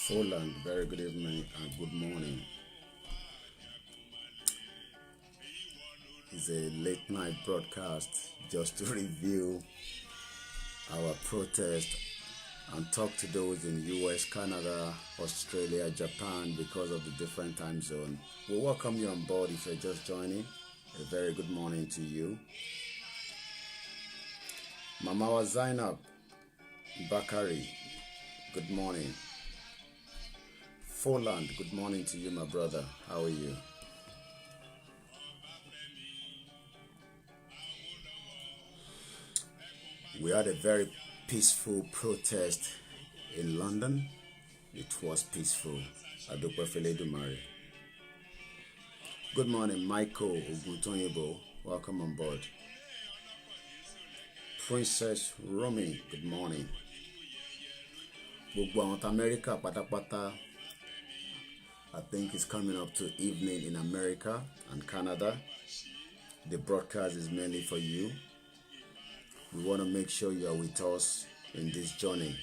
Poland, very good evening and good morning. It's a late night broadcast just to review our protest and talk to those in US, Canada, Australia, Japan because of the different time zone. We welcome you on board if you're just joining. A very good morning to you. Mamawa Zainab Bakari, good morning. Poland, good morning to you, my brother. How are you? We had a very peaceful protest in London. It was peaceful. Adokwefeledumare. Good morning, Michael Oguntonyebo. Welcome on board. Princess Romy, good morning. Gbogbo àwọn America pátápátá, I think it's coming up to evening in America and Canada. The broadcast is mainly for you. We want to make sure you are with us in this journey.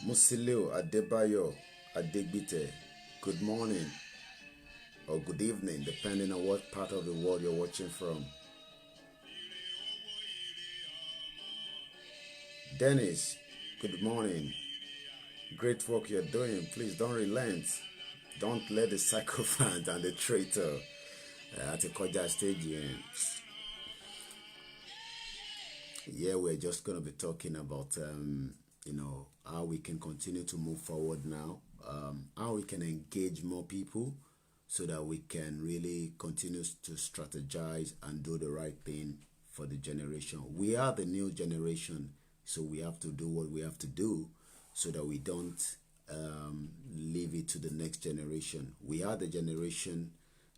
Musilio Adebayo Adegbite, good morning or good evening, depending on what part of the world you're watching from. Dennis, good morning. Great work you're doing. Please don't relent. Don't let the sycophant and the traitor at a cordial stage here. Yeah, we're just going to be talking about, how we can continue to move forward now, how we can engage more people so that we can really continue to strategize and do the right thing for the generation. We are the new generation, so we have to do what we have to do so that we don't leave it to the next generation. We are the generation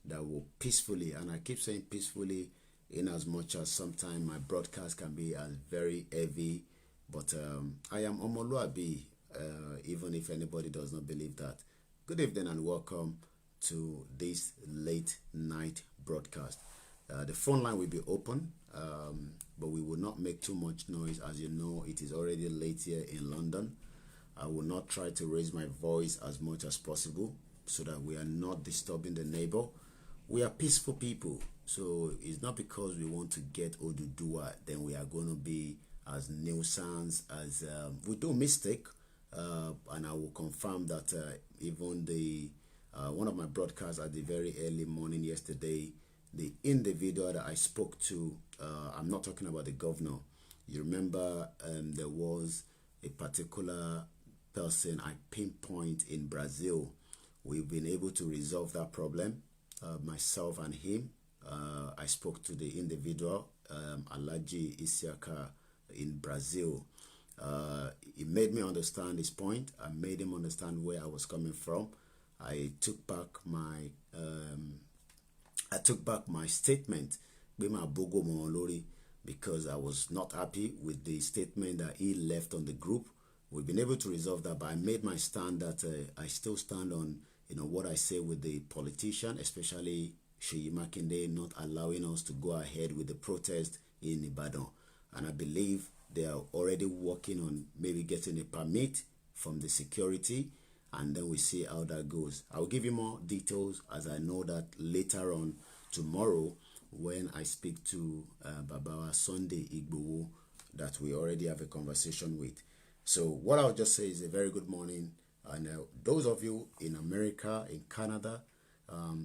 that will peacefully, and I keep saying peacefully in as much as sometimes my broadcast can be very heavy, but I am Omoluabi, even if anybody does not believe that. Good evening and welcome to this late night broadcast. The phone line will be open, but we will not make too much noise. As you know, it is already late here in London. I will not try to raise my voice as much as possible so that we are not disturbing the neighbor. We are peaceful people, so it's not because we want to get Odudua, then we are going to be as nuisance as we do mistake, and I will confirm that even the one of my broadcasts at the very early morning yesterday, the individual that I spoke to, I'm not talking about the governor. You remember there was a particular person I pinpoint in Brazil. We've been able to resolve that problem, myself and him. I spoke to the individual, Alaji Isiaka in Brazil. He made me understand his point. I made him understand where I was coming from. I took back my statement because I was not happy with the statement that he left on the group. We've been able to resolve that, but I made my stand that I still stand on what I say with the politician, especially Seyi Makinde, not allowing us to go ahead with the protest in Ibadan. And I believe they are already working on maybe getting a permit from the security, and then we see how that goes. I'll give you more details as I know that later on tomorrow when I speak to Babawa Sunday Igbowo that we already have a conversation with. So what I'll just say is a very good morning. And those of you in America, in Canada,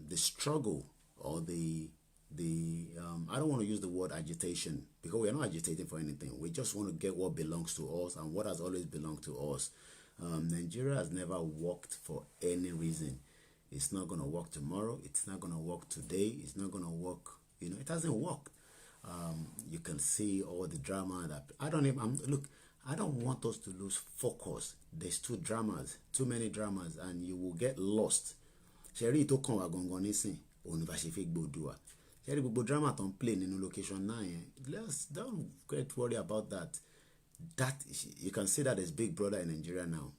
the struggle or the I don't want to use the word agitation because we are not agitating for anything. We just want to get what belongs to us and what has always belonged to us. Nigeria has never worked for any reason. It's not going to work tomorrow. It's not going to work today. It's not going to work. It hasn't worked. You can see all the drama that I don't want us to lose focus. There's too many dramas, and you will get lost. Sherry to come agongo nisin onibashife gbodua. Sherry gbogbo drama ton play in location 9. Don't get worried about that. That you can see that there's Big Brother in Nigeria now.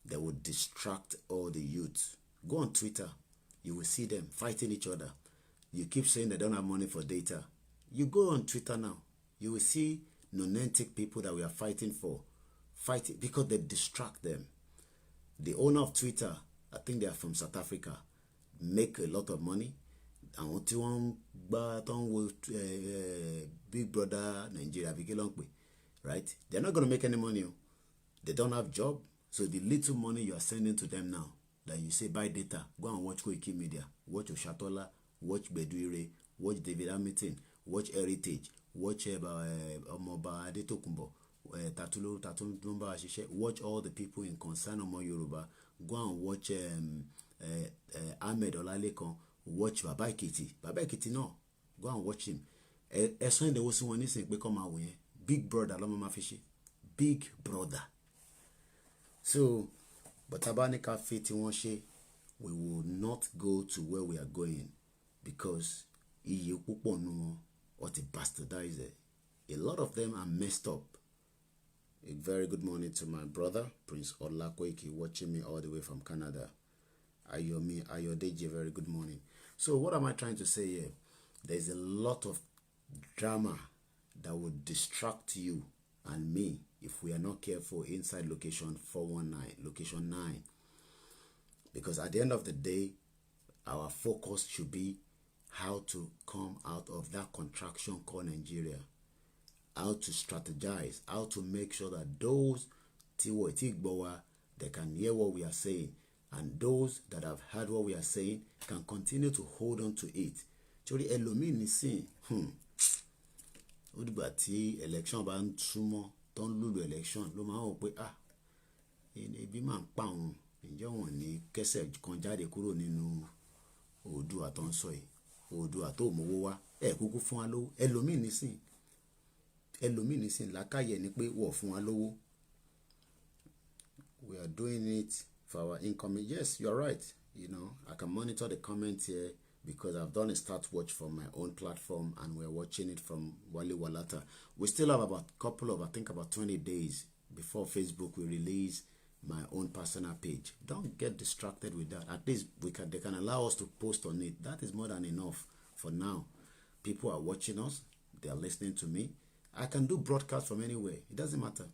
They will distract all the youths. Go on Twitter, you will see them fighting each other. You keep saying they don't have money for data. You go on Twitter now, you will see nonentic people that we are fighting for. fighting because they distract them. The owner of Twitter, I think they are from South Africa, make a lot of money. And tí wọ́n gbá tó ń wo Big Brother Nigeria, right? They're not going to make any money. They don't have job. So the little money you are sending to them now, like you say, buy data, go and watch Koiki Media, watch Oshatola, watch Beduire, watch David Hamilton, watch Heritage, watch Omoba Adetokunbo, Tatulope Arotile, watch all the people in concern Omo Yoruba, go and watch Ahmed Olalekan, watch Baba Ekiti no, go and watch him. Ẹ̀sán ìdẹ̀wò sí wọn nísìnyí pé kọ́ máa wò yẹn, Big Brother lọ́mọ máa fi ṣe, Big Brother. So, but Tabanika Fiti Wanshe, we will not go to where we are going because iye púpọ̀ nínú wọn or to bastardize it. A lot of them are messed up. A very good morning to my brother, Prince Olakoiki, watching me all the way from Canada. Ayodeji, very good morning. So what am I trying to say here? There's a lot of drama that will distract you and me if we are not careful inside location 419, location 9. Because at the end of the day, our focus should be how to come out of that contraction called Nigeria. How to strategize, how to make sure that those they can hear what we are saying, and those that have heard what we are saying can continue to hold on to it. Chori elomi ni sin, ó dìgbà tí election bá ń súnmọ́ tó ń lùlù election ló máa ń wò pé ebi máa ń pa òun, ǹjẹ́ wọn ní kẹsẹ̀ kan jáde kúrò nínú Oòduà tó ń sọ yìí, Oòduà tó mówó wá kúkú fún wa lówó. Ẹlòmíì nísìn lákàyè ni pé wọ̀ fún wa lówó. We are doing it for our income. Yes, you're right. You know, I can monitor the comments here because I've done a start watch from my own platform and we're watching it from Wali Walata. We still have about I think about 20 days before Facebook will release my own personal page. Don't get distracted with that. At least they can allow us to post on it. That is more than enough for now. People are watching us. They are listening to me. I can do broadcast from anywhere. It doesn't matter.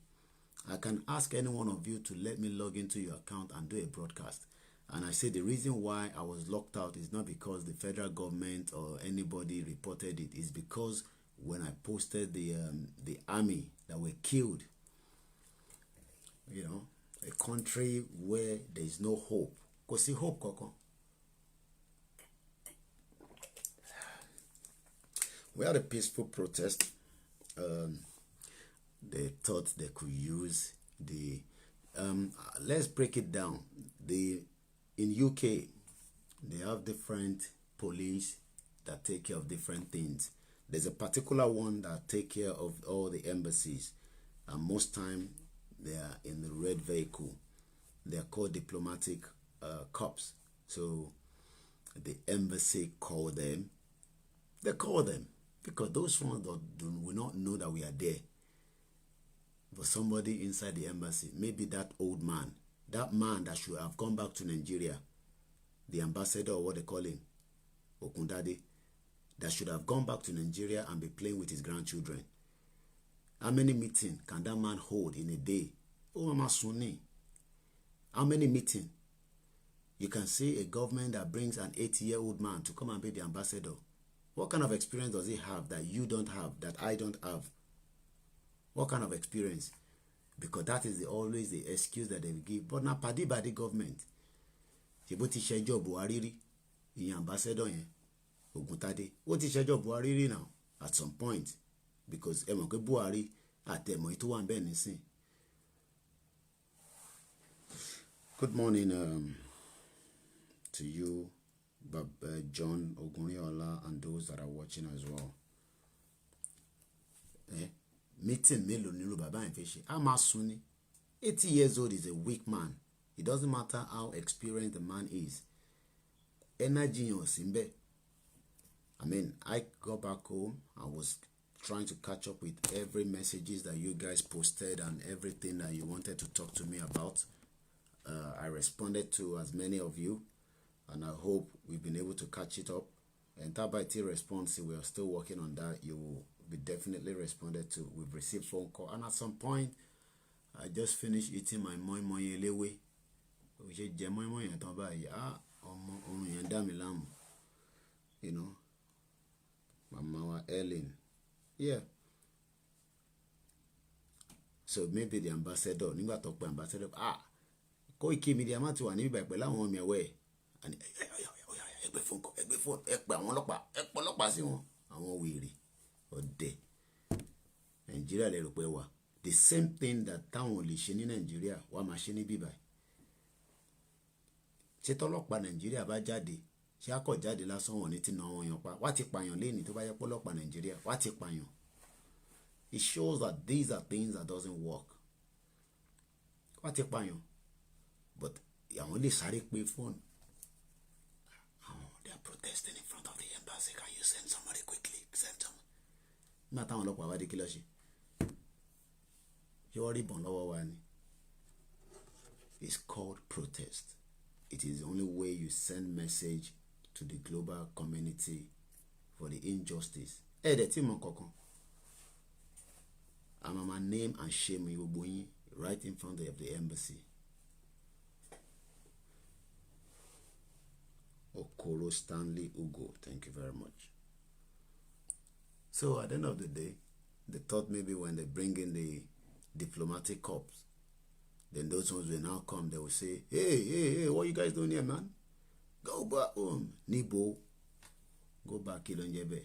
I can ask any one of you to let me log into your account and do a broadcast. And I say the reason why I was locked out is not because the federal government or anybody reported it. It's because when I posted the army that were killed, you know, a country where there is no hope. Because see hope, Koko. We had a peaceful protest. They thought they could use the let's break it down. In UK, they have different police that take care of different things. There's a particular one that take care of all the embassies, and most time they are in the red vehicle. They are called diplomatic corps. So the embassy call them. They call them because those ones will not know that we are there. But somebody inside the embassy, maybe that old man, that man that should have gone back to Nigeria, the ambassador or what they call him, Okundade, that should have gone back to Nigeria and be playing with his grandchildren. How many meetings can that man hold in a day? Oh, Mama Sunni. How many meetings? You can see a government that brings an 80-year-old man to come and be the ambassador. What kind of experience does he have that you don't have, that I don't have? What kind of experience? Because that is always the excuse that they will give. But now, by the government, what is your job, Buhari? The ambassador, Oguntade. What is your job, Buhari now? At some point, because Buhari at the Moituan Benisi. Good morning to you, John Ogunriola, and those that are watching as well. Meeting mélòó nílò bàbá yẹn fẹ́ ṣe. A máa sùn ni. 80 years old is a weak man. It doesn't matter how experienced the man is. Energy yẹn ò sí ńbẹ̀. I mean, I got back home. I was trying to catch up with every messages that you guys posted and everything that you wanted to talk to me about. I responded to as many of you, and I hope we've been able to catch it up. And Tabaiti response, we are still working on that. You will be definitely responded to. We've received phone call, and at some point, I just finished eating my moi elewe. We should jẹ moi yẹn tán báyìí. Ọmọ orun yẹn dá mi láàmú. You know. Mama wa Ellen. Yeah. So maybe the ambassador, nígbà tó pe ambassador, Koiki Media má ti wà níbí báyìí pẹ̀lú àwọn ọmọ ẹ̀wẹ̀. Ẹgbẹ́ fún ẹ pé àwọn ọlọ́pàá, ẹ pọ̀ ọlọ́pàá sí wọn. Àwọn wèrè ọ̀dẹ̀. Nigeria lè rò pé wà. The same thing that táwọn lè ṣe ní Nigeria wà máa ṣe ní bí báyìí. Ṣé tọ́lọ́pàá Nigeria bá jáde, ṣé á kọ̀ jáde lásán wọn ní tí na wọn yàn pa. Wá ti pààyàn léèní tó bá yẹ pọ́lọ́pàá Nigeria, wá ti pààyàn. It shows that these are things that doesn't work. Wá ti pààyàn. But àwọn lè sáré pé phone. They are protesting in front of the embassy. Can you send somebody quickly? Send them. Nígbà táwọn ọlọ́pàá wá dé kí ló ṣe? Ṣé wọ́n rí ìbọn lọ́wọ́ wa ni? It's called protest. It is the only way you send message to the global community for the injustice. Dẹ̀ tí mo kankan. I'm my name and shame gbogbo yín right in front of the embassy. Okoro Stanley Ugo, thank you very much. So at the end of the day, they thought maybe when they bring in the diplomatic corps, then those ones will now come, they will say, hey, what you guys doing here, man? Go back home. Nibo, go back, Kilonjebe.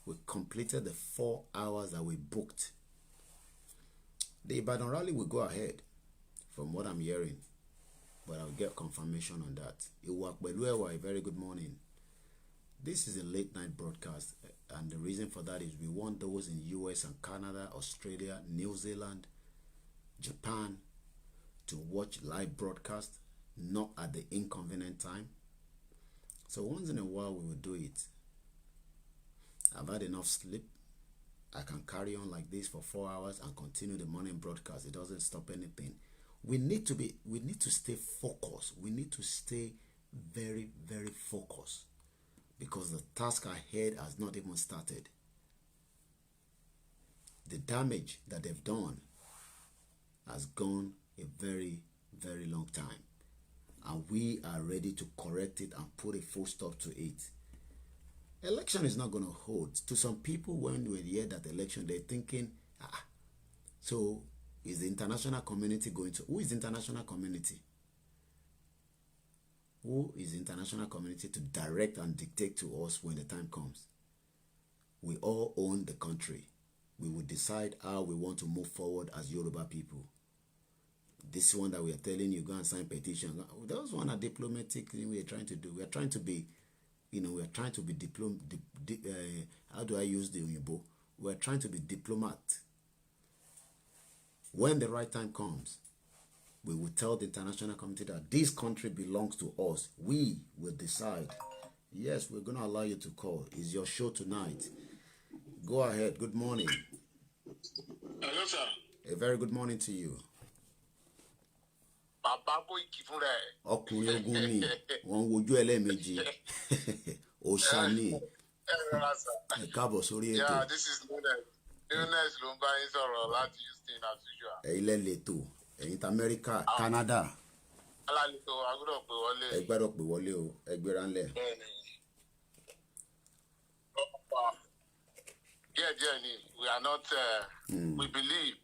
We completed the 4 hours that we booked. The Ibadan rally will go ahead, from what I'm hearing. But I'll get confirmation on that. Iwakbeluewa, a very good morning. This is a late night broadcast, and the reason for that is we want those in US and Canada, Australia, New Zealand, Japan to watch live broadcast, not at the inconvenient time. So once in a while we will do it. I've had enough sleep. I can carry on like this for 4 hours and continue the morning broadcast. It doesn't stop anything. We need to stay focused. We need to stay very, very focused because the task ahead has not even started. The damage that they've done has gone a very, very long time. And we are ready to correct it and put a full stop to it. Election is not going to hold. To some people, when we hear that election, they're thinking, so is the international community going to... Who is the international community? Who is the international community to direct and dictate to us when the time comes? We all own the country. We will decide how we want to move forward as Yoruba people. This one that we are telling you, go and sign petition. Those one are diplomatic thing we are trying to do. We are trying to be, we are trying to be how do I use the Uyibo? We are trying to be diplomat. When the right time comes, we will tell the international community that this country belongs to us. We will decide. Yes, we're going to allow you to call. It's your show tonight. Go ahead. Good morning. Hello, sir. A very good morning to you. Ọkùnrin ogun ni wọ́n wojú ẹlẹ́ẹ̀mejì Oṣani ẹ káàbọ̀ sórí ètò. Yeah, this is Nunes ló ń bá yín sọ̀rọ̀ láti Houston as usual. Ẹ̀yin lẹ́lẹ̀tò ẹ̀yin ta Amẹ́ríkà Canada. Alálètò agbọ́dọ̀ pè wọlé. Ẹ gbọ́dọ̀ pè wọlé o ẹ gbéra ńlẹ̀. Díẹ̀ ni we are not we believe.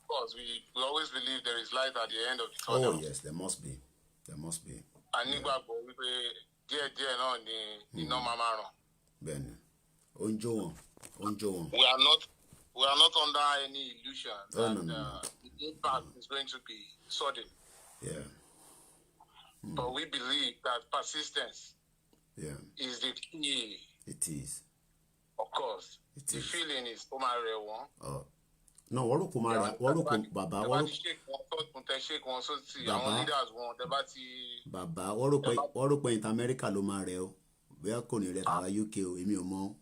Of course, we always believe there is light at the end of the tunnel. Oh yes, there must be. There must be. Anígbàgbọ́ wípé díẹ̀ náà ni iná máa máa ràn. Bẹ́ẹ̀ni, ó ń jó wọn. We are not under any illusion that no. the impact is going to be sudden. Yeah. But we believe that persistence is the key. It is. Of course. The feeling is Oh. No, wọ́n rò bàbá wọ́n rò pé ìta Amẹ́ríkà ló máa rẹ̀ o bóyá kò ní rẹ̀ tàwa UK o èmi ò mọ̀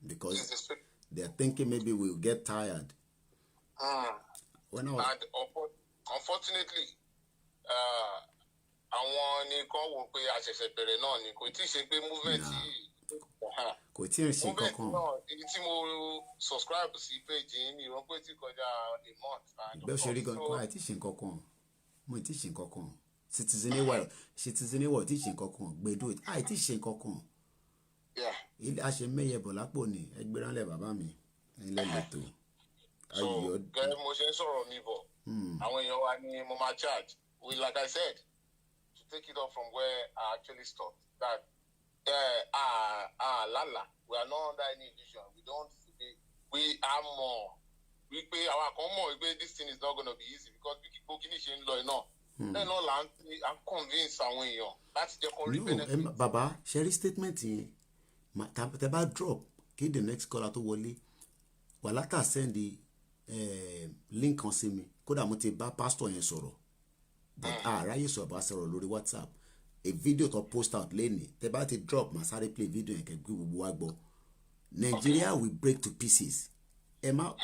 because they are thinking maybe we will get tired. And unfortunately, àwọn ni kan wò pé àṣẹ̀ṣẹ̀ bẹ̀rẹ̀ náà ni kò tí ì ṣe pé movement yìí kò tí ì ṣe kankan. Èyí tí mo subscribe sí page yín ni wọ́n pé tí kọjá a month. Bẹ́ẹ̀ ṣe rí gan kó àìtí ṣe kankan mo ti ṣe kankan citizen world ti ṣe kankan gbẹdọ àìtí ṣe kankan. Ilé àṣẹ mẹ́yẹ bọ̀ lápò ni ẹgbẹ́ránlẹ̀ bàbá mi ilé lẹ́tọ̀. So gẹ́gẹ́ mo ṣe ń sọ̀rọ̀ mi bọ̀ àwọn èèyàn wa ni mo máa charge like I said to take it up from where I actually stopped that lala we are not under any illusion we are more wípé àwọn kan mọ̀ wípé this thing is not gonna be easy because bí kíkó kí ni ṣe ń lọ iná bẹ́ẹ̀ náà là ń convince àwọn èèyàn láti jẹ́ kó rí benefit. Bàbá ṣe rí statement yẹn tẹ bá drop kí the next caller tó wọlé wàhálà send link kan sí mi kódà mo ti bá pastor yẹn sọ̀rọ̀ but àráyè sọ̀rọ̀ lórí WhatsApp a video to post out lẹ́nìí tẹ bá ti drop màá sáré play video yẹn kẹ́gbẹ́ gbogbo wa gbọ́ Nigeria will break to pieces ẹ má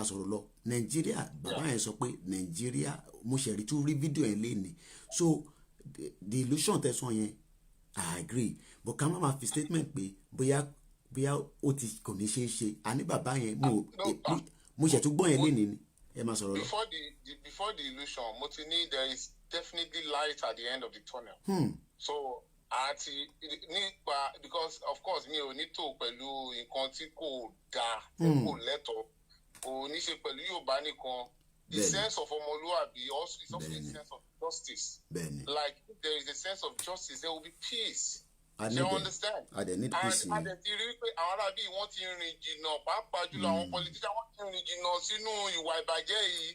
sọ̀rọ̀ lọ Nigeria bàbá yẹn sọ pé Nigeria mo ṣe rí tún rí video yẹn lẹ́nìí so the illusion tẹ̀sán yẹn I agree but ká má máa fi statement pé bóyá ó ti kò ní ṣeé ṣe àní bàbá yẹn mo ṣe tún gbọ́ yẹn lẹ́nìí ni ẹ má sọ̀rọ̀ lọ. Before the illusion mo ti ní there is definitely light at the end of the tunnel. So àti nípa because of course mi ò ní tó pẹ̀lú nǹkan tí kò dáa kò lẹ́tọ̀ọ́ kò ní ṣe pẹ̀lú Yorùbá nìkan the sense of ọmọlúwàbí also is also a sense of justice. Like if there is a sense of justice there will be peace. You understand? I need peace. And ti rí pé àwọn arábí wọ́n ti rìn jìnnà pàápàá jùlọ àwọn politician wọ́n ti rìn jìnnà sínú ìwà ìbàjẹ́ yìí.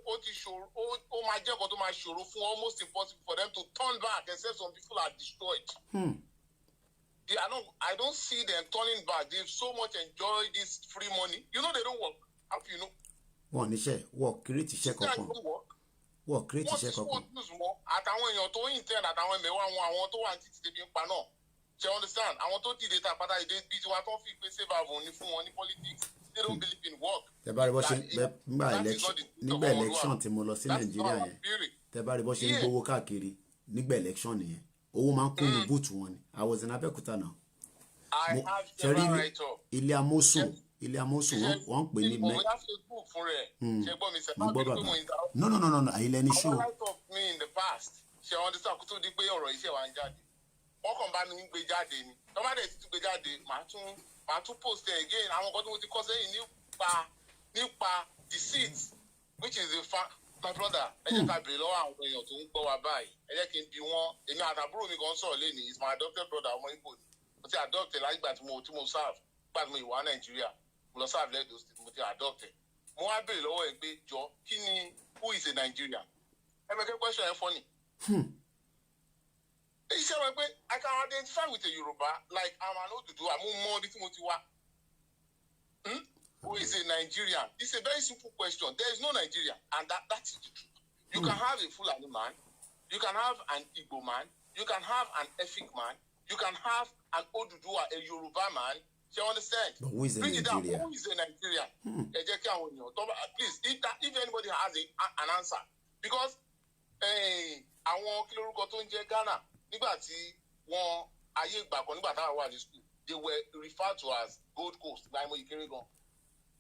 Ó ti ṣòro ó máa jẹ́ nǹkan tó máa ṣòro fún almost impossible for them to turn back except some people are destroyed. I don't see them turning back. They've so much enjoyed this free money. You know they don't work. How do you know? Wọ́n níṣẹ́ wọ́n create iṣẹ́ kankan. Wọ́n create iṣẹ́ kankan. Wọ́n ti sọ àtàwọn èèyàn tó intern àtàwọn ẹ̀mẹ̀wá wọn àwọn tó wà ní títí débi ń pa náà. You understand? Àwọn tó dìde ta pátá ìdè bíi tiwa tó ń fi pé save our ní fún wọn ní politics. They don't believe in work. Tẹ bá rí bó ṣe nígbà election tí mo lọ sí Nàìjíríà yẹn tẹ bá rí bó ṣe ń gbowó káàkiri nígbà election nìyẹn owó máa ń kún ní búùtù wọn ni I was in Abẹ́òkúta náà. Ṣe rí ilé amósùn wọ́n ń pè ní mẹ́. mo gbọ́ bàbá no àyílẹ̀ ní ṣó. ṣe àwọn ọdún àkótó di pé ọ̀rọ̀ iṣẹ́ wa ń jáde wọ́n kàn bá mi gbé jáde ni tọ́mádé ti gbé jáde màá tún post it again àwọn nǹkan tí mo ti kọ́ sẹ́yìn nípa deceit which is the fact my brother ẹ jẹ́ ká béèrè lọ́wọ́ àwọn èèyàn tó ń gbọ́ wa báyìí ẹ jẹ́ kí n bi wọ́n èmi àtàbúrò mi kan sọ̀rọ̀ lẹ́nìí is my adopted brother ọmọ Igbo ni mo ti adopted lágbà tí mo serve gbà tí mo ìwà Nàìjíríà mo lọ serve lẹ́dọ̀ mo ti adopted mo wá béèrè lọ́wọ́ ẹ pé jọ kí ni who is a Nigerian ẹ mẹ́kẹ́ question ẹ funny. He said, I can identify with a Yoruba like I'm an Oduduwa. I'm more than Timotiwa. Who is a Nigerian? It's a very simple question. There is no Nigerian, and that is the truth. You can have a Fulani man, you can have an Igbo man, you can have an Efik man, you can have an Oduduwa, a Yoruba man. Do you understand? But who is a Nigerian? Who is a Nigerian? Please, if anybody has an answer, because àwọn kí lórúkọ tó ń jẹ́ Ghana nígbà tí wọ́n ayé ìgbà kan nígbà táwọn wà ní school they were referred to as Gold Coast láìmọ̀ ìkéré gan.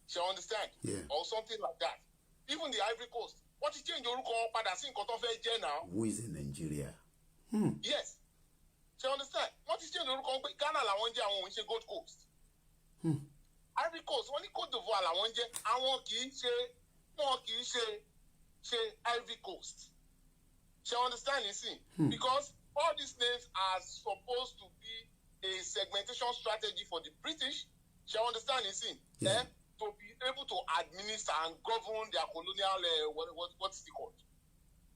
Ṣé you understand? Or something like that. Even the Ivory Coast wọ́n ti change orúkọ wọn padà sí nǹkan tó fẹ́ jẹ́ now. Who is in Nigeria? Yes. Ṣé you understand? Wọ́n ti change orúkọ wọn pé Ghana làwọn jẹ́ àwọn òun ṣe Gold Coast. Ivory Coast wọ́n ní Côte d'Ivoire làwọn jẹ́ àwọn kì í ṣe Ivory Coast. Ṣé you understand? You see? Because all these names are supposed to be a segmentation strategy for the British. Shall you understand? You see? To be able to administer and govern their colonial, what's it called?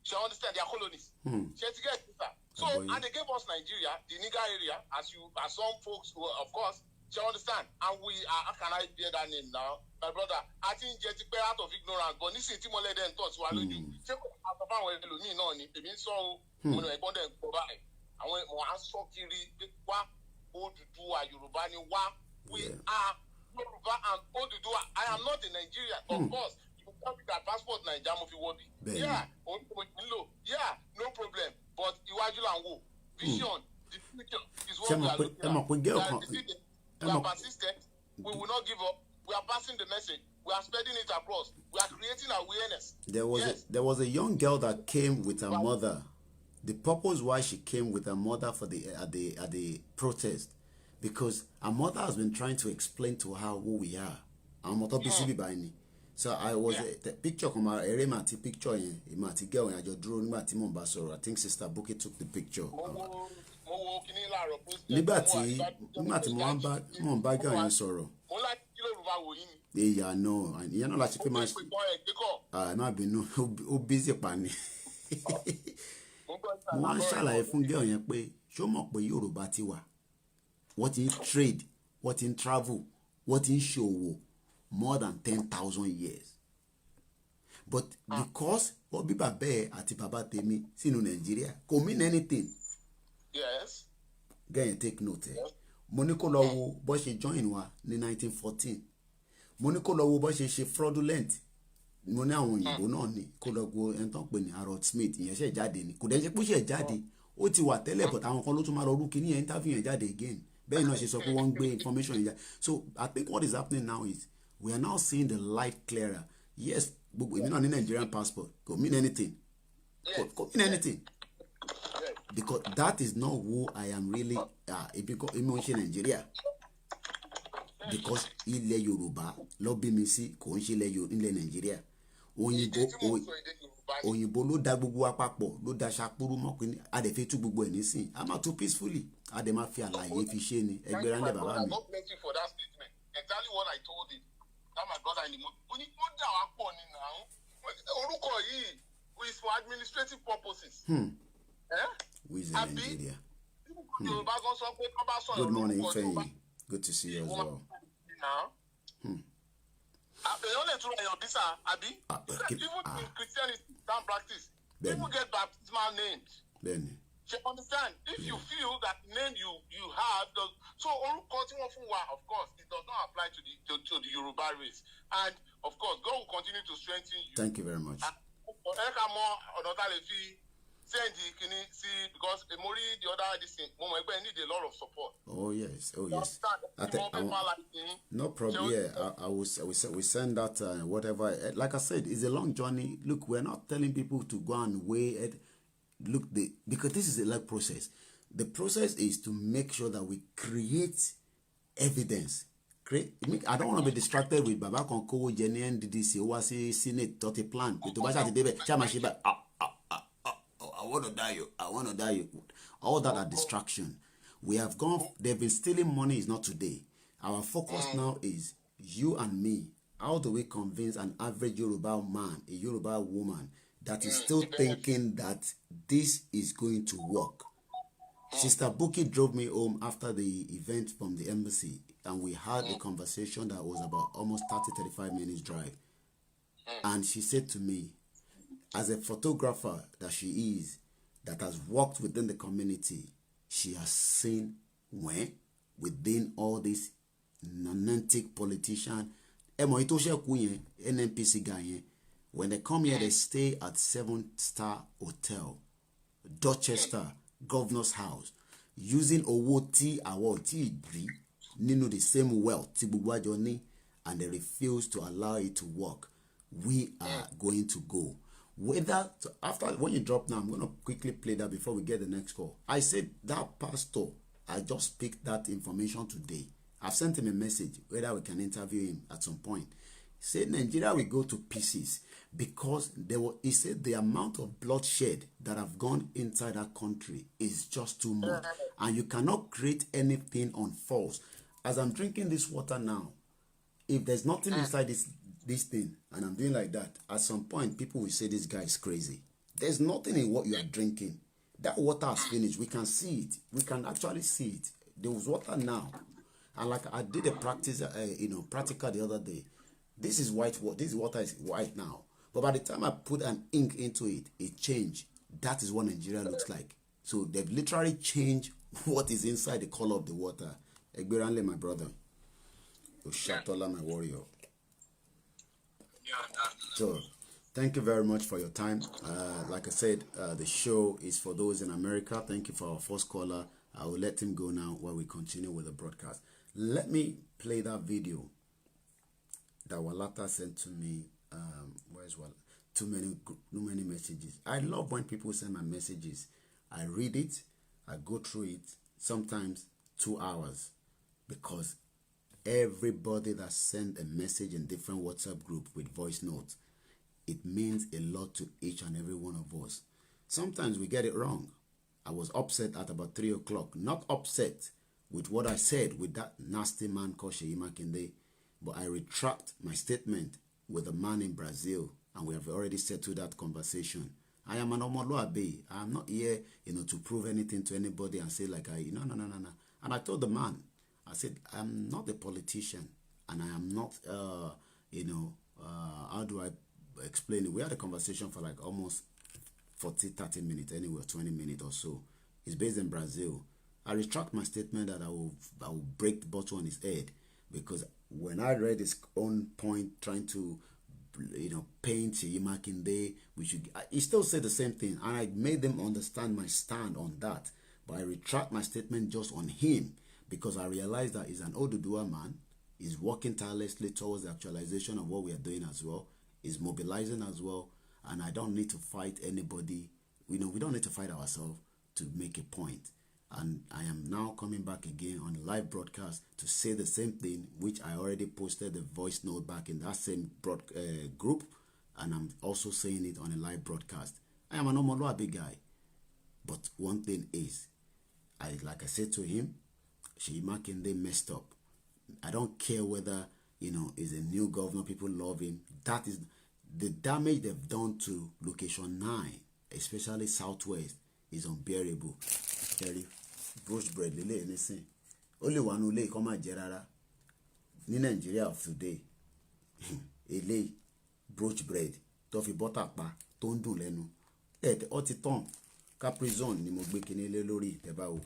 Shall you understand? Their colonies. Shall you get this? So, and they gave us Nigeria, the Niger area, as some folks, of course, shall you understand? And we are, how can I bear that name now? My brother, I think just out of ignorance, but this is Timor Leden thoughts who are looking. Check out about when you know, it so when I want them provide. I went more answer kiri wa Oduduwa Yoruba ni wa. We are Yoruba and Oduduwa. I am not a Nigerian, of course. You can pick that passport Nigeria if you want it. Yeah, no problem. But Iwaju and Wo vision. The future is what we are looking at. We are persistent. We will not give up. We are passing the message. We are spreading it across. We are creating awareness. There was a young girl that came with her mother. The purpose why she came with her mother for at the protest, because her mother has been trying to explain to her who we are. So I was the picture come out picture girl I think Sister Buki took the picture. Yeah, no, you know like people might be no busy pani. Mo wá ń ṣàlàyé fún girl yẹn pé ṣó mọ̀ pé Yorùbá ti wà, wọ́n ti ń trade, wọ́n ti ń travel, wọ́n ti ń ṣòwò more than 10,000 years. But because wọ́n bí bàbá ẹ̀ àti bàbá tèmi sínú Nàìjíríà kò mean anything. Yes. Girl yẹn take note. Mo ní kó lọ wo bó ṣe join wa ní 1914. Mo ní kó lọ wo bó ṣe fraudulent. Mo ní àwọn òyìnbó náà ní kó lọ go ẹni tó ń pè ní Harold Smith ìyẹn ṣe jáde ni kò dẹ́ ṣe pé ṣe jáde ó ti wà tẹ́lẹ̀ but àwọn kan ló tún máa lọ rú kíní yẹn interview yẹn jáde again bẹ́ẹ̀ náà ṣe sọ pé wọ́n ń gbé information yẹn jáde. So I think what is happening now is we are now seeing the light clearer. Yes, gbogbo èmi náà ní Nigerian passport kò mean anything kò mean anything because that is not who I am really èmi ò ń ṣe Nigeria because ilẹ̀ Yorùbá ló bí mi sí kò ń ṣe ilẹ̀ Nigeria. Òyìnbó ló dá gbogbo wa papọ̀ ló dá ṣàpúrú mọ́ pé adẹ̀fẹ́ tú gbogbo ẹ̀ nísìn a máa tú peacefully adẹ̀ máa fi àlàyé fi ṣe ni ẹgbẹ́ ránlẹ̀ bàbá mi. Exactly what I told him. That my brother in the mood. Ó ní wọ́n dà wá pọ̀ ní now. Orúkọ yìí is for administrative purposes. Who is in Nigeria? Good morning, Fenyi. Good to see you as well. Èèyàn lè tún ẹ̀yàn bísà àbí? Even in Christianity don't practice. People get baptismal names. You understand? If you feel that name you have, so orúkọ tí wọ́n fún wa, of course, it does not apply to the Yoruba race. And of course, God will continue to strengthen you. Thank you very much. Ẹ̀ka mọ ọ̀nà tá a lè fi send kìíní sí because Emori the other this thing, mo mọ̀ ẹgbẹ́ need a lot of support. Oh yes. No problem. Yeah, I will send that whatever. Like I said, it's a long journey. Look, we're not telling people to go and weigh it. Look, because this is a long process. The process is to make sure that we create evidence. I don't want to be distracted with Baba Konko, Jenny, and DDC, Owasi, Senate, 30 plan. I want to die you. All that are distraction. We have gone, they've been stealing money is not today. Our focus now is you and me. How do we convince an average Yoruba man, a Yoruba woman, that is still thinking that this is going to work? Sister Buki drove me home after the event from the embassy, and we had a conversation that was about almost 30-35 minutes drive. And she said to me, as a photographer that she is, that has worked within the community, she has seen when within all these non-antic politicians, NNPC guy, when they come here, they stay at 7-star hotel, Dorchester, Governor's House, using Owoti Awoti Nino the same wealth, Tibubajoni, and they refuse to allow it to work. We are going to go. Whether after when you drop now, I'm going to quickly play that before we get the next call. I said that pastor, I just picked that information today. I've sent him a message whether we can interview him at some point. He said Nigeria will go to pieces because he said the amount of bloodshed that have gone inside that country is just too much, and you cannot create anything on false. As I'm drinking this water now, if there's nothing inside this thing, and I'm doing like that, at some point people will say this guy is crazy. There's nothing in what you are drinking. That water has finished. We can see it. We can actually see it. There was water now, and like I did a practice, practical the other day. This is white water. This water is white now, but by the time I put an ink into it, it changed. That is what Nigeria looks like. So they've literally changed what is inside the color of the water. Egberanle, my brother. Oshatola, my warrior. So, thank you very much for your time. Like I said, the show is for those in America. Thank you for our first caller. I will let him go now while we continue with the broadcast. Let me play that video that Walata sent to me. Where's Walata? Too many messages. I love when people send my messages. I read it, I go through it, sometimes 2 hours, because everybody that sent a message in different WhatsApp group with voice notes, it means a lot to each and every one of us. Sometimes we get it wrong. I was upset at about 3 o'clock. Not upset with what I said with that nasty man called Seyi Makinde, but I retract my statement with a man in Brazil, and we have already settled that conversation. I am an Omoluabe. I am not here, to prove anything to anybody and say no. And I told the man, I said, I'm not a politician, and I am not, how do I explain it? We had a conversation for like almost 30 minutes, anyway, 20 minutes or so. He's based in Brazil. I retract my statement that I will break the bottle on his head, because when I read his own point, trying to, paint Seyi Makinde, he still said the same thing, and I made them understand my stand on that. But I retract my statement just on him, because I realized that he's an Oduduwa man. He's working tirelessly towards the actualization of what we are doing as well. He's mobilizing as well, and I don't need to fight anybody. We don't need to fight ourselves to make a point. And I am now coming back again on the live broadcast to say the same thing, which I already posted the voice note back in that same group, and I'm also saying it on a live broadcast. I am an Omoluabe guy, but one thing is, like I said to him, Seyi Makinde messed up. I don't care whether he's a new governor, people love him. That is the damage they've done to location 9, especially Southwest, is unbearable. Very brooch bread lele anything. Only one who lay come at Gerara. Ni Nigeria of today. Ele brooch bread. Toffee butter pa. Tondu lenu. Otiton. Caprizon ni mo gbe kini le lori teba o.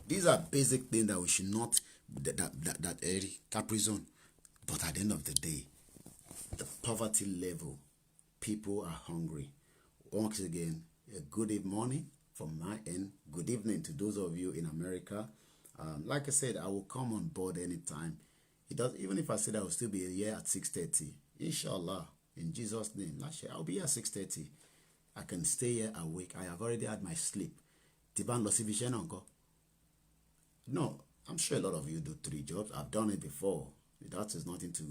These are basic things that we should not that Caprizon. But at the end of the day, the poverty level, people are hungry. Once again, a good morning from my end. Good evening to those of you in America. Like I said, I will come on board anytime. Even if I said I will still be here at 6:30, inshallah, in Jesus' name. I'll be here at 6:30. I can stay here awake. I have already had my sleep. Tiban Losibishen uncle. No, I'm sure a lot of you do 3 jobs. I've done it before. That is nothing to,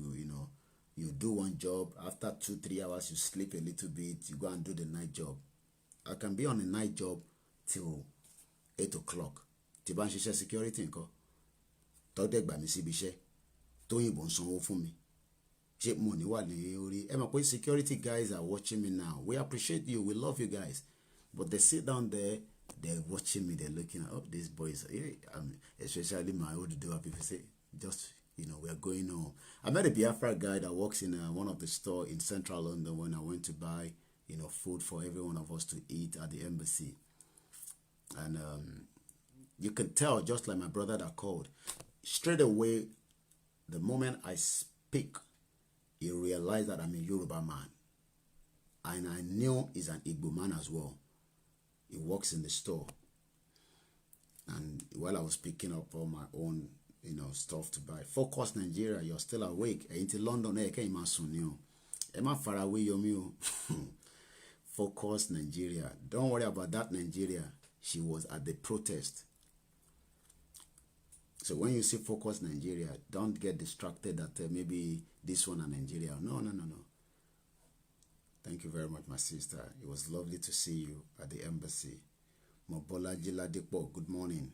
you do one job. After 2-3 hours, you sleep a little bit. You go and do the night job. I can be on a night job till 8 o'clock. Tiban Shisha security nko. Todek ba mi si bishe. Toyinbo sanwó fún mi. Ṣé mo ní wà ní orí. Ẹ mọ̀ pé security guys are watching me now. We appreciate you. We love you guys. But they sit down there. They're watching me. They're looking at these boys. Especially my old people say, just, we are going home. I met a Biafra guy that works in one of the store in central London when I went to buy, food for every one of us to eat at the embassy. And you can tell, just like my brother that called, straight away, the moment I speak, he realized that I'm a Yoruba man. And I knew he's an Igbo man as well. He works in the store. And while I was picking up all my own, stuff to buy. Focus Nigeria, you're still awake. Into London, Emma Faraway Yomi. Focus Nigeria. Don't worry about that Nigeria. She was at the protest. So when you see Focus Nigeria, don't get distracted that maybe this one in Nigeria. No. Thank you very much, my sister. It was lovely to see you at the embassy. Mobola Jiladipo, good morning.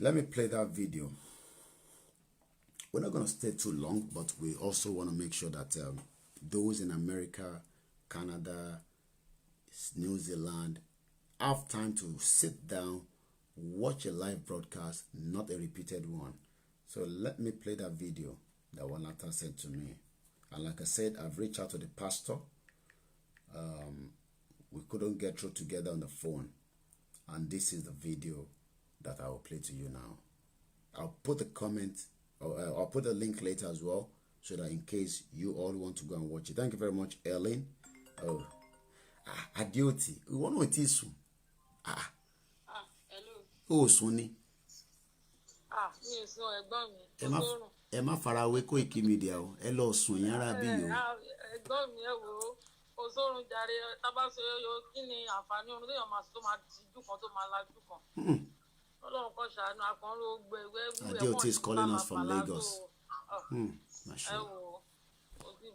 Let me play that video. We're not going to stay too long, but we also want to make sure that those in America, Canada, New Zealand have time to sit down, watch a live broadcast, not a repeated one. So let me play that video that Walata sent to me. And like I said, I've reached out to the pastor. We couldn't get through together on the phone. And this is the video that I will play to you now. I'll put the comment, or I'll put the link later as well, so that in case you all want to go and watch it. Thank you very much, Ellen. Adioti. We want to teach you. Hello. ó sùn ni. Mi ò sùn ẹ̀gbọ́n mi. Ẹ má farawé Koiki Media o, ẹ lọ sùn yẹn ara bí yòó. Ẹ̀gbọ́n mi ẹ wò ó, òṣòrùn jàre tábàṣe kí ni àǹfààní orun téèyàn máa sùn tó máa dijú kan tó máa lajú kan. Ọlọ́run kó ṣàánú akọ̀ọ́rọ̀ gbẹ ìwé Adeoti is calling us from Lagos. Ẹ wò ó,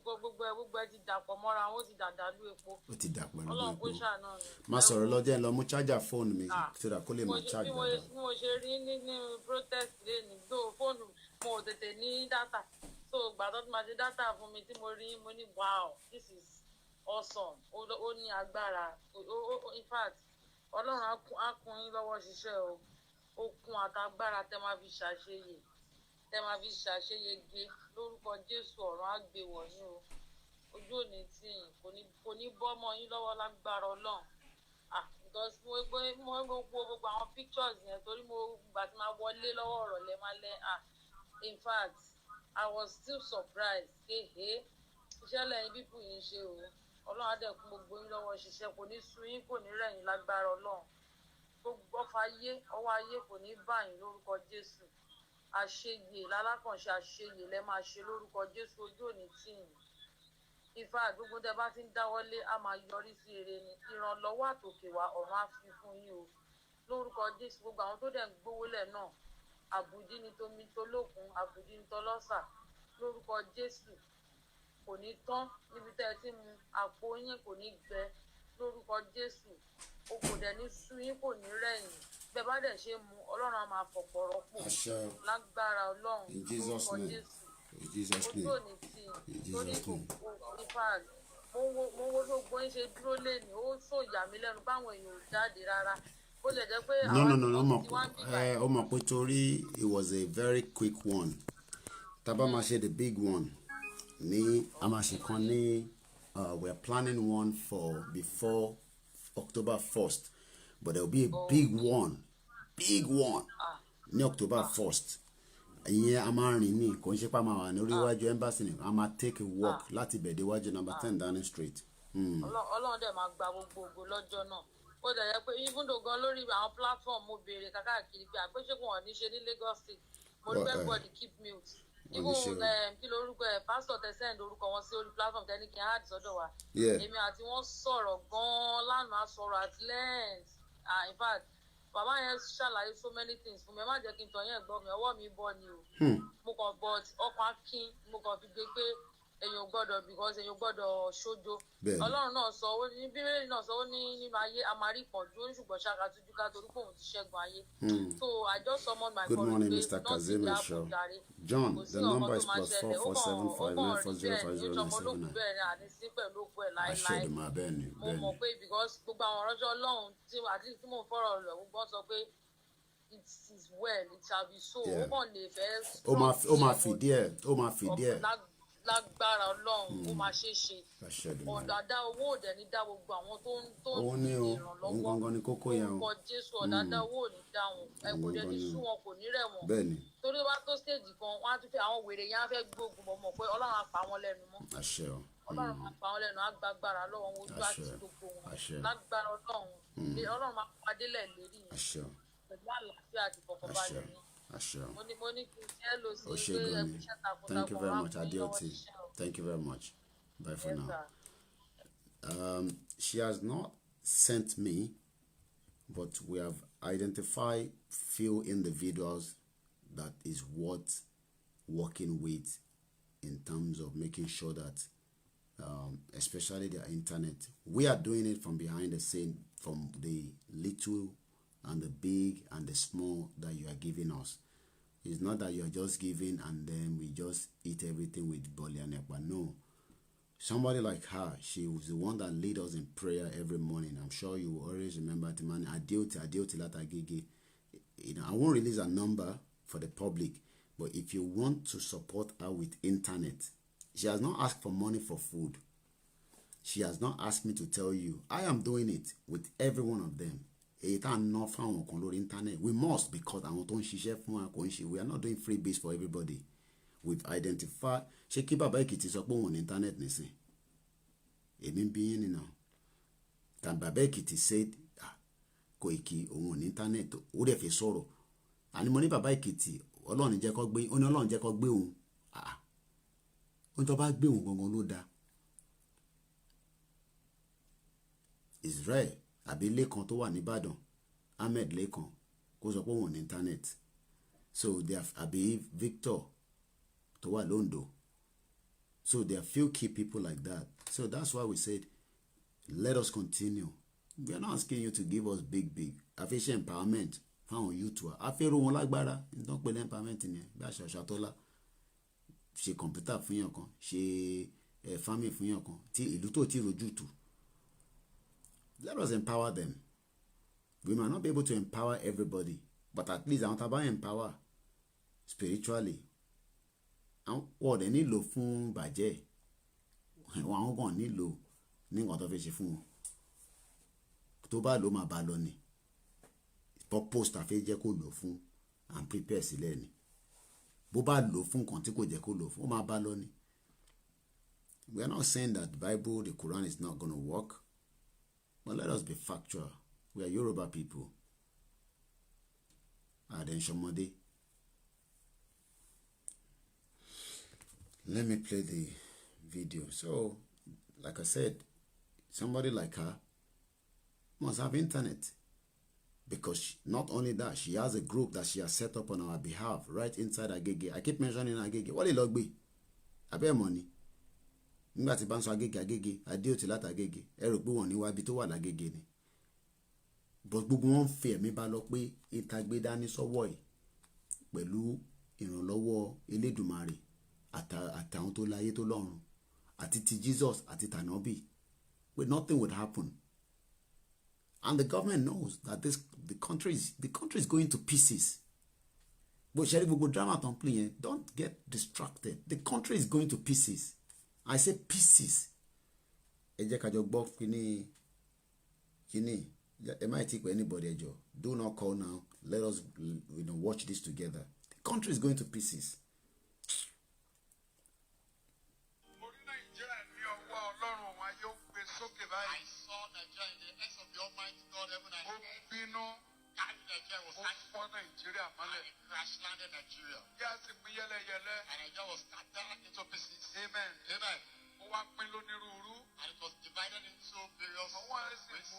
gbogbo ẹ ti dàpọ̀ mọ́ra wọn ó ti dàdàlú epo. Ó ti dàpọ̀ lọ́wọ́ Ọlọ́run epo. kó ṣàánú ni. Má sọ̀rọ̀ lọ́jọ́ ẹ̀ lọ mú charger fóònù mi so that kó lè máa charge dáadáa. Bí mo ṣe rí ní protest lẹ́nu gbó fóònù mo ò tètè ní dátà so gbàtọ́ tí ma ṣe dátà fún mi tí mo rí mo ní wow this is awesome ó ní agbára in fact Ọlọ́run á kún yín lọ́wọ́ ṣiṣẹ́ o okun àtagbára tẹ́ máa fi ṣàṣeyege lórúkọ Jésù ọ̀run á gbé wọ̀nyí o ojú òní tí kò ní bọ́ mọ́ yín lọ́wọ́ lágbára Ọlọ́run because mo gbogbo àwọn pictures yẹn torí mo gbà tí máa wọlé lọ́wọ́ ọ̀rọ̀ lẹ́málẹ́ in fact I was still surprised iṣẹ́ lẹ́yìn bíbù yìí ṣe o Ọlọ́run á dẹ̀ kún gbogbo yín lọ́wọ́ ṣiṣẹ́ kò ní sú yín kò ní rẹ̀yìn lágbára Ọlọ́run gbogbo ọwọ́ ayé kò ní bá yín lórúkọ Jésù àṣeyè lálákànṣe àṣeyè lẹ́ máa ṣe lórúkọ Jésù ojú òní tì yín ìfà gbogbo tẹ́ bá ti ń dáwọ́lé á máa yọrí sí ire ni ìrànlọ́wọ́ àtòkè wá ọ̀run á fi fún yín o lórúkọ Jésù gbogbo àwọn tó dẹ̀ ń gbówólẹ̀ náà àbùdí ni tomi tolókun àbùdí ni tọlọ́sà lórúkọ Jésù kò ní tán níbi tẹ́ ẹ ti mu àpò yín kò ní gbẹ lórúkọ Jésù o kò dẹ̀ ní sú yín kò ní rẹ̀yìn bẹ́ẹ̀ bá dẹ̀ ṣe mu Ọlọ́run á máa fọ̀pọ̀ rọ́pò lágbára Ọlọ́run lórúkọ Jésù ojú òní tí lórí ìfà mo wo gbogbo yín ṣe dúró lẹ́nu ó sòyà mí lẹ́nu báwọn èèyàn ò jáde rárá ó lè jẹ́ pé àwọn tí wọ́n ń bíbá ó mọ̀ pé torí it was a very quick one tá bá máa ṣe the big one ní a máa ṣe kan ní we are planning one for before October 1st but there will be a big one ní October 1st ìyẹn a máa rìn ní kò ń ṣe pa máa wà ní orí iwájú embassy ni a máa take a walk láti bẹ̀dẹ̀ iwájú number 10 Downing Street. Ọlọ́run dẹ̀ máa gba gbogbo ògo lọ́jọ́ náà ó dẹ̀ yẹ pé even though gan lórí àwọn platform mo béèrè káàkiri pé àpéṣekùn wọn ní ṣe ní Lagos State mo rí everybody keep mute even kí lórúkọ pastor tẹ send orúkọ wọn sí orí platform tẹ ní kí n hard sọ́dọ̀ wa èmi àti wọn sọ̀rọ̀ gan lánàá sọ̀rọ̀ at length in fact bàbá yẹn ṣàlàyé so many things fún mi ẹ má jẹ́ kí n tọ́ yẹn gbọ́ mi ọwọ́ mi bọ́ ni o mo kàn but ọkàn akin mo kàn fi gbé pé èèyàn gbọ́dọ̀ because èèyàn gbọ́dọ̀ ṣojo Ọlọ́run náà sọ ó ní bíbélì náà sọ ó ní nínú ayé a máa rí ìpọ́njú ó ní ṣùgbọ́n ṣáka tújú ká torí pé òun ti ṣẹ́gun ayé so I just summon my Good morning, pé Mr. not Kazim ti Show. dáàbò jàre John, kò sí the ọmọ number tó is máa plus ṣẹlẹ̀ ó kàn rí bẹ́ẹ̀ ní ìjọmọlógún bẹ́ẹ̀ ni àní sí pẹ̀lú òkú ẹ̀ láéláé mo mọ̀ pé because gbogbo àwọn ọ̀rọ̀jọ́ Ọlọ́run àti tí mò ń fọ̀rọ̀ lọ gbogbo sọ pé it is well it shall be so ó kàn lè fẹ́ ó máa fìdí ẹ̀ lágbára Ọlọ́run ó máa ṣe é ṣe ọ̀dàdá owó òdẹ ní dá gbogbo àwọn tó ń ní ìrànlọ́wọ́ orúkọ Jésù ọ̀dàdá owó ò ní dá wọn kò dẹ̀ ní sú wọn kò ní rẹ̀ wọn torí wá tó stage kan wọn á tún fẹ́ àwọn wèrè yẹn á fẹ́ gbógun mọ̀ pé Ọlọ́run á pa wọn lẹ́nu mọ́ Ọlọ́run á pa wọn lẹ́nu á gbàgbára lọ́wọ́ wọn ojú àti gbogbo wọn lágbára Ọlọ́run máa padé lẹ̀ lérí pẹ̀lú àlàáfíà àti ìfọ̀kànbalẹ̀ ni. Thank you very much, Adeoti. Thank you very much. Bye for now. She has not sent me, but we have identified few individuals that is worth working with in terms of making sure that, especially the internet, we are doing it from behind the scene, from the little and the big and the small that you are giving us. It's not that you are just giving and then we just eat everything with Boli and Ekpa. No. Somebody like her, she was the one that lead us in prayer every morning. I'm sure you will always remember the man, Adeoti Latagege. You know, I won't release a number for the public, but if you want to support her with internet, she has not asked for money for food. She has not asked me to tell you. I am doing it with every one of them. We must, because I want to share we are not doing freebies for everybody. We've identified. She keep up on internet. Èmi being now. Can Baba Ekiti said, Koiki òun ò ní íńtánẹ́ẹ̀tì ó dẹ̀ fi sọ̀rọ̀ àní mo ní bàbá Èkìtì Ọlọ́run jẹ́ kó gbé ó ní Ọlọ́run jẹ́ kó gbé òun ó ní tó bá gbé òun gangan ló dáa. Israel àbí Lẹ́kan tó wà nìbàdàn Ahmed Lẹ́kan kó sọ pé òun ò ní íńtánẹ́ẹ̀tì so they have àbí Victor tó wà lóńdó so there are few key people like that so that's why we said let us continue. We are not asking you to give us big àfẹ́ṣẹ́ empowerment fáwọn youth wa àfẹ́rò wọn lágbára nítorí pé empowerment ni bí àṣà Ṣàtọ́lá ṣe kọ̀ǹpútà fún yàn kan ṣe farming fún yàn kan tí ìlú tó ti rojú tù. Let us empower them. We might not be able to empower everybody but at least àwọn tá a bá empower spiritually wọ́n dẹ̀ nílò fún bàjẹ́ àwọn kan nílò ní nǹkan tó fẹ́ ṣe fún wọn tó bá lò máa bá lọ ni purpose tá a fẹ́ jẹ́ kó lò fún and prepare sílẹ̀ ni bó bá lò fún nǹkan tí kò jẹ́ kó lò fún ó máa bá lọ ni. We are not saying that the Bible, the Quran is not going to work, but let us be factual. We are Yoruba people. Adenshomode. Let me play the video. So, like I said, somebody like her must have internet because not only that, she has a group that she has set up on our behalf right inside Agege. I keep mentioning Agege. What is Logbe? Abe money. Nígbà tí bá ń sọ Agege Adéòtí láti Agege ẹ rò pé wọ́n ní wá ibi tó wà lágége ni but gbogbo wọn fi ẹ̀mí bá lọ pé ìtagbé dání sọ́wọ́ ẹ̀ pẹ̀lú ìrànlọ́wọ́ Elédùmarè àtàwọn tó láyé tó lọ́run àti ti Jesus àti tànábì but nothing would happen and the government knows that the country is going to pieces. But ṣe rí gbogbo drama tó ń play yẹn don't get distracted. The country is going to pieces. I say pieces. Ẹ jẹ́ ká jọ gbọ́ kíní ẹ má ti pè anybody ẹjọ́ do not call now let us watch this together. The country is going to pieces. I saw Nigeria in the hands of the Almighty God, heaven and earth. Nigeria was and it crash landed Nigeria. And Nigeria was scattered into pieces. Amen. Amen. And it was divided into various ways.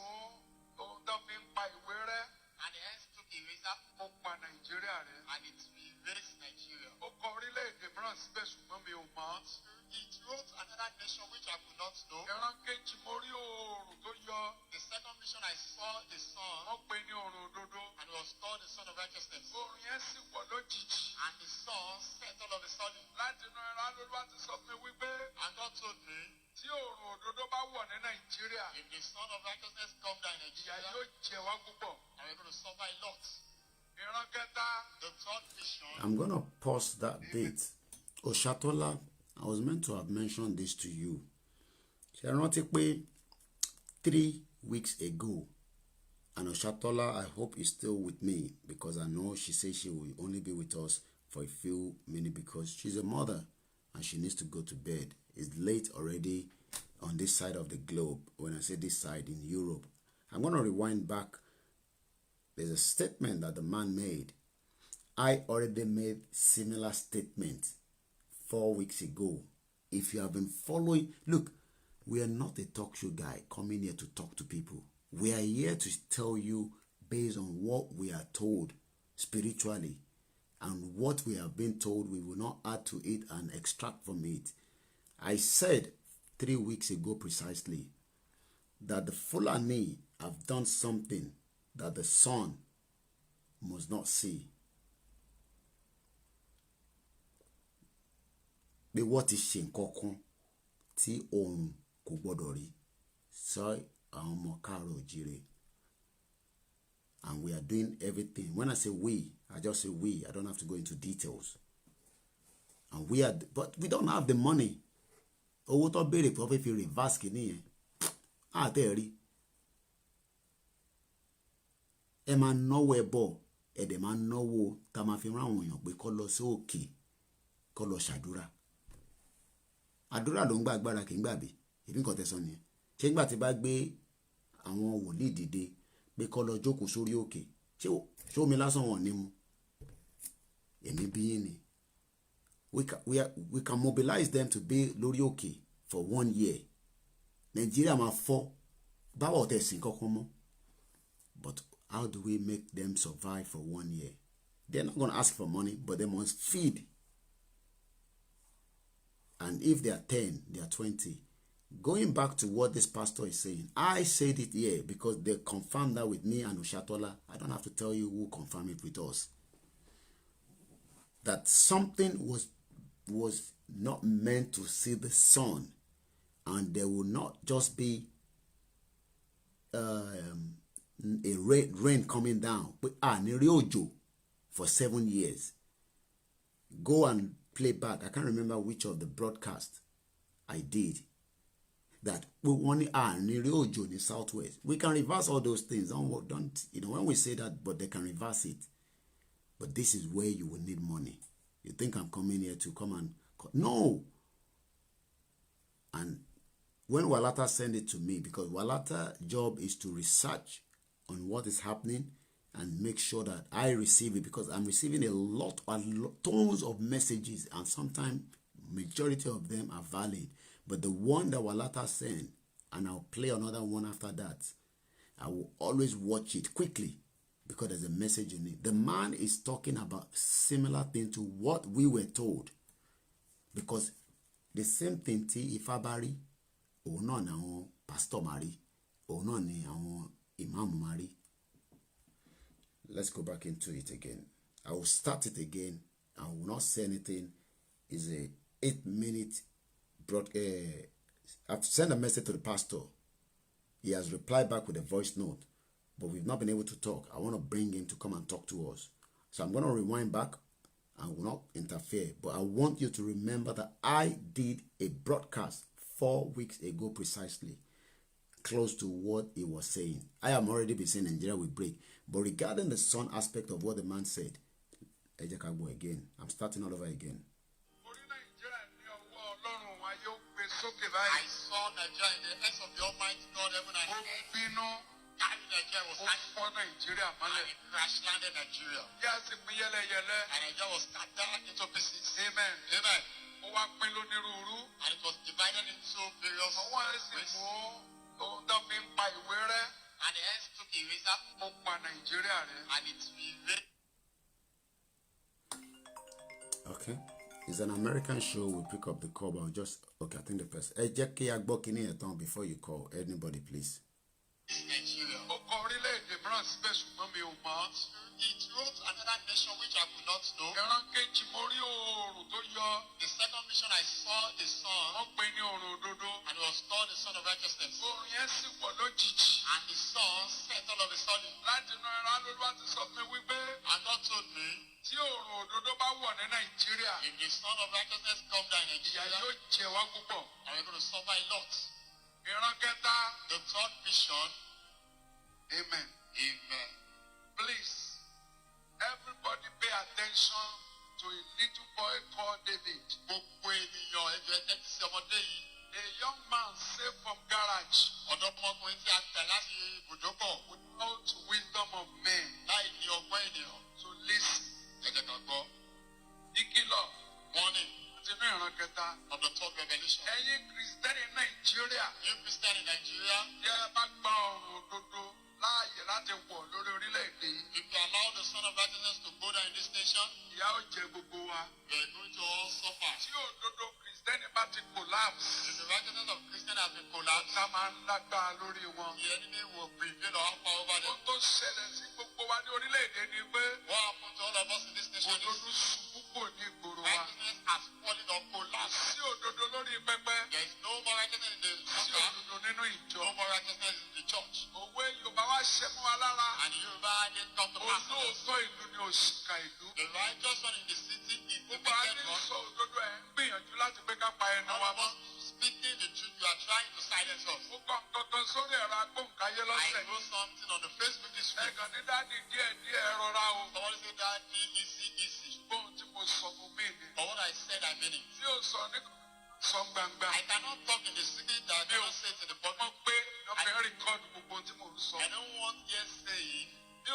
And the hands took the eraser and it erased Nigeria. It wrote another nation which I could not know. The second mission I saw the sun, and it was called the Son of Righteousness. And the sun set all of a sudden. And God told me, if the Son of Righteousness come down in Nigeria, and we're going to suffer a lot. The third mission. I'm going to pause that bit. Oshatola, I was meant to have mentioned this to you. Ṣé rántí pé 3 weeks ago, and Oshatola, I hope is still with me because I know she says she will only be with us for a few minutes because she's a mother and she needs to go to bed. It's late already on this side of the globe. When I say this side, in Europe. I'm going to rewind back. There's a statement that the man made. I already made similar statement 4 weeks ago. If you have been following, look, we are not a talk show guy coming here to talk to people. We are here to tell you based on what we are told spiritually and what we have been told. We will not add to it and extract from it. I said 3 weeks ago precisely that the Fulani have done something that the sun must not see. Pé wọ́n ti ṣe nǹkan kan tí oòrùn kò gbọ́dọ̀ rí sọ àwọn ọmọ káàárọ̀ oòjíire. And we are doing everything. When I say we, I just say we. I don't have to go into details. And we are, but we don't have the money. Owó tó béèrè pé wọ́n fẹ́ fi reverse kìíní yẹn. Àtẹ̀ rí. Ẹ máa náwó ẹ bọ̀. Ẹ dẹ̀ máa náwó tá a máa fi rán àwọn èèyàn pé kó lọ sí òkè kó lọ ṣàdúrà. Àdúrà ló ń gba agbára kì í gbàgbé. Èmi nǹkan tẹ̀sán nìyẹn. Ṣé nígbà tí bá gbé àwọn wòlíì dìde pé kó lọ jókòó sórí òkè ṣé omi lásán wọn ní mu èmi bí yín ni we can mobilize them to be lórí òkè for 1 year Nigeria máa fọ́ báwo tẹ̀ sí kankan mọ́ but how do we make them survive for 1 year? They're not going to ask for money, but they must feed. And if they are 10, they are 20. Going back to what this pastor is saying, I said it here because they confirmed that with me and Ushatola. I don't have to tell you who confirmed it with us. That something was not meant to see the sun, and there will not just be a rain coming down, but for 7 years. Go and play back. I can't remember which of the broadcasts I did. That we want in the southwest. We can reverse all those things. Don't when we say that, but they can reverse it. But this is where you will need money. You think I'm coming here to come and no. And when Walata sent it to me, because Walata's job is to research on what is happening and make sure that I receive it, because I'm receiving tons of messages, and sometimes majority of them are valid. But the one that Walata sent, and I'll play another one after that, I will always watch it quickly because there's a message in it. The man is talking about similar thing to what we were told, because the same thing tí Ifábárí òun náà ni àwọn pastor máa òun náà ni àwọn imam máa rí. Let's go back into it again. I will start it again. I will not say anything. It's a 8-minute I've sent a message to the pastor. He has replied back with a voice note, but we've not been able to talk. I want to bring him to come and talk to us. So I'm going to rewind back. I will not interfere, but I want you to remember that I did a broadcast 4 weeks ago precisely, close to what he was saying. I am already been saying Nigeria will break, but regarding the sun aspect of what the man said, again, I'm starting all over again. I saw Nigeria in the hands of the Almighty God, heaven and earth. Carry Nigeria was and it crash landed Nigeria. And Nigeria was scattered into pieces. Amen. Amen. And it was divided into various ways. And the hands took a razor and it erased. Okay. It's an American show. We'll pick up the call, but I'll just... Okay, I think the person... Hey, Jackie, before you call anybody, please. Nigeria. It wrote another nation which I could not know. The second mission I saw the sun, and it was called the Son of Righteousness. And the sun set all of a sudden. And God told me, if the Son of Righteousness come down in Nigeria, and we're going to suffer a lot. The third vision. Amen. Amen. Please, everybody pay attention to a little boy called David. A young man saved from garage without wisdom of men. So listen. Warning. Of the third revelation. You Christian in Nigeria. If you allow the Son of Righteousness to go down in this nation, we are going to all suffer. If the righteousness of Christian has been collapsed, the enemy will prevail or have power over them. What happened to all of us in this nation is righteousness has fallen or collapsed. There is no more righteousness in the church. No more righteousness in the church. And Yoruba didn't come to pass. The righteous one in the city is the wicked one. All of us speaking the truth, you are trying to silence us. I wrote something on the Facebook this week. Somebody said that easy. But what I said, I mean it. I cannot talk in the secret that I cannot say it in the public. I don't want hearsay. I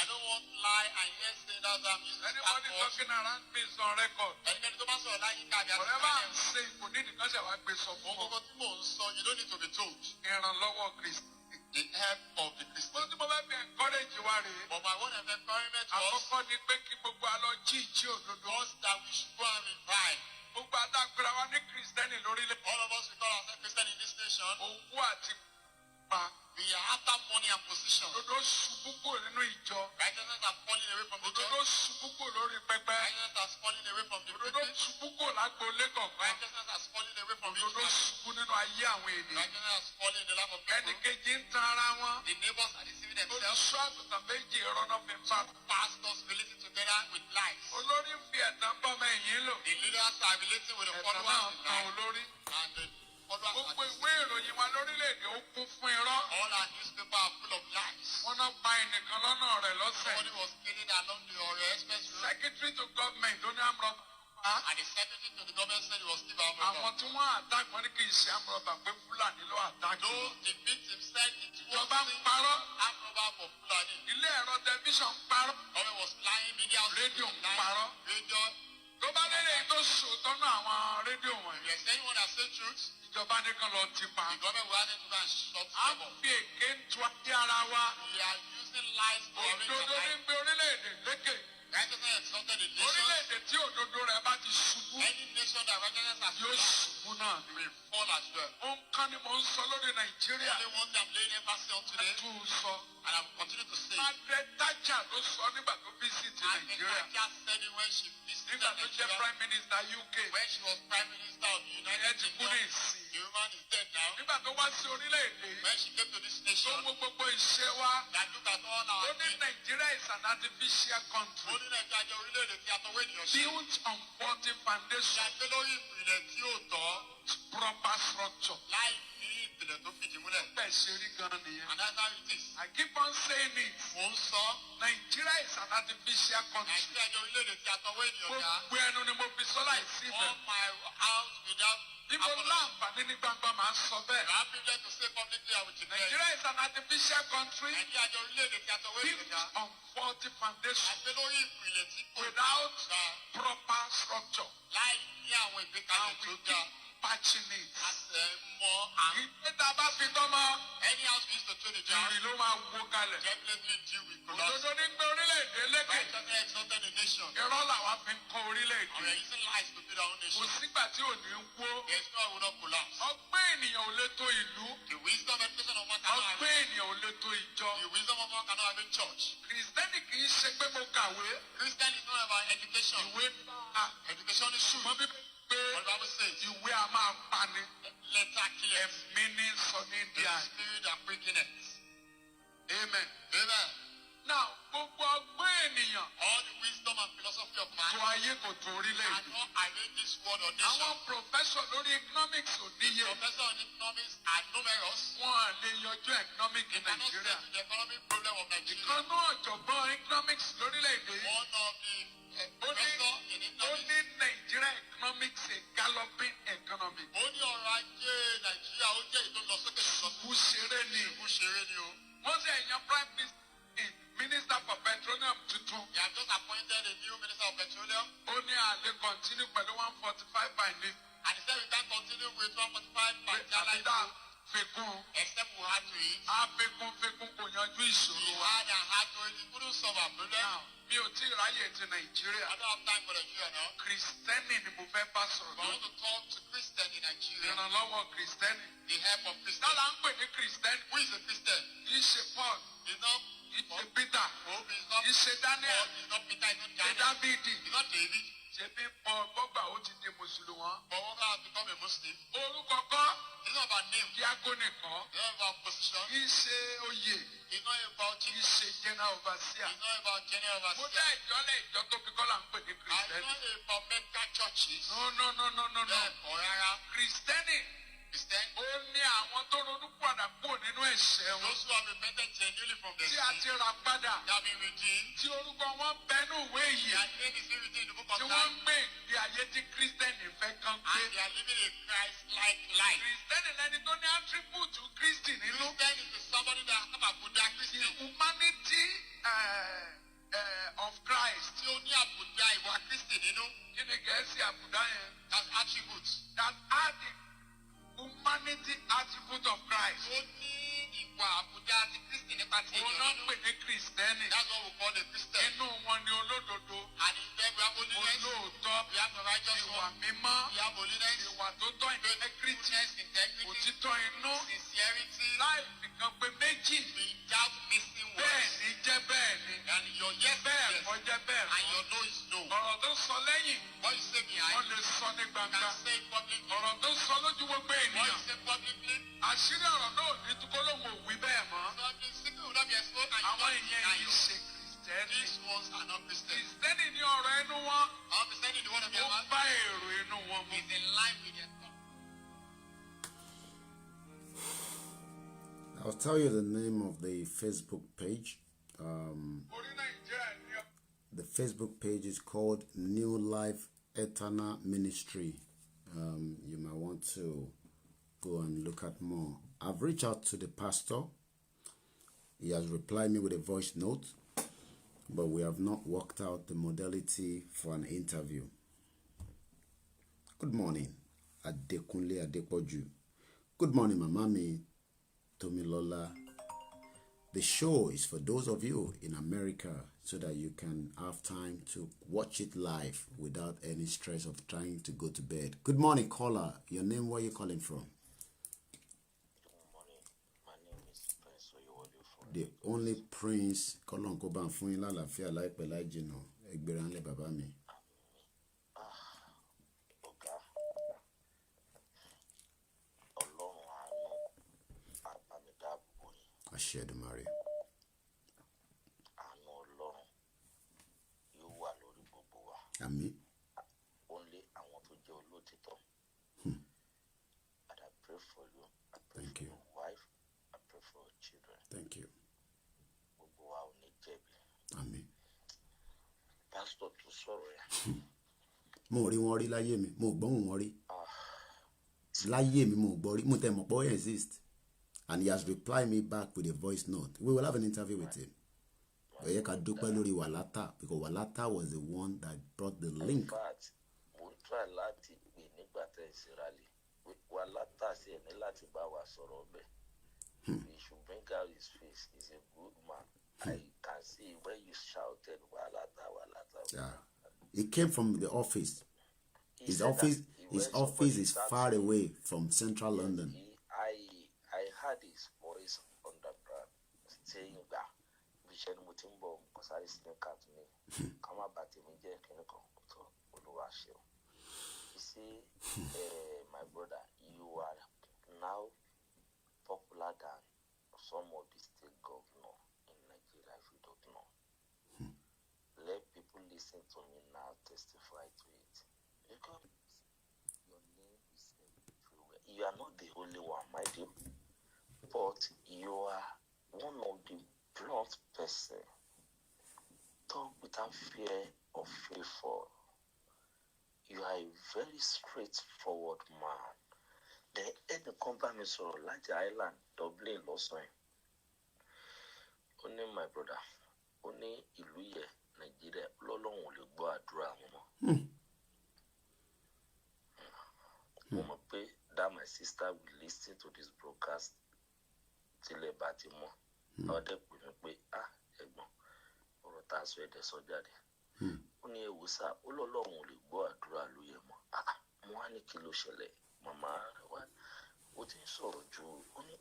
don't want lie and hearsay. That's why I'm using anybody talking around me is on record. Whatever I'm saying, you need to you don't need to be told. The help of the Christian. But my one of encouragement was that we should go and revive. All of us, we call ourselves Christian in this nation. We are after money and position. Righteousness has fallen away from the church. Righteousness has fallen away from the pulpit. Righteousness has fallen away from the church. Righteousness has fallen in the life of people. The neighbors are deceiving themselves. Pastors relating together with lies. The leaders are relating with the followers with lies. And the all our newspapers are full of lies. Somebody was killing along the expressway. Secretary to government, and the secretary to the government said he was still àwọn tí wọ́n attack wọ́n ní kì í ṣe amúrọ̀bà pé Fúlàní ló attack. Those the victim said it was ìjọba ń parọ́. amúrọ̀bà for Fulani. ilé ẹ̀rọ tẹlifíṣàn ń parọ́. Government was lying, media rédíò ń parọ́. radio. tó bá lélẹ̀ tó sòótọ́ náà àwọn rédíò wọ̀nyí. Yes, anyone that say truth. ìjọba nìkan lọ ti pa. The government will have to go and shut a them up. fi èké ń tu ayé ara wa. We are using lies to arrange our òdodo ní life. gbé orílẹ̀-èdè lékè. Righteousness exalted the nation. orílẹ̀-èdè tí òdodo rẹ̀ bá ti ṣubú. Any nation that righteousness has yóò ṣubú náà. will fall as well. ó ń kán ni mò ń sọ lórí Nàìjíríà. Only one thing I'm laying emphasis on today, tún sọ. and I will continue to say. Margaret Thatcher ló sọ nígbà tó visit Nàìjíríà. And Thatcher said it when she visited nígbà tó jẹ́ Nigeria. Prime Minister UK. When she was Prime Minister of the United Kingdom. The woman is dead now. nígbà tó wá sí orílẹ̀-èdè. When she came to this nation. tó mú gbogbo iṣẹ́ wa. That look at all our ó ní Nàìjíríà is an artificial country. Ó ní Nàìjíríà jẹ́ orílẹ̀-èdè tí a tọwọ́ ènìyàn ṣe. built on faulty foundation. Ṣàgbé lórí ìpìlẹ̀ tí ó tọ́. proper structure. Láì ní ìpìlẹ̀ tó fìdí múlẹ̀. bẹ́ẹ̀ ṣe rí gan nìyẹn. And that's how it is. I keep on saying it. Mo ń sọ. Nigeria is an artificial country. Nàìjíríà jẹ́ orílẹ̀-èdè tí a tọwọ́ ènìyàn dá. gbogbo ẹnu ni mo fi sọ láìsí ibẹ̀. All my house without. bí mo láǹfààní ní gbangba máa ń sọ bẹ́ẹ̀. You have privilege to say publicly I will declare. Nigeria is an artificial country. Nàìjíríà jẹ́ orílẹ̀-èdè tí a tọwọ́ ènìyàn built dá. on faulty foundation. Ṣàgbé lórí ìpìlẹ̀ tí kò without dá. proper structure. Láì ní àwọn ìgbékalẹ̀ and tó we dá. keep patching it. Àṣẹ mọ́ àwọn. ìgbé tá a bá fi tọ́mọ. Any house we used to train the child. ìrìn ló máa wó kalẹ̀. Definitely deal with collapse. òdodo ní gbé orílẹ̀-èdè lékè. Righteousness exalted the nation. irọ́ làwa fi ń kọ́ We orílẹ̀-èdè. are using lies to build our own kò nation. sígbà tí ò ní wó. There is no way we will not collapse. ọgbẹ́ ènìyàn ò lè tó ìlú. The wisdom and education of man cannot have ọgbẹ́ ènìyàn ò lè tó ìjọ. the wisdom of man cannot have a church. kìrìsìtẹ́nì kì í ṣe pé mo kàwé. Christian is not about education. ìwé bá Education is true. ṣùgbọ́n bí pé What the Bible says, ìwé a máa pani. letter killers. ẹ̀mí ní sọ ní The díà. spirit that breaking it. amen. Amen. now gbogbo ọgbẹ́ ènìyàn All the wisdom and philosophy of tó man ayé kò tó orílẹ̀-èdè. cannot arrange this world or nation. àwọn professor lórí economics ò níye. Professor on economics are numerous. wọn à lè yọjú economic They in cannot Nigeria. settle the economic problem of Nigeria. kan náà ọ̀jọ̀gbọ́n economics lórílẹ̀-èdè yìí. One of the professor in ó economics. ní Nigeria economics a galloping economy. Ó ní ọrọ̀ ajé Nàìjíríà ó jẹ́ èyí tó lọ sókè tó lọ sí. kú ṣeré ni. Ìlú ṣeré ni o. wọ́n sì ẹ̀yàn prime minister for petroleum tuntun. They have just appointed a new minister of petroleum. ó ní àlè continue pẹ̀lú 145 by ní. And he said we can't continue with 145 per gallon àbídá fikún. except we had to eat. fikún kò yanjú ìṣòro We wa. had and had to eat. It couldn't solve our problem. Now, mi ò tí ì ráyè ti I Nàìjíríà. don't have time for Nigeria now. Kristẹni ni mo fẹ́ bá sọ̀rọ̀ But I lọ. want to talk to Christian in Nigeria. ìrànlọ́wọ́ Kristẹni. The help of Christian. dára ń pè ní Kristẹni. Who is a Christian? kì í ṣe Paul. He's not kì í ṣe Peter. Paul. He's not kì í ṣe Daniel. Paul. He's not Peter. He's not ṣe Daniel. Dávidi. He's not David. ṣe bí Paul gbọ́gbà ó ti di mùsùlùmí. But one guy has become a Muslim. orúkọ kọ́. It's not about name. díákónì kọ́. It's not about position. kì í ṣe oyè. It's not about kì í chief. ṣe general overseer. It's not about general mo overseer. dá ìjọ́lẹ̀ ìjọ tó fi kọ́ là ń pè ní It's Kristẹni. not about mega churches. No. Therefore, rárá. Kristẹni Christian. ó ní àwọn tó ronú padà kúrò nínú ẹ̀ṣẹ̀ wọn. Those who have repented genuinely from their tí a sin. ti rà padà. They have been redeemed. tí orúkọ wọn bẹnu ìwé yìí. Their name is written in the book of tí wọ́n ń life. gbé ayé tí Kírísítẹ́nì fẹ́ kán gbé. And they are living a Christ-like life. Kírísítẹ́nì lẹni tó ní attribute Kristi nínú. Christian is somebody that have àbùdá Kristi. The humanity of Christ. Tí ó ní àbùdá ìwà Kristi nínú. Kí ni Gẹ̀ẹ́sì àbùdá yẹn? That's attributes. That are the humanity attribute of Christ. Ó ní ìwà àbùdá ti Kristi nípa ti ènìyàn nínú. Òun náà pè ní Kristẹni. That's what we call the Christian. Inú wọn ni olódodo. And in them we have holiness. Olóòótọ́. We have the righteous one. Ìwà mímọ́. We have holiness. Ìwà tó tọ́ integrity. Integrity. Òtítọ́ inú. Sincerity. Láì nìkan pé méjì. Without missing words. Bẹ́ẹ̀ni jẹ́ bẹ́ẹ̀ni. And your yes is yes. Bẹ́ẹ̀ kọ́ jẹ́ bẹ́ẹ̀. And your no is no. Ọ̀rọ̀ tó sọ lẹ́yìn. What you say behind. Wọ́n lè sọ ní gbangba. Can say publicly. Ọ̀rọ̀ tó sọ lójú gbogbo ènìyàn. What you say publicly. Àṣírí ọ̀rọ̀ náà ní tukọ́lọ́mù òwì bẹ́ẹ̀ mọ́. Àwọn èèyàn yìí ṣe Kristẹni. These ones are not Christians. Kristẹni ní ọ̀rọ̀ ẹnu wọn. All Kristẹni ní wọ́n ó bá èrò inú wọn mu. Is in line with their thought. I'll tell you the name of the Facebook page. The Facebook page is called New Life Eternal Ministry. You might want to go and look at more. I've reached out to the pastor. He has replied me with a voice note, but we have not worked out the modality for an interview. Good morning, Adekunle Adepoju. Good morning, Mamami Tomilola. The show is for those of you in America so that you can have time to watch it live without any stress of trying to go to bed. Good morning, caller. Your name, where are you calling from? The only prince Kolon ko ban fún yín lálàáfíà láìpẹ́ láì jìnnà ẹgbẹ̀rún lé bàbá mi. Ọ̀gá Ọlọ́run àánú àbámidáàbò yín. Àṣẹ Èdùmàrè. Àánú Ọlọ́run yóò wà lórí gbogbo wa. Àmín. Only àwọn tó jẹ́ olótìtọ́. And I pray for you. I pray Thank for you. your wife. I pray for your children. Thank you. Àmín. Pastor tó sọ̀rọ̀ yẹn. Mo rí wọn rí láyé mi, mo gbọ́ wọn rí. Láyé mi mo gbọ́ rí, mo tẹ̀ mọ̀ pé ó exist. And he has replied me back with a voice note. We will have an interview with him. Bẹ̀yẹ ká dúpẹ́ lórí Wàlátà because Wàlátà was the one that brought the link. In fact, mo ń try láti pè nígbà tẹ́ ẹ ṣe rally. Wàlátà sí ẹ̀ ní láti bá wa sọ̀rọ̀ ọbẹ̀. He should bring out his face. He's a good man. I can see when you shouted Walata, Walata. Yeah. He came from the office. His office is far away from central London. I heard his voice on the ground saying that Bishop Mutimbo because I sneak at me. Come about me, you see, my brother, you are now popular than some of the state governors. Let people listen to me now, testify to it. Because your name is everywhere. You are not the only one, my dear. But you are one of the blunt person. Talk without fear or favor. You are a very straightforward man. The end company so like the island, Dublin, Lawson. Only my brother. Only Iluye. Nigeria, Lọ́lọ́run ò lè gbọ́ àdúrà wọn mọ́. Mo mọ̀ pé that my sister will listen to this broadcast till ẹ bá ti mọ̀. Àwọn dẹ̀ pè mí pé ẹ̀gbọ́n ọ̀rọ̀ tá a sọ ẹ̀dẹ̀ sọ jáde. Ó ní ewu sá ó lọ́lọ́run ò lè gbọ́ àdúrà lóye mọ́. Mo wá ní kí ló ṣẹlẹ̀ màmá rẹ̀ wá. Ó ti ń sọ̀rọ̀ ju ó ní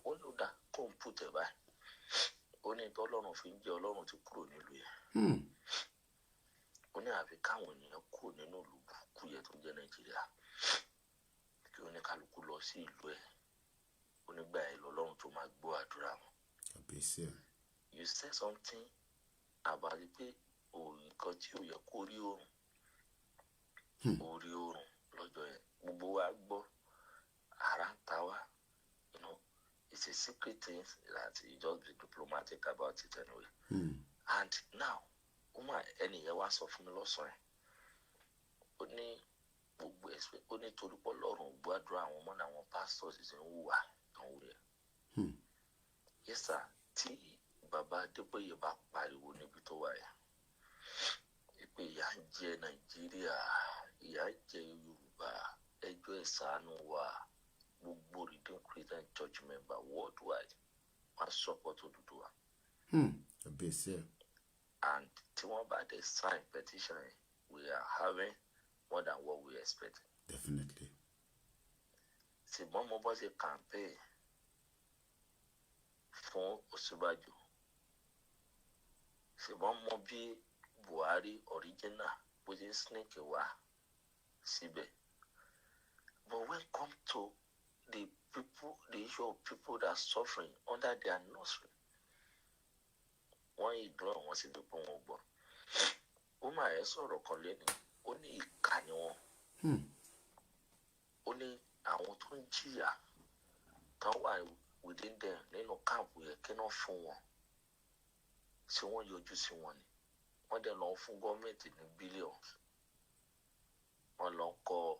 ó ló dá kó ń pùtẹ̀ báyìí. Ó ní tọ́lọ́run fi ń jẹ́ Ọlọ́run ti kúrò nílùú yẹn. Ó ní àfi káwọn ènìyàn kúrò nínú ìlú burúkú yẹn tó jẹ́ Nàìjíríà kí oníkálukú lọ sí ìlú ẹ̀. Onígbà ẹ̀ lọ́lọ́run tó máa gbọ́ àdúrà wọn. You said something about pé nǹkan tí ò yẹ kó rí oòrùn. Ó rí oòrùn lọ́jọ́ yẹn. Gbogbo wa gbọ́ ara ń ta wá. It's a secret thing that you just be diplomatic about it anyway. And now, woman, ẹni yẹn wá sọ fún mi lọ́sàn-án. Ó ní realize pé ó ní torí pé Ọlọ́run gbàdúrà àwọn ọmọ náà àwọn pastors ṣe ń hùwà àwọn rẹ̀. Yes sir, tí bàbá Adébóyè bá pariwo níbi tó wà yẹn pé ìyà ń jẹ Nàìjíríà, ìyà ń jẹ Yorùbá, ẹjọ́ ẹ ṣàánú wa, gbogbo Redeemed Christian Church member worldwide wọ́n support Odùduwà. And tí wọ́n bá dé sign petition, we are having more than what we expect. Definitely. Ṣùgbọ́n mo bọ́ ṣe campaign fún Ọ̀ṣínbàjò. Ṣùgbọ́n mo bí Buhari original bó ṣe sneak wá síbẹ̀. But when it comes to the people, the issue of people that are suffering under their nursery, wọ́n ignore wọn sí dípò wọn gbọ́. Ó máa ẹ̀ sọ̀rọ̀ kan lẹ́nu, ó ní ìkà ni wọn. Ó ní àwọn tó ń jìyà kan wà within them nínú káàpù yẹn kí wọ́n fún wọn. Ṣé wọ́n yọjú sí wọn ni? Wọ́n dẹ̀ lọ fún gọ́ọ̀mẹ̀ntì ní billions. Wọ́n lọ kọ́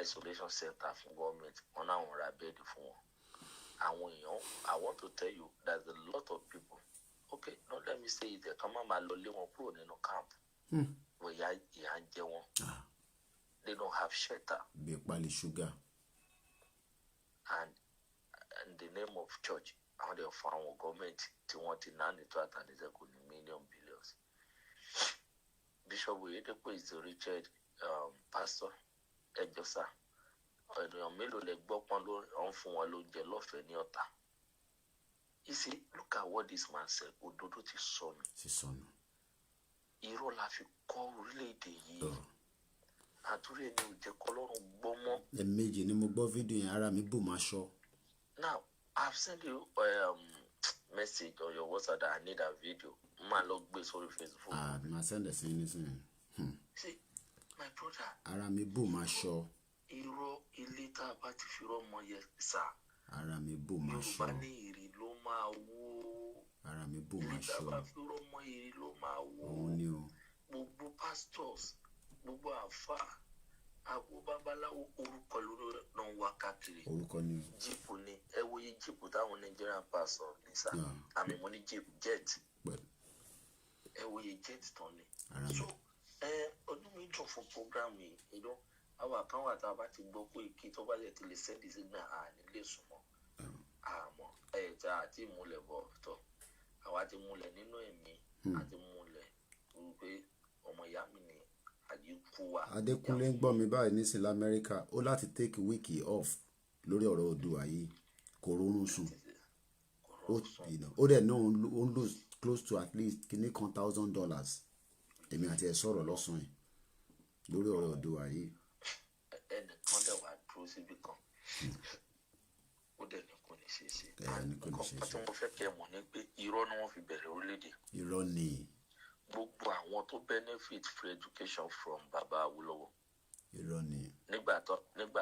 isolation center fún gọ́ọ̀mẹ̀ntì. Wọ́n náà wọ́n ra bẹ́ẹ̀dì fún wọn. Àwọn èèyàn, I want to tell you, there's a lot of people. Okay, no, let me say it. Kàn má máa lọ lé wọn kúrò nínú camp. But ìyà ń jẹ wọn. They don't have shelter. Bí pálí sugar. And in the name of church, àwọn dẹ̀ fún àwọn gọ́ọ̀mẹ̀ntì tí wọ́n ti náà ní tó àtàlẹ́sẹ̀kù ní billions. Bishop Oyedepo is the richest pastor. Ẹjọ́ sá. Ènìyàn mélòó lẹ gbọ́ pọ́n ló ń fún wọn lóúnjẹ lọ́fẹ̀ẹ́ ní Ọ̀tà? You see, look at what this man said. Òdodo ti sọnù. Irọ́ la fi kọ́ orílẹ̀-èdè yìí. Àtúrò ẹni ò jẹ́ kọ́lọ́run gbọ́ mọ́. Ẹ̀ẹ̀mejì ni mo gbọ́ fídíò yẹn, ara mi bù máa ṣọ́. Now, I've sent you message on your WhatsApp that I need a video. Man, log gbé sórí Facebook. Ma send the same thing. See, my brother. Ara mi bù máa ṣọ́. Irọ́ ilé tá a bá ti fi rọ́mọ yẹn sá. Ara mi bù máa ṣọ́. Yorùbá ní ìrì ló máa wó. Ara mi bù máa ṣọ́. Ilé tá a bá fi rọ́mọ ìrì ló máa wó. Òun ni o. Gbogbo pastors, gbogbo àfáà, àgbo babaláwo orúkọ lórí náà wá káàkiri. Orúkọ ni o. Jíìpù ni ẹ wo iye jíìpù táwọn Nigerian pastor ní sá. Àmì mo ní jíìpù jet. Ẹ wo iye jet tán ni. So ọdún mi dùn fún program yìí. Àwọn àkáwà tá a bá ti gbọ́ pé kí tó bá yẹ ti lè send signal nílé súnmọ́. Àmọ́ ẹ̀ẹ́dá àti ìmúlẹ̀ bọ̀ tọ̀. Àwa ti múlẹ̀ nínú ẹ̀mí àti múlẹ̀ wípé ọmọ ìyá mi ni àyíkú wa. Adékúnlé ń gbọ́ mi báyìí nísìnyí l'Amẹ́ríkà. Ó láti take a week off lórí ọ̀rọ̀ Oòduà yìí. Kò rórun sùn. Ó dẹ̀ náà ó ń lose close to at least kìíní kan $1,000. Èmi àti ẹ̀ sọ̀rọ̀ lọ́sàn-án lórí ọ̀rọ̀ Oòduà yìí. Ẹnìkan dẹ̀ wá dúró síbi kan. Ó dẹ̀ ní kò ní ṣe é ṣe. Nǹkan tí mo fẹ́ kẹ́ mọ̀ ni pé irọ́ ni wọ́n fi bẹ̀rẹ̀ orílẹ̀-èdè. Irọ́ ni. Gbogbo àwọn tó benefit free education from Baba Awólọ́wọ̀. Irọ́ ni. Nígbà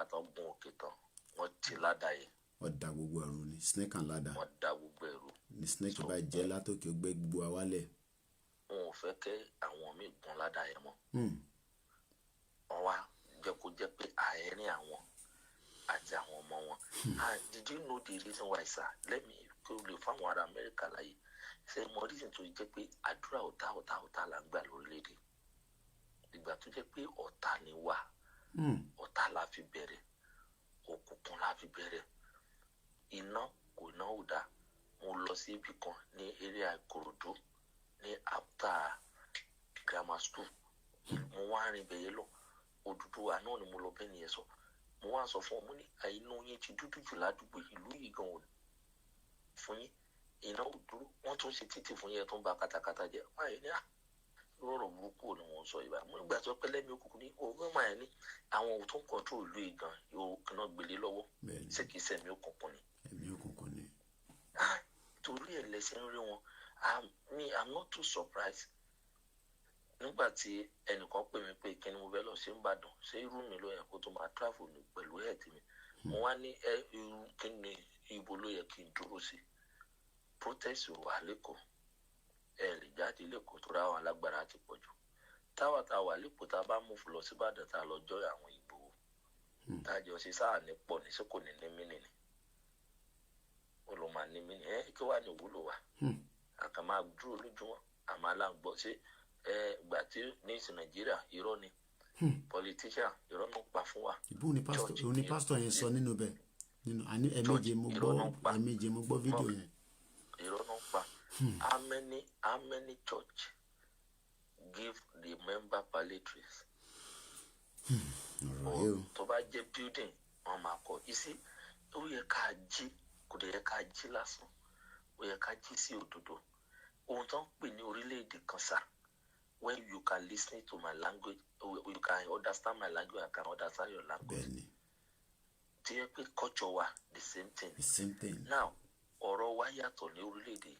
tó gun òkè tán, wọ́n ti ládàá yẹn. Wọ́n da gbogbo ẹrù ni, snake and ladder. Wọ́n da gbogbo ẹrù. Ni snake bá jẹ́ látòkè gbé gbogbo awálẹ̀. Wọn ò fẹ́ kẹ́ àwọn míì gun ládàá yẹn mọ́. Wọ́n wá jẹ́ kó jẹ́ pé àárín àwọn àti àwọn ọmọ wọn. And did you know the reason why, sir? Let me kí o lè fáwọn ará Amẹ́ríkà láyé. Ṣé mo reason tó jẹ́ pé àdúrà ọ̀tá là ń gbà lórílẹ̀-èdè? Ìgbà tó jẹ́ pé ọ̀tá ni wà. Ọ̀tá la fi bẹ̀rẹ̀. Òkùnkùn la fi bẹ̀rẹ̀. Iná kò ná ò dá. Mo lọ sí ibì kan ní area Ìkòròdú ní after grammar school. Mo wá rìn bẹ̀yẹ lọ. Odùduwà náà ni mo lọ bẹ́ẹ̀ nìyẹn sọ. Mo wá sọ fún ọ mo ní àìná yín ti dúdú jù ládùúgbò ìlú yìí gan-an fún yín. Iná ò dúró. Wọ́n tún ṣe títì fún yẹn tó ń ba katakata jẹ́. Wọ́n yẹn ní lọ́rọ̀ burúkú ni wọ́n sọ ìbá. Mo nígbà tó pẹ́ lẹ́mí òkùnkùn ní òun máa yẹn ní àwọn tó ń control ìlú yìí gan yóò kìnnà gbélé lọ́wọ́. Ṣé kìí ṣe ẹ̀mí òkùnkùn ni? Ẹ̀mí òkùnkùn ni. Torí ẹ̀ lẹ́sẹ̀ ń rí wọn. I'm not too surprised. Nígbà tí ẹnìkan pè mí pé kí ni mo fẹ́ lọ sí Ìbàdàn, ṣé irú mi ló yẹ kó tó máa travel pẹ̀lú ẹ̀ tì mí. Mo wá ní irú kí ni ibo ló yẹ kí n dúró sí. Protest wà lẹ́kọ̀ọ́. Ẹ lè jáde lẹ́kọ̀ọ́ tó ra àwọn alágbára ti pọ̀ jù. táwa tá a wà lẹ́kọ̀ọ́ tá a bá mú lọ sí Ìbàdàn tá a lọ jọ́ àwọn Ìgbòho tá a jọ ṣe sáà ní pọ̀ ní sókò ní mínì ni ó ló máa ní mínì kí wàá ní ìwúlò wa àkà máa dúró lójú wọn àmọ́ aláǹgbọ́ ṣe ìgbà tí ní ìsìn Nàìjíríà irọ́ ni politician irọ́ ló ń pa fún wa. ìbú ni pásítọ̀ yẹn sọ nínú bẹ́ẹ̀ nínú ẹ̀ẹ̀méje mo gbọ́ fídíò yẹn. irọ́ ló ń pa how many church give the member palliatives. tó bá jẹ́ building wọn máa kọ́ isi ó yẹ ká jí kò dẹ̀ yẹ ká jí lásán ó yẹ ká jí sí òdodo ohun tó ń pè ní orílẹ̀-èdè kan sá when you can listen to my language you can understand my language I can understand your language. tí yẹ pé culture wa the same thing. Now ọ̀rọ̀ wa yàtọ̀ ní orílẹ̀-èdè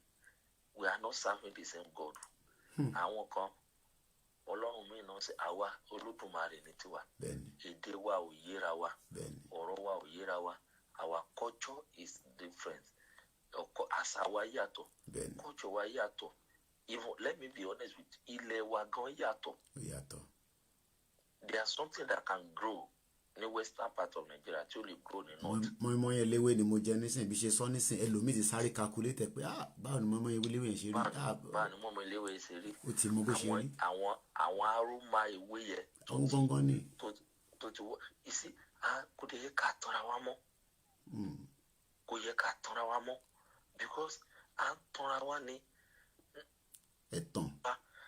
we are not serving the same God. àwọn kan ọlọ́run mi náà ṣe àwa olódùmarè ní tiwa èdè wa ò yéra wa ọ̀rọ̀ wa ò yéra wa our culture is different àṣà wa yàtọ̀ culture wa yàtọ̀ even let me be honest with you ilẹ̀ wa gan yàtọ̀ there is something that can grow ní western part of Nigeria tí ó lè grow ní north. mọ́mọ́ yẹn léwé ni mo jẹ nísìn bí ṣe sọ nísìn ẹlòmíì ti sáré calculate pé báwo ni mọ́mọ́ yẹn léwé yẹn ṣe rí. báwo ni mọ́mọ́ yẹn léwé yẹn ṣe rí. ó ti mọ bó ṣe rí. àwọn arúmọ ìwé yẹn. àwọn gangan ni. tó ti wọ ìsí kò dé yẹ ká tọ́ra wa mọ́. kò yẹ ká tọ́ra wa mọ́ because à ń tọ́ra wa ní. ẹ̀tàn.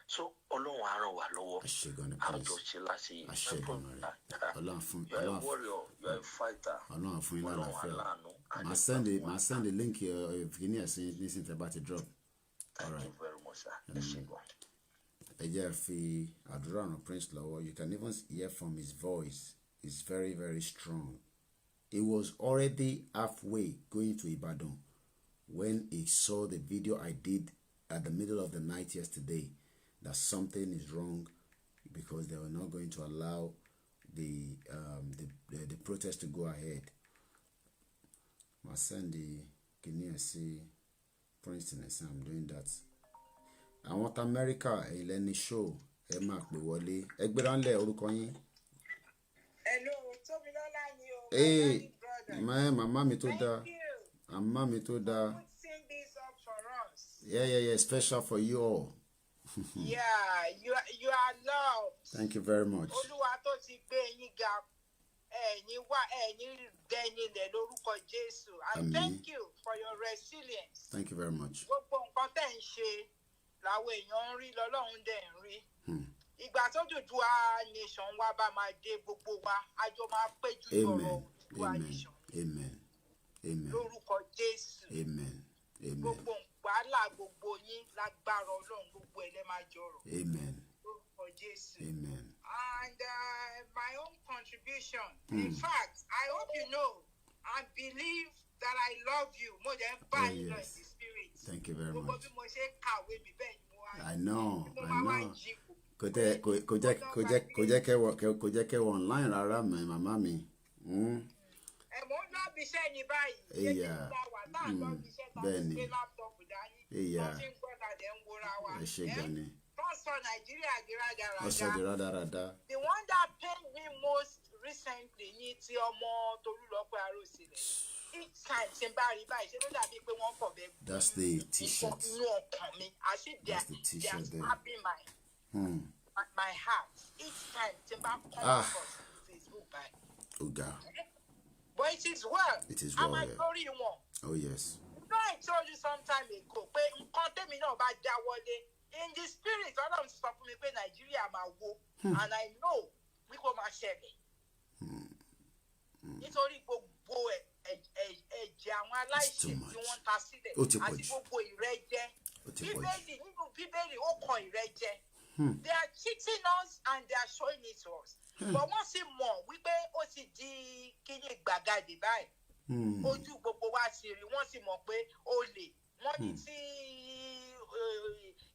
so ọlọ́run á ràn wá lọ́wọ́ àjọ ṣe láṣẹ yìí you are a warrior you are a fighter ọlọ́run fún yín lálàáfíà màá send the link ìfìkíní ẹ̀sìn nísìnyí tẹ́ bá ti drop. Thank you very much sir. ẹ ṣe gan. ẹ jẹ́ fi àdúrà ràn Prince lọ́wọ́ you can even hear from his voice it's very very strong. He was already halfway going to Ibadan when he saw the video I did at the middle of the night yesterday. That something is wrong because they were not going to allow the protest to go ahead. My son, can you see Princeton? I'm doing that. I want America. Let me show. Mark the Wally. Egberanle orúkọ yín. Hello, Tomilola ni o. Hey, mama mi tó dáa. Mama mi tó dáa. Sing this up for us. Yeah. Special for you all. Yeah, you are loved. Thank you very much. Olúwa tó ti gbé yín ga ẹ̀yin dẹni lẹ̀ lórúkọ Jésù. And thank you for your resilience. Thank you very much. Gbogbo nǹkan tẹ́ ń ṣe làwọn èèyàn ń rí lọ́lọ́run dẹ̀ ń rí. Ìgbà tó Odùduwà nation wa bá máa dé gbogbo wa àjọ máa péjú sọ̀rọ̀ Odùduwà nation. Amen. Lórúkọ Jésù. Amen. Gbogbo wàhálà gbogbo yín lágbára Ọlọ́run gbogbo ẹ̀ lẹ́ máa jọrọ̀. Amen. Lórúkọ Jésù. Amen. And my own contribution. In fact, I hope you know and believe that I love you more than by in the spirit. Thank you very much. I know. Kò jẹ́ kẹ́ wọ online rárá màmá mi. Mo ń lọ bí iṣẹ́ ní báyìí. Bẹ́ẹ̀ni. Ẹ ṣe gan ni. The one that pained me most recently ní ti ọmọ Tolulope Arotile. Each time tí n bá rí báyìí ṣe ló dàbí pé wọ́n kọ̀ bẹ́ẹ̀. That's the t-shirt. Inú ọkàn mi, as if they are stabbing my heart. Each time tí n bá come across Facebook báyìí. Oga. But it is well. It is well. I'm a glory one. Oh yes. You know, I told you some time ago pé nǹkan tẹ́mi náà bá dáwọ́lé in the spirit Ọlọ́run ti sọ fún mi pé Nàìjíríà máa wó and I know wípé máa ṣẹlẹ̀. Nítorí gbogbo ẹ̀jẹ̀ àwọn aláìṣẹ̀ tí wọ́n ta sílẹ̀ àti gbogbo ìrẹ́jẹ. Bíbélì nínú Bíbélì ó kan ìrẹ́jẹ. They are cheating us and they are showing it to us. But wọ́n sì mọ̀ wípé ó ti di kíní gbàgàdì báyìí. Ojú gbogbo wa ti rí wọ́n sì mọ̀ pé ó lè. Wọ́n ní tí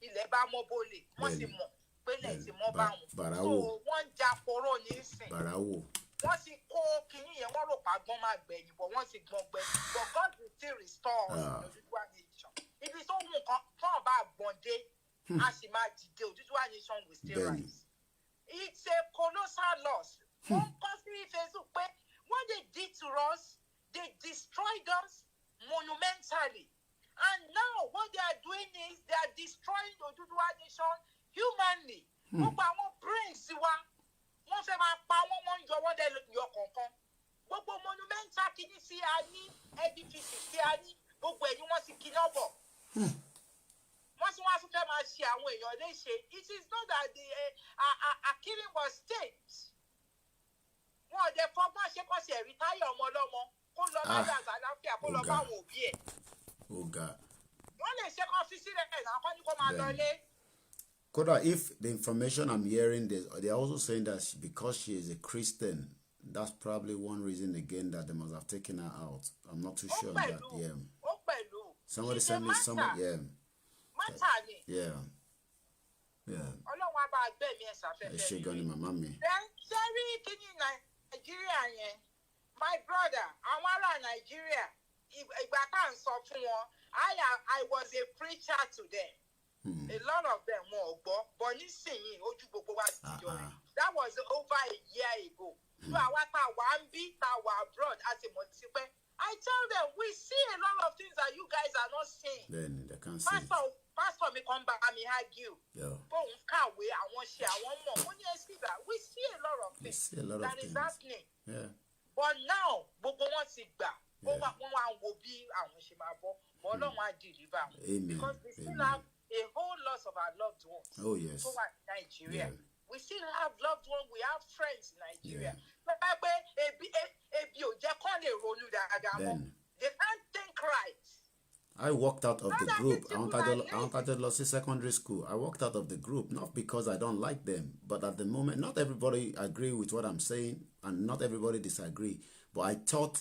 ilẹ̀ bá mọ́ bólè wọ́n sì mọ̀ pé lẹ̀ ti mọ́ bá wọn. So wọ́n ń ja poró ní ìsìn. Wọ́n sì kó kíní yẹn wọ́n rò pa gbọ́n máa gbẹ̀yìn bọ̀ wọ́n sì gbọ́n gbẹ. But God will still restore us in Odùduwà nation. Ibi tó wù kán bá gbọ̀n dé a sì máa dìde Odùduwà nation will still rise. it's a colossal loss. One country Facebook, what they did to us, they destroyed us monumentally. And now what they are doing is they are destroying the Oduduwa nation humanly. Gbogbo àwọn brains wa, wọ́n fẹ́ máa pa wọ́n yọ wọ́n dẹ̀ yọ kọ̀ọ̀kan. Gbogbo monumental kìíní sí a ní edifices sí a ní gbogbo ẹ̀yìn wọ́n ti kíná bọ̀. Wọ́n sì wá fẹ́ máa ṣe àwọn èèyàn léṣe. It is not that the killing was staged. Wọ́n ò dẹ̀ fọgbọ́n ṣe kọ́ sí ẹ̀rí táyà ọmọ ọlọ́mọ kó lọ láyé àtàláfíà kó lọ bá àwọn òbí ẹ̀. Wọ́n lè ṣe kọ́ fi sílẹ̀ ẹ̀ náà kọ́ ní kó máa lọ lé. Koda, if the information I'm hearing, they're also saying that because she is a Christian, that's probably one reason again that they must have taken her out. I'm not too sure on that. Yeah. Somebody sent me someone. Yeah. Yeah. Yeah. She gone in my mommy. My brother, Nigeria. I was a preacher to them. A lot of them were but that was over a year ago. So abroad as a motipe. I tell them we see a lot of things that you guys are not seeing. Then they can't see. Pastor me come back and me argue. Yeah. We see a lot of things that is happening. Yeah. But now, because we still have a whole lot of our loved ones. Oh yes. So Nigeria. Yeah. We still have loved ones. We have friends in Nigeria. Yeah. Then, they can't think right. I walked out of the group. I wanted to lose secondary school. I walked out of the group not because I don't like them, but at the moment, not everybody agree with what I'm saying, and not everybody disagree. But I thought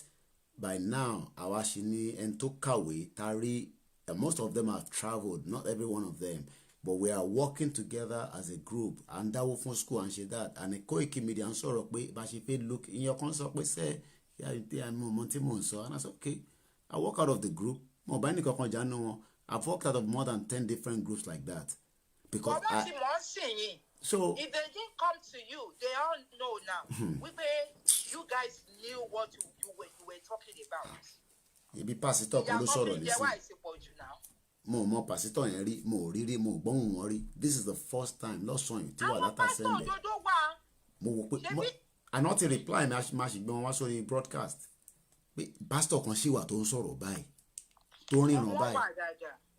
by now, Awashini and Tokawe, Tari, and most of them have traveled. Not every one of them. But we are working together as a group. And that was from school and she that. And a Koiki media and so but she paid look in your concert. We say, yeah, and I said, okay. I walk out of the group. I've walked out of more than 10 different groups like that. Because so if they didn't come to you, they all know now. You guys knew what you were talking about. You be pastor mo pastor yẹn rí mo rírí mo gbọ́n wọn rí. This is the first time lọ́sàn yìí tí wà látà sẹ́ńdẹ̀ mo wò pé àná ti reply máa ṣì gbé wọn wá sórí broadcast pé pastor kan ṣì wà tó ń sọ̀rọ̀ báyìí tó ríran báyìí.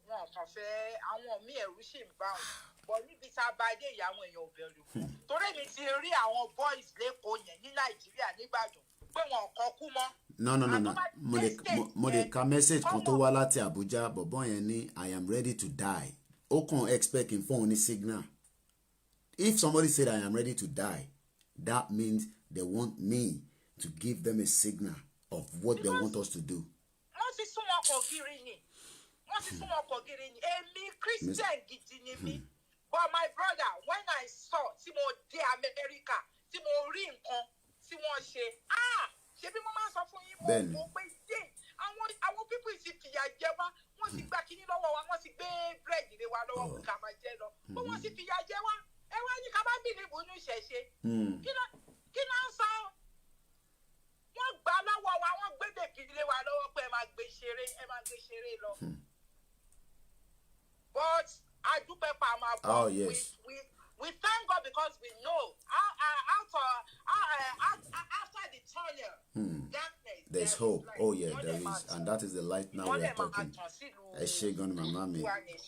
wọn kàn fẹ́ àwọn míì ẹ̀rù ṣì ń bá wọn bọ̀ níbi tá a bá dé ìyá àwọn èèyàn ò bẹ̀rù torí mi ti rí àwọn boys lẹ́kọ̀ọ́ yẹn ní Nàìjíríà nígbàdàn pé wọn kàn kú mọ́. No. Mo lè ka message kan tó wá láti Abuja bọ̀bọ́ yẹn ní I am ready to die. Ó kàn expect in phone ní signal. If somebody said I am ready to die, that means they want me to give them a signal of what they want us to do. Wọ́n ti sún wọn kọ̀ gírí ni. Èmi Christian gidi ni mi. But my brother, when I saw tí mo dé America, tí mo rí nǹkan tí wọ́n ṣe, ṣebí mo máa sọ fún yín mo pé dé àwọn people ti fìyà jẹ wá wọ́n ti gba kíní lọ́wọ́ wa wọ́n ti gbé búrẹ́dì lé wa lọ́wọ́ kó ká máa jẹ lọ bó wọ́n ti fìyà jẹ wá ẹ wá ní ká má bì níbo ní ìṣẹ̀ṣe kí ló ń sọ wọ́n gbà lọ́wọ́ wa wọ́n gbé bèkìrì lé wa lọ́wọ́ pé ẹ máa gbé ṣeré lọ but adúpẹ́ pa máa bọ̀ we thank God because we know after the tunnel, darkness, there's hope. Oh yeah, there is, and that is the light now we are talking.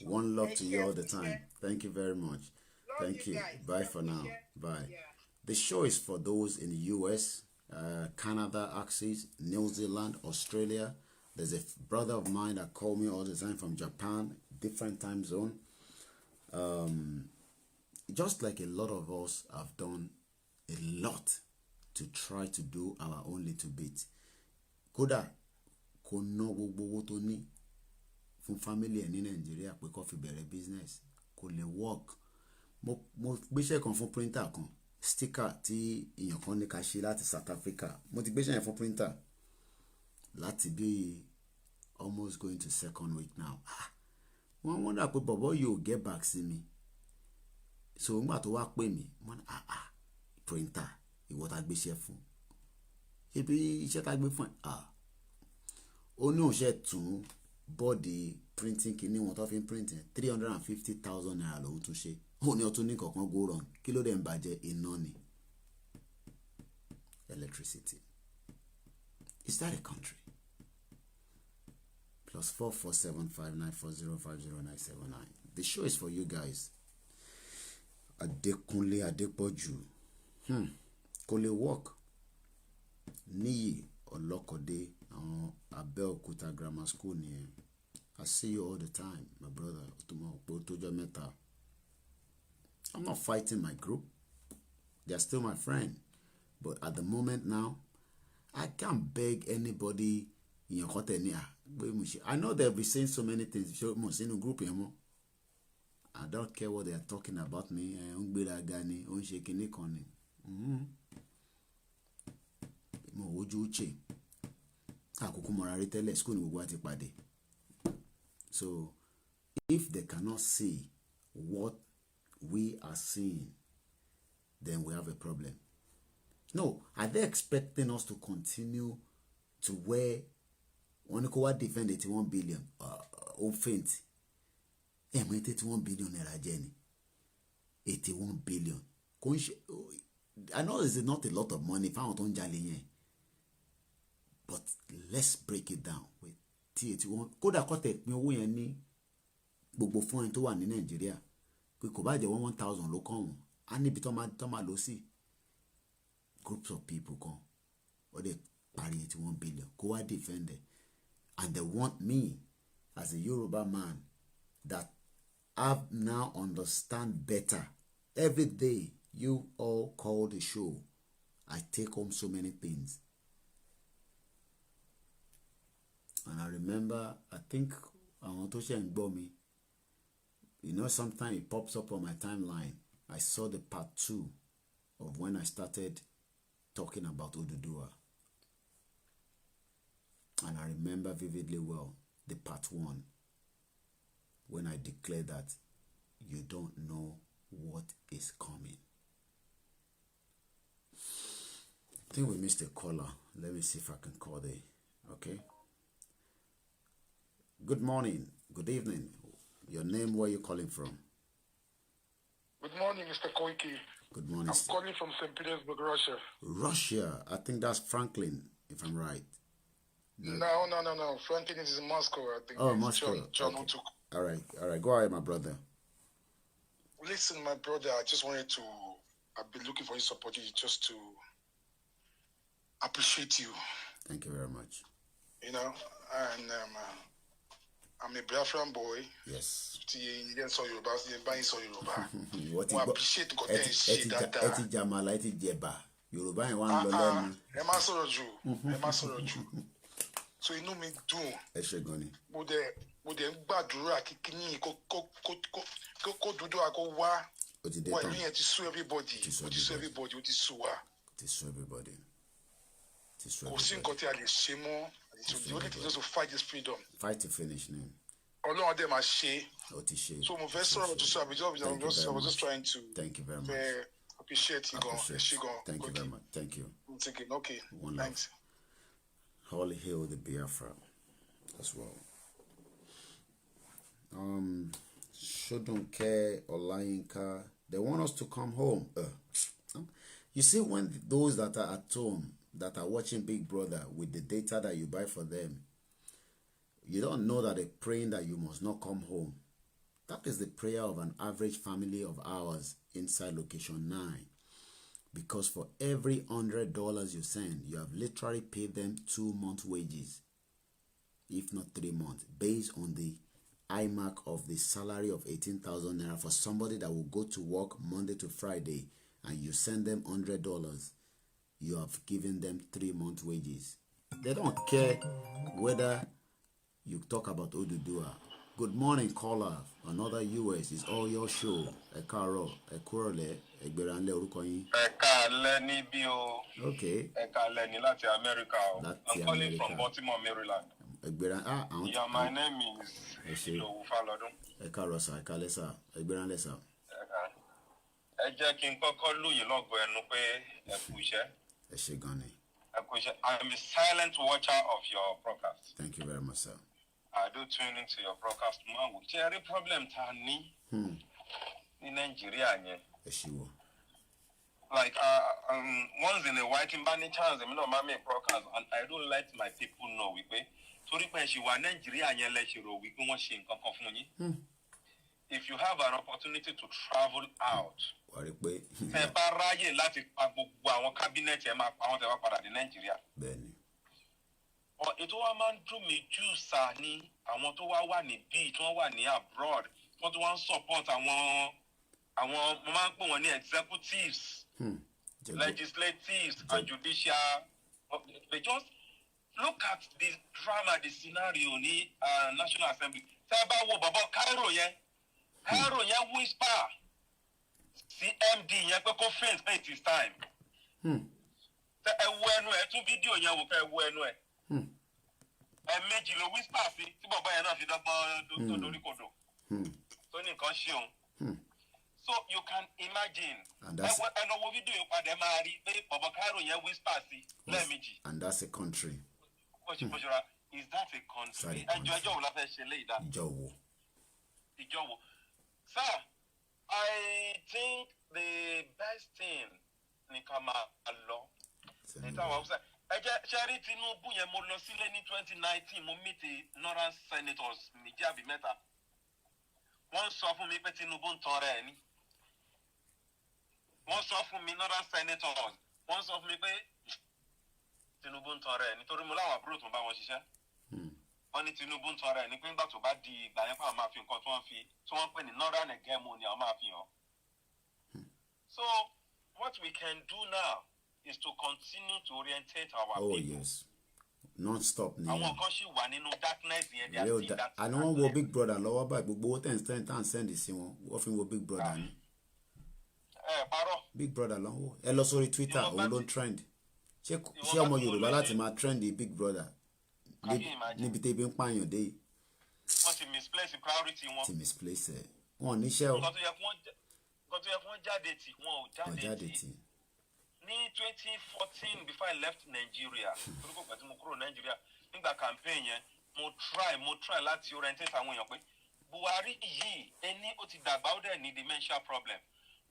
One love to you all the time. Thank you very much. Thank you. Bye for now. Bye. The show is for those in the US, Canada, Axis, New Zealand, Australia. There's a brother of mine that called me all the time from Japan, different time zone. Just like a lot of us have done a lot to try to do our own little bit. Kódà kò ná gbogbo owó tó ní fún family ẹ̀ ní Nàìjíríà pé kó fi bẹ̀rẹ̀ business kò lè work. Mo gbéṣẹ́ kan fún printer kan sticker tí èèyàn kan ní ká ṣe láti South Africa. Mo ti gbéṣẹ́ yẹn fún printer láti bí almost going to second week now. Wọ́n wonder pé bọ̀bọ̀ yóò get back sí mi. So ngbà tó wá pè mí mo ní printer ìwọ tá gbé iṣẹ́ fún ṣé bí iṣẹ́ tá gbé fún ó ní òṣè tún bọ́ọ̀dì printing kìíní wọn tó fi ń printing 350,000 naira lòun tún ṣe ó ní ọtún ní kankan go wrong kí ló dé ń bàjẹ́ iná ni electricity. Is that a country? +4475940500979. The show is for you guys. Adekunle Adepoju. Kò lè work. Níyì Ọlọ́kọ̀dé àwọn Abẹ́òkúta Grammar School ni. I see you all the time, my brother. I'm not fighting my group. They are still my friend. But at the moment now, I can't beg anybody in your hotel. I know they'll be saying so many things. I don't care what they are talking about me. So if they cannot see what we are seeing, then we have a problem. No, are they expecting us to continue to where one could defend 81 billion or faint? 81 billion naira Jenny. 81 billion. I know it's not a lot of money, but let's break it down with T81. Kódà kó tẹ̀ pín owó yẹn ní gbogbo fún ẹni tó wà ní Nàìjíríà. Kò bá jẹ́ 1,000 ló kàn wọ́n. A níbi tó máa lọ sí. Groups of people come, or they party 81 billion, go and defend it. And they want me as a Yoruba man that I've now understand better. Every day you all call the show, I take home so many things. And I remember, I think I want to share and blow me. You know, sometimes it pops up on my timeline. I saw the part 2 of when I started talking about Odudua. And I remember vividly well the part 1 when I declared that you don't know what is coming. I think we missed a caller. Let me see if I can call the... Okay. Good morning. Good evening. Your name, where you calling from? Good morning, Mr. Koiki. Good morning. I'm calling from St. Petersburg, Russia. Russia. I think that's Franklin, if I'm right. No. Franklin is in Moscow, I think. Oh, Moscow. John Okay. Utuk. All right. Go ahead, my brother. Listen, my brother, I just wanted to... I've been looking for this opportunity just to appreciate you. Thank you very much. You know, and I'm a Biafran boy. Yes. You didn't saw Yorubas, you didn't saw Yoruba. I appreciate the shit that... Eti Jamala, eti Jeba. Yoruba in one lolem. Emma Soroju. So you know me do. Eshegoni. Mo de gbàdúrà kíkíní kó dúdú àkó wá. O ti dé Wọ́n tán. ní ẹ ti sú everybody. Ti sú O ti sú everybody. O ti sú wa. Ti sú everybody. Kò sí nǹkan tí a lè ṣe mọ́. The only thing is to fight this freedom. Fight to finish name. Ọlọ́run dẹ̀ máa ṣe. O ti ṣe. So mo fẹ́ sọ̀rọ̀ to say I was just trying to. Thank you very much. Appreciate you gan. Thank you very much. Thank you. Okay. One Thanks. Holy Hill, the Biafra as well. Shouldn't Olayinka, they want us to come home. You see, when those that are at home, that are watching Big Brother with the data that you buy for them, you don't know that they're praying that you must not come home. That is the prayer of an average family of ours inside location 9. Because for every $100 you send, you have literally paid them 2 months' wages, if not 3 months, based on the IMAC of the salary of 18,000 naira for somebody that will go to work Monday to Friday, and you send them $100, you have given them 3 months' wages. They don't care whether you talk about Odudua. Good morning, caller. Another US is all your show. Ekaro, Ekurole, Egberanle orúkọ yín. Ekale ni bí o. Okay. Ekale ni láti America o. I'm calling from Baltimore, Maryland. Yeah, my name is Ilowu Falodun. Ekaro sa, Ekale sa, Egberanle sa. ẹ jẹ́ kí n kọ́kọ́ lóye lọ́gọ̀ ẹnu pé ẹ kú iṣẹ́. Ẹ ṣé gan ni. Ẹ kú iṣẹ́. I am a silent watcher of your broadcast. Thank you very much, sir. I do tune into your broadcast. Man, we share a problem ta ní ní Nàìjíríà yẹn. Ẹ ṣé wo. Like once in a while, in any chance, I mean, I make broadcast, and I don't let my people know. We pay. So if she was Nigeria, and let you know, we can watch in California. If you have an opportunity to travel out, February, láti pa gbogbo àwọn cabinet ẹ máa pa àwọn tẹ́ wá padà dé Nigeria. Bẹ́ẹ̀ni. Or ètò wa máa ń dùn mí jù sá ní àwọn tó wà ní bí tí wọ́n wà ní abroad, wọ́n tó wá ń support àwọn mo máa ń pè wọ́n ní executives. Legislatives and judicial, they just look at the drama, the scenario in the National Assembly. Cairo whisper. CMD it is time. Video whisper. So you can imagine. And that's a country. Is that a country? Sir, I think the best thing Nikama Allah. Charity no buye mo lọ sílé ní 2019 mo meet the northern senators méjì àbí mẹ́ta. Wọ́n sọ fún mi pé Tinubu ń tọrẹ ẹ̀ ni. Wọ́n sọ fún mi northern senators. Wọ́n sọ fún mi pé Tinubu ń tọrẹ ẹ̀ nítorí mo láwọn àbúrò tó ń bá wọn ṣiṣẹ́. Wọ́n ní Tinubu ń tọrẹ ẹ̀ ní pé nígbà tó bá di ìgbà yẹn pé àwọn máa fi nǹkan tí wọ́n pè ní northern hegemony àwọn máa fi hàn. So what we can do now is to continue to orientate our people. Oh yes. Non-stop ni. Àwọn kan ṣì wà nínú darkness yẹn they are still that. Àná wọ́n wo Big Brother lọ́wọ́ báyìí gbogbo owó ten send sí wọn wọ́n fi wo Big Brother ni. Parọ́. Big Brother lọ́wọ́ ẹ lọ sórí Twitter òun ló ń trend. Ṣé ọmọ Yorùbá láti máa trend Big Brother níbi tẹ́bi ń pààyàn dé yìí. Wọ́n ti misplace priority wọn. Ti misplace ẹ̀. Wọ́n níṣẹ́ o. Nǹkan tó yẹ kí wọ́n jáde tì wọ́n ò jáde tì. Ní 2014 before I left Nigeria, orúkọ pẹ̀lú mo kúrò Nigeria nígbà campaign yẹn mo try láti orientate àwọn èèyàn pé Buhari yìí ẹni ó ti dàgbà ó dẹ̀ ní dementia problem.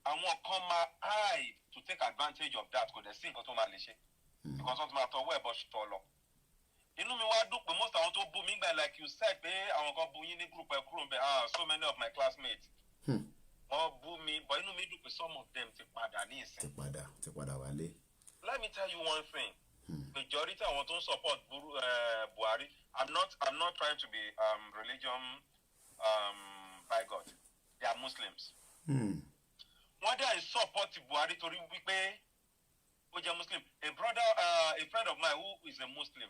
Àwọn kan máa hide to take advantage of that kò dẹ̀ sí nǹkan tó máa lè ṣe. Because wọ́n ti máa tọwọ́ ẹ̀ bọ́ ṣùtọ̀ lọ. Inú mi wá dùn pé most àwọn tó bú mi gbà like you said pé àwọn kan bú yín ní group ẹ̀ kúrò ń bẹ̀ so many of my classmates. Wọ́n bú mi but inú mi dùn pé some of them ti padà ní ìsìn. Ti padà wálé. Let me tell you one thing. Majority àwọn tó ń support Buhari, I'm not trying to be religion by God. They are Muslims. Wọ́n dẹ̀ support Buhari torí wípé ó jẹ́ Muslim. A friend of mine who is a Muslim,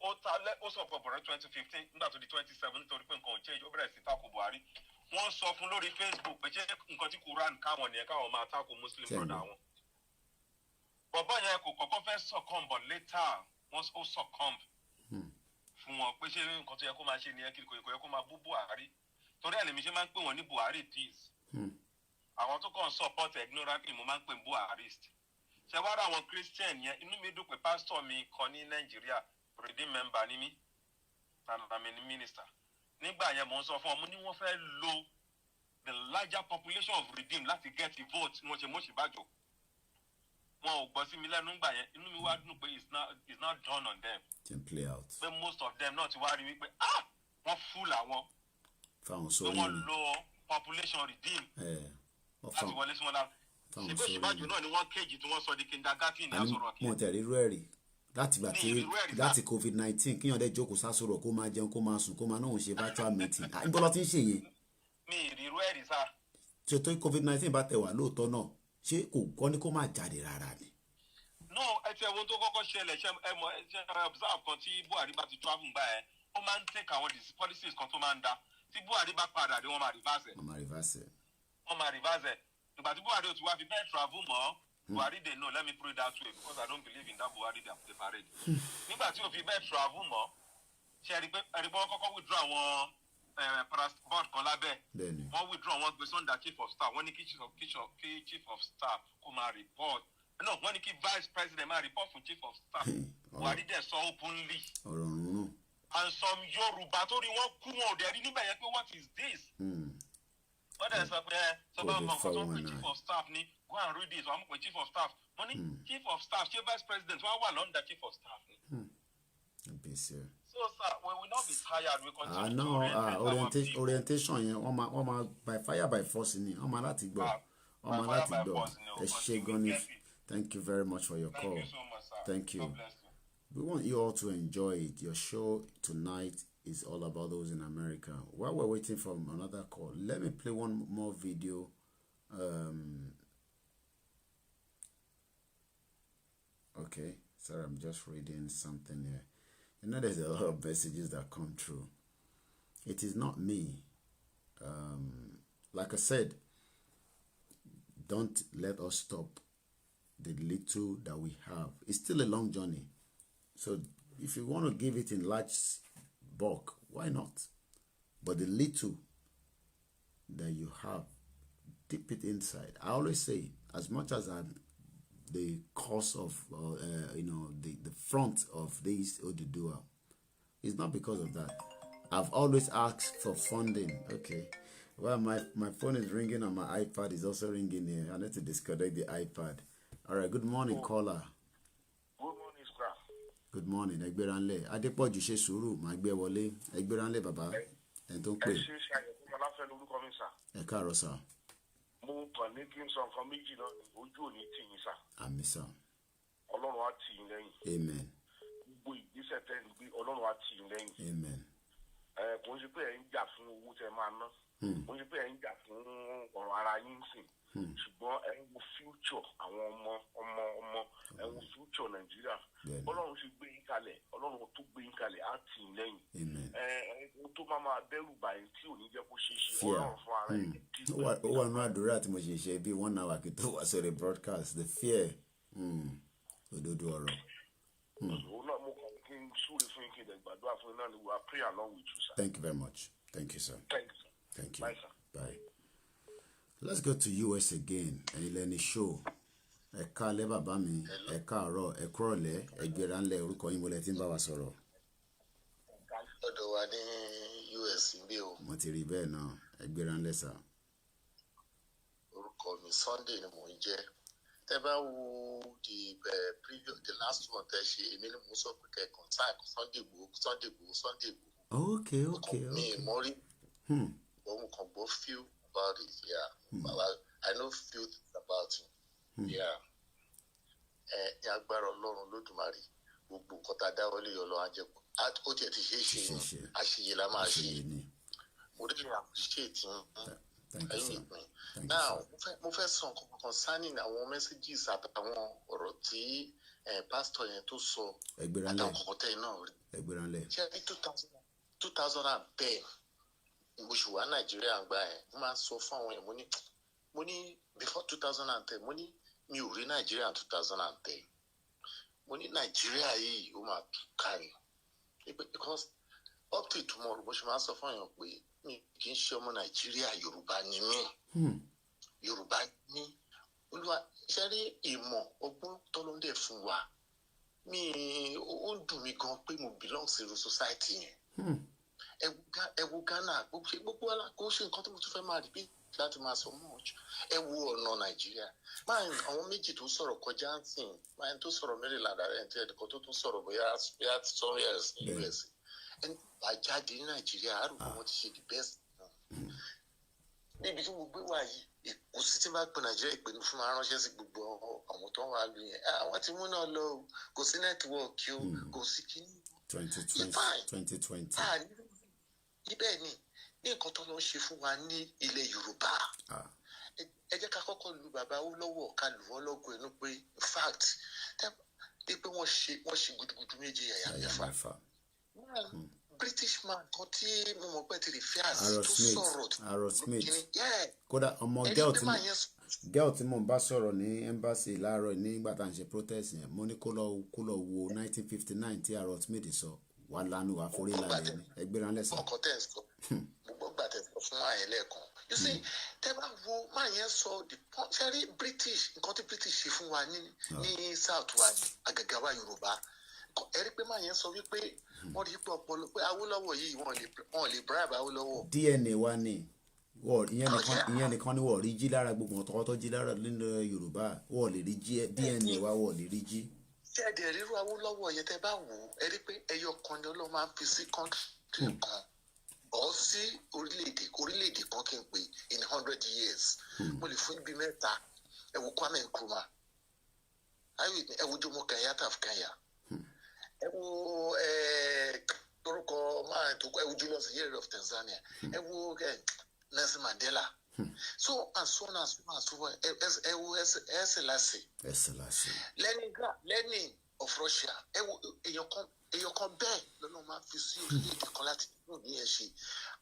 ó support Buhari 2015 nígbà tó di 2017 torí pé nǹkan ò change ó bẹ̀rẹ̀ sí tako Buhari. Wọ́n sọ fún lórí Facebook pé ṣé nǹkan tí Quran káwọn nìyẹn káwọn máa tako Muslim brother wọn. Bọ̀bọ̀ yẹn kò kọ́kọ́ fẹ́ succumb but later wọ́n ó succumb fún wọn pé ṣé nǹkan tó yẹ kó máa ṣe nìyẹn kiri kò yẹ kó máa bú Buhari. Torí ẹ̀ lèmi ṣe máa ń pè wọ́n ní Buhari thieves. Àwọn tó kàn support ignorantly mo máa ń pè Buharist. Ṣé wàá rà àwọn Christian yẹn inú mi dùn pé pastor mi kan ní Nàìjíríà redeem member ní mi and I'm a minister. Nígbà yẹn mo ń sọ fún ọ mo ní wọ́n fẹ́ lo the larger population of redeem láti get the vote wọ́n ṣe Mọ́ṣíbàjò. Wọn ò gbọ́ sí mi lẹ́nu nígbà yẹn inú mi wá dùn pé it's not done on them. Can play out. Pé most of them náà ti wá rí wípé wọ́n fool àwọn. Fáwọn sórí mi. Wọ́n lo population redeem. Láti wọlé sí wọn lára. Ṣé Mọ́ṣíbàjò náà ni wọ́n kéjì tí wọ́n sọ di kindergarten ní Asorok yẹn. Mo tẹ̀rí rú ẹ̀rí láti COVID-19 kíyàn dẹ́ jókòó sásòrò kó máa jẹun kó máa sùn kó máa náà ṣe virtual meeting níbo lọ ti ń ṣe yẹn. Mi ìrírú ẹ̀rí sá. Ṣé tó COVID-19 bá tẹ̀ wá lóòótọ́ náà ṣé kò kọ́ ní kó máa jáde rárá ni. No ẹ ti ẹ̀wọ̀n tó kọ́kọ́ ṣẹlẹ̀ ṣe observe kan tí Buhari bá ti travel gbà ẹ́ ó máa ń take àwọn policies kan tó máa ń da tí Buhari bá padà dé wọ́n máa reverse ẹ̀. Ìgbà tí Buhari ò ti wá fi bẹ́ẹ̀ travel mọ́. Buhari dey know let me put it that way because I don't believe in that Buhari they parade. Nígbà tí o fi bẹ́ẹ̀ travel mọ́ ṣe ẹ̀rí pé wọ́n kọ́kọ́ withdraw àwọn board kan lábẹ́ wọ́n withdraw wọ́n gbé sunday chief of staff wọ́n ní kí chief of staff kó máa report no wọ́n ní kí vice president máa report fún chief of staff Buhari dẹ̀ sọ openly and some Yorùbá tó rí wọ́n kú wọn ò dẹ̀ rí níbẹ̀ yẹn pé what is this wọ́n dẹ̀ sọ pé sọ́ba mọ̀ nǹkan tó ń pè chief of staff ní go and read this wọ́n mọ̀ pé chief of staff wọ́n ní chief of staff ṣé vice president wọ́n wà lọ́ndà chief of staff ni. So sir, we will not be tired. We continue to orientation yẹn wọ́n máa by fire by force ni wọ́n máa láti gbọ́ wọ́n máa láti gbọ́ ẹ ṣé gan ni. Thank you very much for your call. Thank you so much, sir. Thank you. God bless you. We want you all to enjoy it. Your show tonight is all about those in America. While we're waiting for another call, let me play one more video. Okay, sorry, I'm just reading something here. You know, there's a lot of messages that come through. It is not me. Like I said, don't let us stop the little that we have. It's still a long journey. So if you want to give it in large bulk, why not? But the little that you have, dip it inside. I always say, as much as the cost of, the front of this Oduduwa, it's not because of that. I've always asked for funding. Okay. Well, my phone is ringing and my iPad is also ringing here. I need to disconnect the iPad. All right. Good morning, caller. Good morning, sir. Good morning. Egberanle. Adepoju ṣe sùúrù, ma gbé wọlé. Egberanle bàbá. En tó ń pè. Ẹ ṣé ṣe àyẹ̀wò aláfẹ́ lórúkọ mi, sir. Ẹ káàárọ̀, sir. Mo kàn ní kí n sọ nǹkan méjì náà ní ojú òní tì yín, sir. Àmín, sir. Ọlọ́run á tì yín lẹ́yìn. Amen. Gbogbo ìgbésẹ̀ tẹ́ ń gbé Ọlọ́run á tì yín lẹ́yìn. Amen. Kò ń ṣe pé ẹ̀ ń jà fún owó tẹ́ máa ná. Kò ń ṣe pé ẹ̀ ń jà fún ọ̀rọ̀ ara yín sìn. Ṣùgbọ́n ẹ̀ ń wo future àwọn ọmọ ẹ̀ ń wo future Nàìjíríà. Ọlọ́run ṣe gbé yín kalẹ̀ Ọlọ́run tó gbé yín kalẹ̀ á tì yín lẹ́yìn. Ohun tó máa bẹ̀rù báyìí tí ò ní jẹ́ kó ṣe é ṣe Ọlọ́run fún ara ẹ̀. Ó wà nínú àdúrà tí mo ṣe ṣe bí 1 hour kí tó wá sórí broadcast the fear òdodo ọ̀rọ̀. Òun náà mo kàn kí n súre fún yín kí n dẹ̀ gbàdúrà fún yín náà ni we are praying along with you, sir. Thank you very much. Thank you, sir. Thank you, sir. Thank you. Bye, sir. Bye. Let's go to US again. Ẹ̀yin lẹ́ni show. Ẹ káalẹ́ bàbá mi, ẹ káàárọ̀, ẹ kúrọ̀lẹ́, Egberanle orúkọ yín mo lẹ tí ń bá wa sọ̀rọ̀. Ọ̀dọ̀ wa ní US bí o. Mo ti rí bẹ́ẹ̀ náà, Egberanle sà. Orúkọ mi Sunday ni mò ń jẹ́. Tẹ́ bá wo the last one tẹ́ ṣe èmi ni mo sọ pé kẹ̀kọ́ Sunday Igboho. Okay. Mi mọ̀ rí. Mo kàn gbọ́ feel about it, yeah. I know few things about him. Yeah. Ní agbára Ọlọ́run Olódùmarè, gbogbo nǹkan tá a dáwọ́lé yọ lọ ajẹ́pọ̀. Ó tiẹ̀ ti ṣe é ṣe àṣeyẹ la máa ṣe. Mo rí ní appreciate ẹ̀yìn ìpín. Now, mo fẹ́ sọ nǹkan concerning àwọn messages àtàwọn ọ̀rọ̀ tí pásítọ̀ yẹn tó sọ àtàwọn kọ̀ọ̀kan tẹ̀ náà rí. Ṣé ní 2010 mo ṣì wà Nàìjíríà gbà ẹ̀ mo máa ń sọ fún àwọn ẹ̀ mo ní before 2010 mo ní mi ò rí Nàìjíríà 2010 mo ní Nàìjíríà yìí ó máa tún kárí because up till tomorrow mo ṣe máa ń sọ fún èèyàn pé mi kì í ṣe ọmọ Nàìjíríà Yorùbá ni mí Yorùbá ní Olúwa ṣe rí ìmọ̀ ọgbọ́n tọ́lọ́dẹ̀ fún wa ó ń dùn mí gan pé mo belong sí irú society yẹn. Ẹ wo Ghana gbogbo kó ṣe nǹkan tó mo tún fẹ́ máa rí bí láti máa sọ much. Ẹ wo ọ̀nà Nàìjíríà àwọn méjì tó sọ̀rọ̀ kọjá ń sìn máa tó sọ̀rọ̀ Maryland ààrẹ ẹ̀ ẹ̀kọ́ tó tún sọ̀rọ̀ bóyá some years ní US ẹni bá jáde ní Nàìjíríà àrùkù wọn ti ṣe the best níbi tí mo gbé wá yìí kò sí tí n bá pe Nàìjíríà ìpè ní fún aránṣẹ́ sí gbogbo àwọn tó wà lù yẹn àwọn tí mú náà lọ o kò sí nẹ́tíwọ́ọ̀kì o kò sí kíní. 2020. Ibẹ̀ ni ní nǹkan tó lọ ṣe fún wa ní ilẹ̀ Yorùbá ẹ jẹ́ ká kọ́kọ́ lu bàbá Awólọ́wọ̀ ká lù wọ́n lọ́gọ̀ ẹnu pé in fact pé wọ́n ṣe gudugudu méje ẹ̀fà. British man kan tí mo mọ̀ pé ti rí fíà sí tó sọ̀rọ̀ Aerosmith kódà ọmọ girl tí mo bá sọ̀rọ̀ ní embassy láàárọ̀ nígbà tá à ń ṣe protest yẹn mo ní kó lọ wo 1959 tí Aerosmith sọ wà lánàá wà forí lálẹ́ ní Egberanle sọ. ọkọ tẹ́ ẹ̀ sọ mo fún àyẹ̀lẹ́kan. You see, tẹ́ bá wo máa yẹn sọ the point ṣẹ́rí British nǹkan tí British ṣe fún wa ní South wa àgàgà wa Yorùbá ẹ rí pé máa yẹn sọ wípé wọ́n rí pé ọpọlọ pé Awólọ́wọ̀ yìí wọ́n lè bribe Awólọ́wọ̀. DNA wa ni ìyẹn nìkan ni wọ́n rí jí lára gbogbo ọ̀tọ̀ tó jí lára nínú Yorùbá wọ́n lè rí jí DNA wa wọ́n lè rí jí. Ṣé ẹ̀dẹ̀ ríru Awólọ́wọ̀ yẹn tẹ́ bá wò ó ẹ rí pé ẹyọ kan ni Ọlọ́run máa ń fi sí country kan ọ̀ sí orílẹ̀-èdè kan kí n pè in 100 years mo lè fún ibi mẹ́ta ẹ wo Kwame Nkrumah ẹ wo Jomo Kenyatta of Kenya ẹ wo orúkọ máa tó ẹ wo Julius Nyerere of Tanzania ẹ wo Nelson Mandela so and so on and so on and so on ẹ wo Selassie Lenin of Russia ẹ wo èèyàn kan bẹ́ẹ̀ lọ́nà máa fi sí orílẹ̀-èdè kan láti ní ẹ̀ ṣe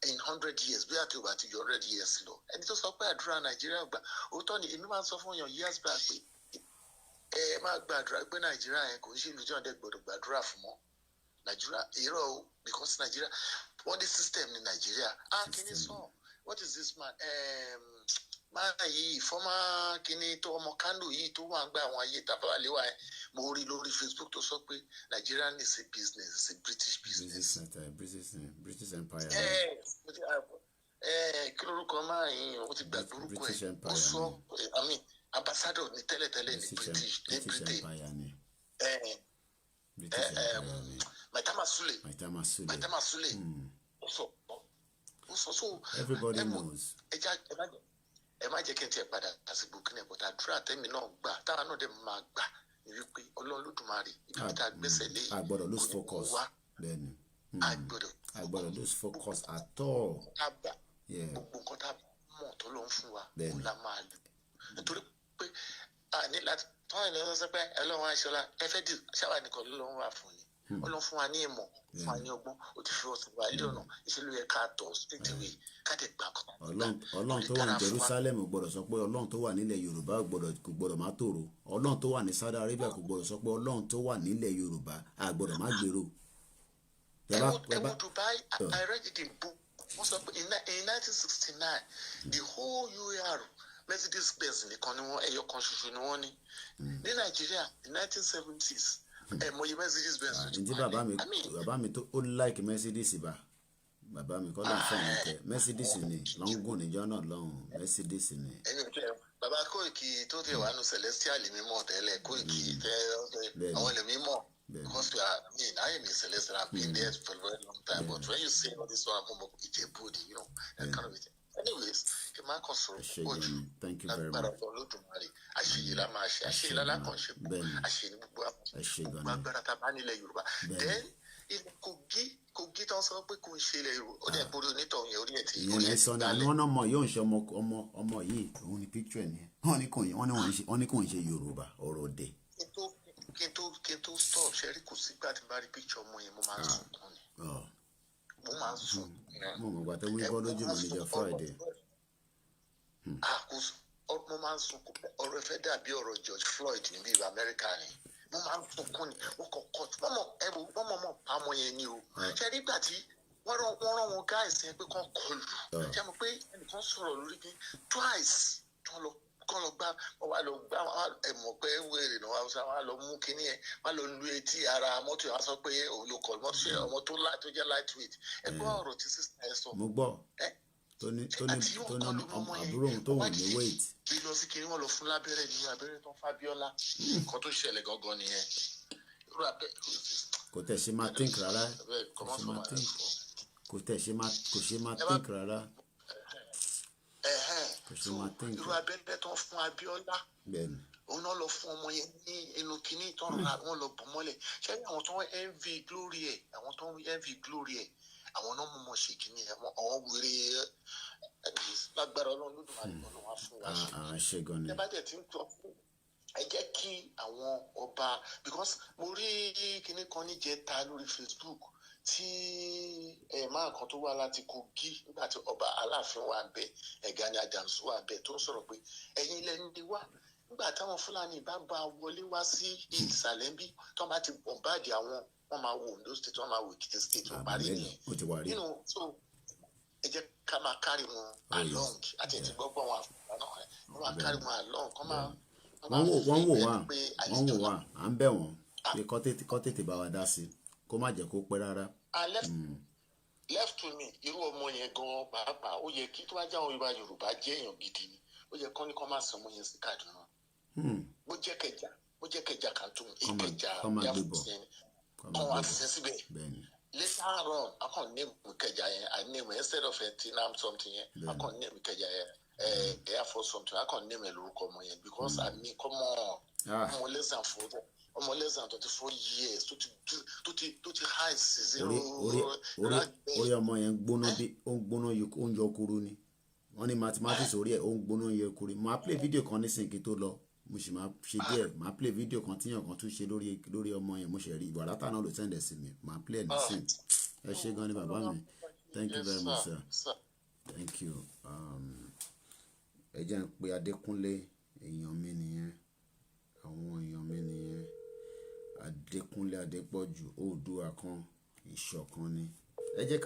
in 100 years bí àti òbá ti yọ 100 years lọ ẹni tó sọ pé àdúrà Nàìjíríà gbà òótọ́ ni èmi máa ń sọ fún èèyàn years back pé ẹ máa gbàdúrà pé Nàìjíríà yẹn kò ń ṣe ìlú tí wọ́n dẹ̀ gbọ́dọ̀ gbàdúrà fún mọ́ Nàìjíríà èrò o because Nàìjíríà wọ́n ní system ní Nàìjíríà kìíní sọ what is this man máa yìí fọ́mà kìíní tó ọmọ Kano yìí tó wà ń gbà àwọn ayé tàbá léwà ẹ̀ mo rí lórí Facebook tó sọ pé Nigeria is a business it's a British business. British Empire. Kí lorúkọ máa yìí o ti gbàgbé orúkọ ẹ̀ ó sọ ambassador ní tẹ́lẹ̀tẹ́lẹ̀ ní British ní Britain. Maitama Sule ó sọ so everybody knows. ẹ má jẹ́ kí n tiẹ̀ padà àsìkò kí n ẹ̀ bọ̀tà àdúrà tẹ́mi náà gbà táwọn náà dẹ̀ máa gbà ní wípé Ọlọ́run Olódùmarè ibi tá a gbẹ́sẹ̀ lé àgbọ̀dọ̀ lose focus bẹ́ẹ̀ni àgbọ̀dọ̀ lose focus at all. gbogbo nǹkan tá a mọ̀ tó ló ń fún wa kó la máa lò nítorí pé ní láti tọ́ ẹ̀ lọ́sọ̀ sọ pé Ọlọ́run aṣọlá ẹ fẹ́ dì ṣáwá nìkan ló lọ́run wà fún ni Ọlọ́run fún wa ní ìmọ̀ fún wa ní ọgbọ́n ó ti fi ọ̀sùn wa ilé ọ̀nà ìṣèlú yẹ ká tọ̀ straight away ká dẹ̀ gbà kan. Ọlọ́run tó wà ní Jerusalem gbọ́dọ̀ sọ pé Ọlọ́run tó wà nílẹ̀ Yorùbá kò gbọ́dọ̀ má tòrò Ọlọ́run tó wà ní Saudi Arabia kò gbọ́dọ̀ sọ pé Ọlọ́run tó wà nílẹ̀ Yorùbá gbọ́dọ̀ má gbèrò. ẹ wo Dubai I read it in book wọ́n sọ pé in 1969 the whole UAR Mercedes Benz nìkan ni wọ́n ẹyọ kan ṣoṣo ni wọ́n ní ní Nàìjíríà in 1970s mo yẹ Mercedes Benz. ǹjẹ́ bàbá mi tó ó like Mercedes bàbá mi kọ́ ló ń fọ̀ mí kẹ́ Mercedes ni lọ́ngùn níjọ́ náà lọ́hùn Mercedes ni. bàbá Kóìkì tó tẹ̀ wá nu Celestial mímọ́ tẹ́lẹ̀ Kóìkì tẹ́ àwọn ilẹ̀ mímọ́ because I am a Celestial I've been there for a very long time but when you say all this one mo it's a body you know that kind of thing. Anyways, kí n máa kàn sọ̀rọ̀ ojú agbára Olódùmarè àṣeyìí la máa ṣe àṣeyìí la lákàn ṣe pọ̀ àṣeyìí ní gbogbo agbára tá a bá nílẹ̀ Yorùbá then ilẹ̀ Kogi tó ń sọ pé kò ń ṣe ilẹ̀ Yorùbá ó dẹ̀ borí onítọ̀hún yẹn orí ẹ̀ tí ìyẹn ẹ̀ sọ ní àwọn ọmọ yóò ń ṣe ọmọ yìí òun ni picture ẹ̀ nìyẹn wọ́n ní kò ń ṣe Yorùbá ọ̀rọ̀ òde. kí n tó stop ṣẹ́rí kò sígbà tí n bá rí picture ọmọ yẹn mo máa ń sunkún ni mo máa ń sùn. mo mọ̀ gbàtẹ́ wí bọ́ lójú mi níjọ́ Friday. mo máa ń sunkún ọ̀rọ̀ ìfẹ́ dàbí ọ̀rọ̀ George Floyd níbi ìlú Amẹ́ríkà ni mo máa ń sunkún ni wọ́n mọ̀ mọ̀ pamọ́ yẹn ni o ṣe nígbà tí wọ́n rán wọn guys yẹn pé kán kọlù ṣe mo pé ẹnìkan sọ̀rọ̀ lórí bí twice kán lọ gbá wọn wá lọ gbá ẹ̀mọ̀ pé wèrè náà wọ́n á lọ mú kínní ẹ̀ wọ́n á lọ lu etí ara mọ́tò yẹn wọ́n sọ pé òun ló kọlù mọ́tò yẹn ọmọ tó jẹ́ lightweight ẹgbẹ́ ọ̀rọ̀ tí sísè ẹ sọ. mo gbọ́ tó ní àbúrò òun tó wù ní weight. bí lọ sí kiri wọn lọ fún lábẹ́rẹ́ ní abẹ́rẹ́ tó ń Fábíọ́lá nǹkan tó ṣẹlẹ̀ gangan nìyẹn. kò tẹ̀ ṣe máa think rárá kò ṣe máa think rárá. irú abẹ́rẹ́ tó ń fún Abíọ́lá òun náà lọ fún ọmọ yẹn ní inú kínní tó ń ra wọn lọ bù mọ́lẹ̀ ṣé àwọn tó ń envy glory ẹ̀ àwọn náà mọ̀ ṣe kínní ẹ̀ àwọn wèrè lágbára Ọlọ́run Olódùmarè ló wá fún wa ṣe. ẹ bá tẹ̀ tí ń tọ́ ẹ jẹ́ kí àwọn ọba because mo rí kínní kan níjẹta lórí Facebook tí máa kan tó wá láti Kogi nígbà tí ọba Aláàfin wà ń bẹ Gani Adams wà ń bẹ tó ń sọ̀rọ̀ pé ẹ̀yin lẹ́nu ni wá nígbà táwọn Fúlàní bá wọlé wá sí ìsàlẹ̀ bí tó bá ti bọ̀m̀báàdì àwọn wọ́n máa wo Ondo state wọ́n máa wo Èkìtì state wọ́n parí nìyẹn so ẹ jẹ́ ká máa carry wọn along àti ẹ̀tí gbọ́gbọ́ wọn àfọwọ́ náà wọ́n máa carry wọn along kọ́ máa wọ́n wò wá à ń bẹ̀ wọ́n pé kọ́ tètè bá wa dá sí kó má jẹ́ kó pẹ́ rárá. left to me irú ọmọ yẹn gan pàápàá ó yẹ kí tó bá jẹ́ àwọn Yorùbá jẹ́ èèyàn gidi ni ó yẹ kọ́ ní kọ́ máa sọ ọmọ yẹn sí Kaduna bó jẹ́ Kẹjà kan tó Ìkẹjà yàtọ̀ sí ẹni kọ́ wá sí síbẹ̀ later on I can't name Ìkẹjà yẹn I name instead of Tinam something yẹn I can't name Ìkẹjà yẹn Air Force something I can't name ẹ lórúkọ ọmọ yẹn because I mean come on ọmọ less than 24 years tó ti high season. orí ọmọ yẹn gbóná bí ó ń gbóná ó ń yọ kúrú ni wọ́n ní mathematics orí ẹ̀ ó ń gbóná yọ kúrú. máa play video kan nísìnyí tó lọ mo sì máa ṣe díẹ̀ máa play video kan tíyàn kan tún ṣe lórí ọmọ yẹn mo ṣe rí ìwà látà náà ló sẹ́ndẹ̀ sí mi máa play ẹ̀ nísìnyí. ẹ ṣé gan ni bàbá mi thank you very much sir thank you. ẹ jẹ́ ń pe Adékúnlé èèyàn mi nìyẹn àwọn èèyàn mi nìyẹn Adékúnlé Adépọ̀jù Oòduà kan ìṣọ̀kan ni ẹ jẹ́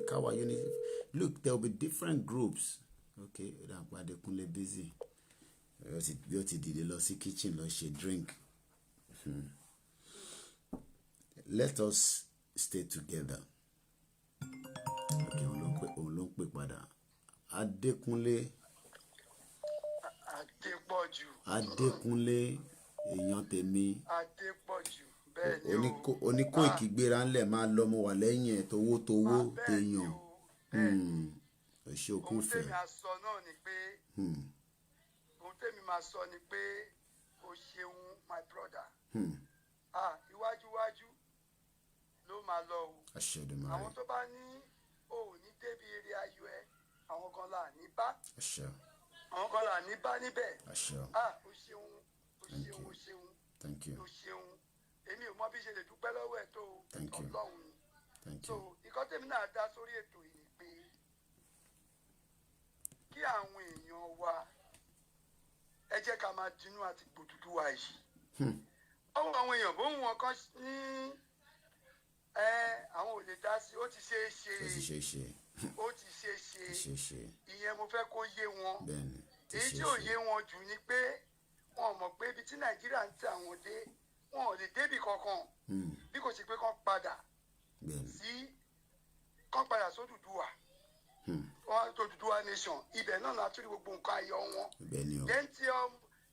ká wá unity. Look, there will be different groups. Okay, Adékúnlé busy bí ó ti dìde lọ sí kitchen lọ ṣe drink. Let us stay together. Okay, òun ló ń pè padà Adékúnlé èèyàn tèmi oníkó ìkígbéra ńlẹ̀ máa lọ mo wà lẹ́yìn ẹ̀ towó téèyàn ṣe òkú fẹ́. ohun tèmi máa sọ ni pé o ṣeun my brother iwájúwájú ló máa lọ o àwọn tó bá ní o ò ní débi eré ayọ̀ ẹ àwọn kan là ní bá níbẹ̀ o ṣeun thank you. o ṣeun èmi ò mọ bí ṣe lè dúpẹ́ lọ́wọ́ ẹ̀ tó Ọlọ́run ni so ìkọ́ tèmi náà dá sórí ètò yìí pé kí àwọn èèyàn wa ẹ jẹ́ ká máa dinú àti gbòdúdú wa yìí ọwọ́ àwọn èèyàn bó ń wọn kan ní àwọn ò lè dá sí ó ti ṣe é ṣe ìyẹn mo fẹ́ kó yé wọn èyí tí ò yé wọn jù ni pé wọn ò mọ̀ pé ibi tí Nàìjíríà ń tẹ àwọn dé wọn ò lè débì kankan bí kò sí pé kán padà sódùdúwà Odùduwà nation ibẹ̀ náà láti rí gbogbo nǹkan ayọ̀ wọn then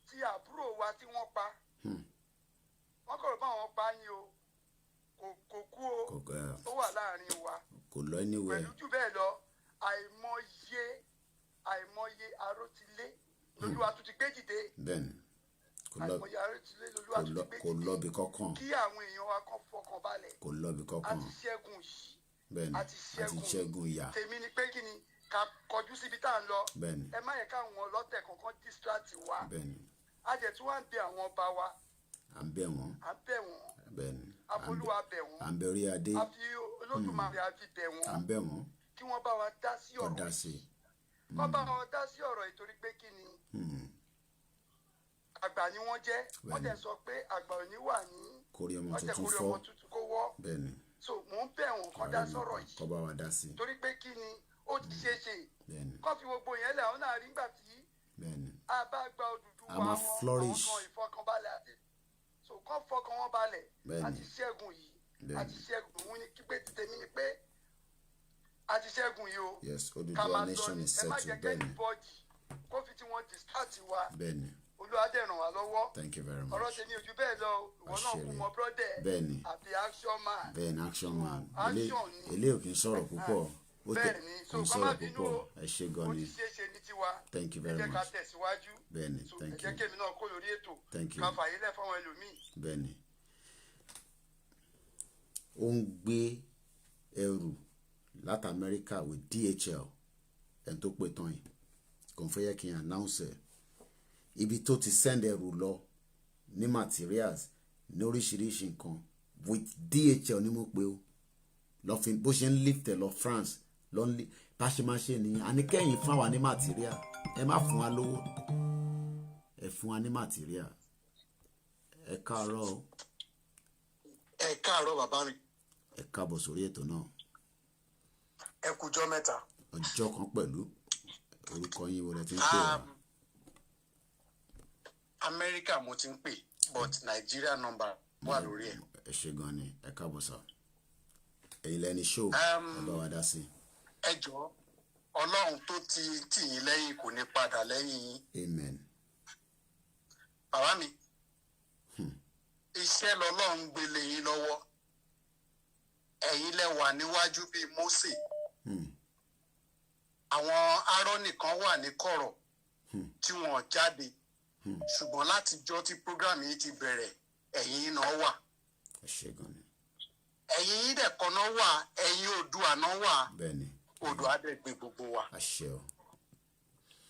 ti àbúrò wa tí wọ́n pa wọ́n kọ̀ bá wọn pa ni o kò kú o ó wà láàrin wa pẹ̀lú jù bẹ́ẹ̀ lọ àìmọye Arótilé lolúwa tún ti gbé dìde àìmọye Arótilé lolúwa tún ti gbé dìde kí àwọn èèyàn wa kan fọkàn balẹ̀ àti ṣẹ́gun yìí àti ṣẹ́gun ìyà tèmi ni pé kí ni ká kọjú síbi tá à ń lọ ẹ má yẹ káwọn ọlọ́tẹ̀ kankan distract wa a jẹ̀ tí wọ́n ń bẹ àwọn ọba wa à ń bẹ̀ wọ́n abolúwa bẹ̀ wọ́n à ń bẹ orí adé àfi Olódùmarè àfi bẹ̀ wọ́n à ń bẹ̀ wọ́n kí wọ́n bá wa dá sí ọ̀rọ̀ wọ́n bá wọn dá sí ọ̀rọ̀ ìtorí pé kí ni àgbà ni wọ́n jẹ́ wọ́n dẹ̀ sọ pé àgbà ò ní wà ní kórí ọmọ tuntun kó wọ́ so mò ń bẹ̀ wọ́n kọ́ dá sọ̀rọ̀ yìí kọ́ bá wa dá sí torí pé kí ni ó ti ṣe kọ́ fi gbogbo yẹn lẹ̀ ọ́n náà rí gbà tí a bá gba Odùduwà wọn ọkàn ìfọkànbalẹ̀ àti so kọ́ fọkàn wọn balẹ̀ àti ṣẹ́gun yìí àti ṣẹ́gun òun ni kígbe ti tèmi ni pé àti ṣẹ́gun yìí o ká máa sọ ni ẹ má jẹ́ kẹ́ni bọ́ọ̀dì kó fi tí wọ́n distract wa Olúwadé ràn wá lọ́wọ́ ọ̀rọ̀ tèmi ojú bẹ́ẹ̀ lọ ìwọ náà kú mọ brọ́dẹ̀ àbí action man action ilé òkè sọ̀rọ̀ púpọ̀ bẹ́ẹ̀ni so kọ́ má bínú o ẹ ṣé gan ni ó ti ṣe ní tiwa thank you very much ẹ jẹ́ ká tẹ̀síwájú bẹ́ẹ̀ni thank you ẹ jẹ́ kémi náà kó lórí ètò ká fàyè lẹ̀ fáwọn ẹlòmíì. bẹ́ẹ̀ni ó ń gbé ẹrù láti Amẹ́ríkà with DHL ẹni tó pè tán yìí kò ń fẹ́ yẹ kí n announce ẹ̀ ibi tó ti send ẹrù lọ ní materials ní oríṣiríṣi nǹkan with DHL ni mo pè ó lọ́fin bó ṣe ń lift ẹ̀ lọ France lọ́nlé bá ṣe máa ṣe nìyẹn àníkẹ́yìn fún wa ní material ẹ má fún wa lówó ẹ fún wa ní material ẹ káàárọ̀ o. ẹ káàárọ̀ bàbá mi. ẹ káàbọ̀ sórí ètò náà. ẹ kújọ́ mẹ́ta. ọjọ́ kan pẹ̀lú orúkọ yín wo lẹ ti ń pè wá. Amẹ́ríkà mo ti ń pè but Nigeria number wà lórí ẹ̀. Ẹ ṣé gan ni, ẹ káàbọ̀ sà. Èyí lẹni show ẹ bá wa dá sí. Ẹ jọ̀ọ́ Ọlọ́run tó ti tì yín lẹ́yìn kò ní padà lẹ́yìn yín. Amen. Bàbá mi iṣẹ́ lọ́lọ́run gbélé yín lọ́wọ́ ẹ̀yin lẹ wà níwájú bíi Mósè àwọn Árónì kan wà ní kọ̀rọ̀ tí wọ́n jáde ṣùgbọ́n látijọ́ tí program yìí ti bẹ̀rẹ̀ ẹ̀yin náà wà. Ẹ ṣé gan ni. Ẹ̀yin yìí dẹ̀ kan náà wà ẹ̀yin Oòduà náà wà. Bẹ́ẹ̀ni. Oòduà dẹ̀ gbé gbogbo wa. Àṣẹ o.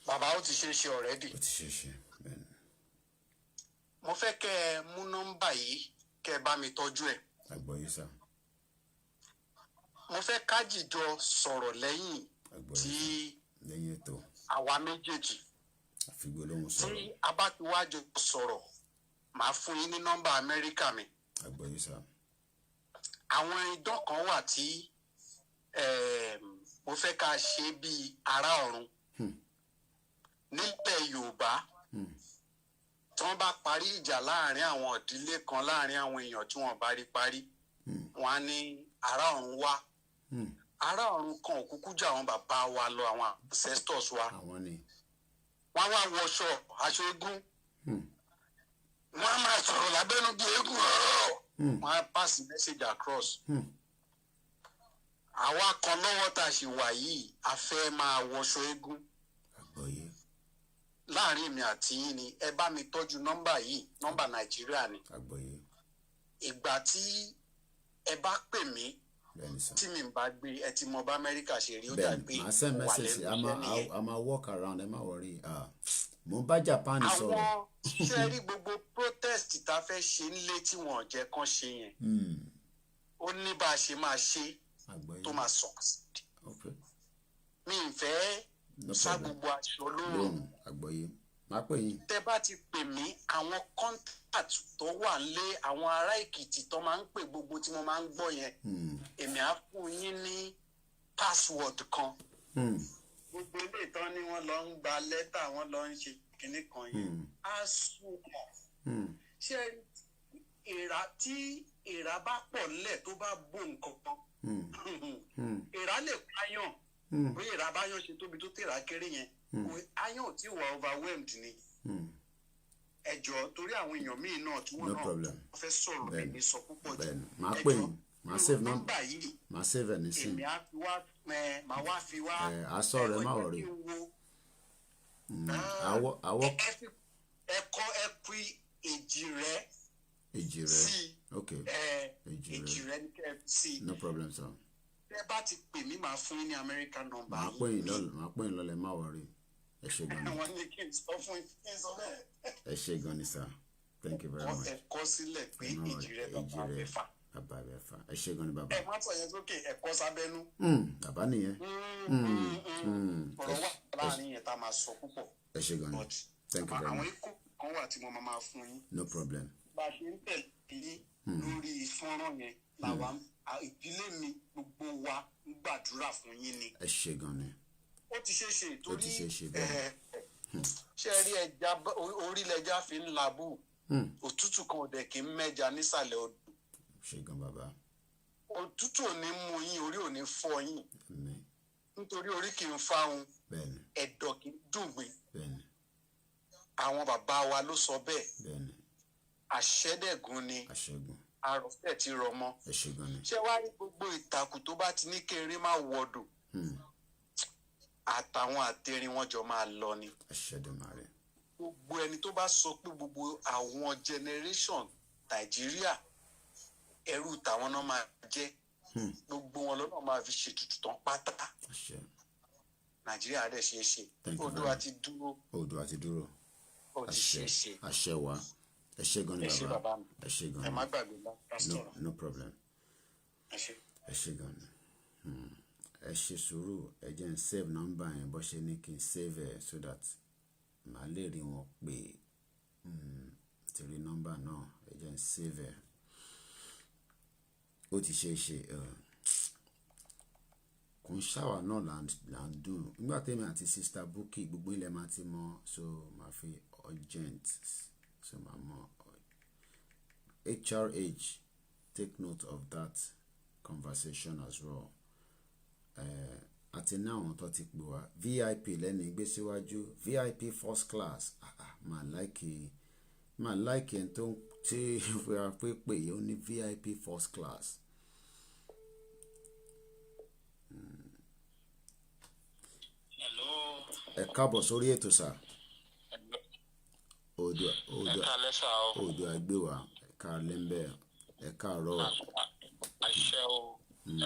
Bàbá ó ti ṣe é ṣe already. Ó ti ṣe é ṣe bẹ́ẹ̀ni. Mo fẹ́ kẹ́ ẹ mú nọ́mbà yìí kẹ́ ẹ bá mi tọ́jú ẹ̀. Àgbọ̀yé sà. Mo fẹ́ kájìjọ sọ̀rọ̀ lẹ́yìn tí lẹ́yìn ètò àwa méjèèjì àfigbólóhùn sọ̀rọ̀. Tí a bá ti wájọ sọ̀rọ̀ màá fún yín ní nọ́mbà Amẹ́ríkà mi. Àgbọ̀yé sà. Àwọn idán kan wà tí mo fẹ́ ká ṣe bíi ará ọ̀run nílẹ̀ Yorùbá tí wọ́n bá parí ìjà láàrin àwọn ìdílé kan láàrin àwọn èèyàn tí wọ́n bá rí parí wọ́n á ní ará ọ̀run wá ará ọ̀run kan òkúkú jà àwọn bàbá wa lọ àwọn ancestors wa wọ́n wá wọṣọ aṣọ eégún wọ́n á máa sọ̀rọ̀ lábẹ́nu bí eégún ọ̀rọ̀ wọ́n á pass message across. Àwa kan lọ́wọ́ tá a ṣì wà yìí a fẹ́ máa wọṣọ eégún. Láàrin mi àti yín ni ẹ bá mi tọ́jú nọ́mbà yìí nọ́mbà Nàìjíríà ni. Ìgbà tí ẹ bá pè mí tí mi bá gbé ẹ ti mọ bá Amẹ́ríkà ṣe rí ó dàgbé wà lẹ́nu iṣẹ́ nìyẹn. a máa walk around ẹ má worry. Mo ń bá Japan sọ̀rọ̀. Àwọn ṣe rí gbogbo protest tá a fẹ́ ṣe nílé tí wọ́n jẹ́ kán ṣe yẹn. Ó ní bá a ṣe máa ṣe tó máa succeed. Mi ń fẹ́ sá gbogbo aṣọ lóòrùn. Àgbọ́yé máa pè yín. Tẹ́ bá ti pè mí àwọn contact tó wà lé àwọn ará Èkìtì tó máa ń pè gbogbo tí mo máa ń gbọ́ yẹn èmi á fún yín ní password kan. Gbogbo ilé ìtàn ni wọ́n lọ ń gba lẹ́tà wọ́n lọ ń ṣe kinní kan yẹn á sùn mọ́. Ṣé ìrà tí ìrà bá pọ̀ lẹ̀ tó bá bò nǹkan kan ìrà lè pààyàn bóyá ìrà bá yàn ṣe tóbi tó tèrà kéré yẹn ayàn tí wà overwhelmed ni ẹ jọ̀ọ́ torí àwọn èèyàn míì náà tí wọ́n náà fẹ́ sọ̀rọ̀ ẹni sọ púpọ̀ jù máa pè yín máa save nọ́mbà yìí máa save ẹ̀ nísìn èmi á fi wá máa wá fi wá aṣọ rẹ má wọrí ẹ pín èjì rẹ sí okay èjì rẹ ní kẹ́ sí no problem sir. Ẹ bá ti pè mí màá fún yín ní American number máa pè yín lọ́lẹ̀ má wọrí ẹ ṣé gan ni. Wọ́n ní kí n sọ fún yín sọ bẹ́ẹ̀. Ẹ ṣé gan ni sir, thank you very much. Ẹ kọ sílẹ̀ pé èjì rẹ bàbá mẹ́fà. Bàbá mẹ́fà ẹ ṣé gan ni bàbá. Ẹ má sọ yẹn sókè ẹ kọ sábẹ́nú. Bàbá nìyẹn. Ọ̀rọ̀ wà láàrin yẹn tá a máa sọ púpọ̀. Ẹ ṣé gan ni, thank you very much. Àwọn ikú kan wà tí mo máa fún yín. No problem. Bá a ṣe ń tẹ̀lé lórí fọ́nrán yẹn làwa ìdílé mi gbogbo wa ń gbàdúrà fún yín ni. Ẹ ṣé gan ni. Ó ti ṣe é ṣe torí bẹ́ẹ̀. ṣé ẹ rí ẹja orílẹ̀-ẹja fi ń labú òtútù kan ò dẹ̀ kí ń mẹ́ja nísàlẹ̀ odò. Ṣé gan bàbá. Òtútù ò ní mú yín orí ò ní fọ́ yín nítorí orí kì í fáhun ẹ̀dọ̀ kì í dùngbìn. Àwọn bàbá wa ló sọ bẹ́ẹ̀ àṣẹ́dẹ̀gún ni àròfẹ́ ti rọ mọ́. Ṣé wàá rí gbogbo ìtàkùn tó bá ti ní kéré má wọdò àtàwọn àtẹrin wọn jọ máa lọ ni. Gbogbo ẹni tó bá sọ pé gbogbo àwọn generation Nàìjíríà ẹrú tàwọn náà máa jẹ́ gbogbo wọn lọ́nà máa fi ṣètùtù tán pátá. Nàìjíríà dẹ̀ ṣe é ṣe. Oòduà ti dúró. Oòduà ti dúró. Ó ti ṣe é ṣe. Àṣẹ wa. Ẹ ṣé gan ni bàbá. Ẹ ṣé gan ni. Ẹ má gbàgbé pásítọ̀. No problem. Ẹ ṣé gan ni. Ẹ ṣe sùúrù ẹ jẹ́ n save number yẹn bó ṣe ní kí n save ẹ̀ so that màá lè rí wọn pé ti rí number náà ẹ jẹ́ n save ẹ̀. Ó ti ṣe é ṣe kò ń ṣàwà náà là ń dùn nígbà tèmi àti sista Bukky gbogbo ilẹ̀ máa ti mọ̀ so máa fi urgent so máa mọ̀ HRH take note of that conversation as well. Àti ní àwọn tó ti pè wá VIP lẹ́nu gbé síwájú VIP first class máa láìkì ẹni tó tí wíwá pé ó ní VIP first class. Hello. Ẹ káàbọ̀ sórí ètò sà. Odò àgbé wa ẹ káàlẹ́ ń bẹ̀ ẹ káàárọ̀. Àṣẹ o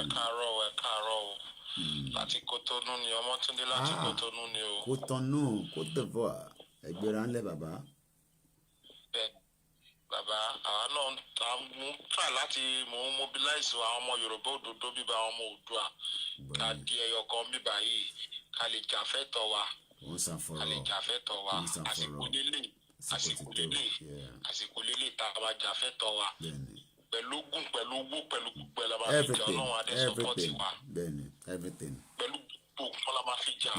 ẹ káàárọ̀ o. Láti Kotonu ni Ọmọ́túndé láti Kotonu ni o. Kotonu Côte d'Ivoire ẹgbẹ́ra ńlẹ̀ bàbá. Bẹ́ẹ̀ bàbá àwa náà mú try láti mò ń mobilize àwọn ọmọ Yorùbá òdodo bíbá àwọn ọmọ Oòduà ká di ẹyọ kan bíbá yìí ká lè jà fẹ́tọ̀ wa àsìkò lélẹ̀ tá a máa jà fẹ́tọ̀ wa pẹ̀lú ogun pẹ̀lú owó pẹ̀lú gbogbo ẹ̀ la máa fi jà Ọlọ́run adé sọ́pọ̀tì wa pẹ̀lú gbogbo nǹkan la máa fi jà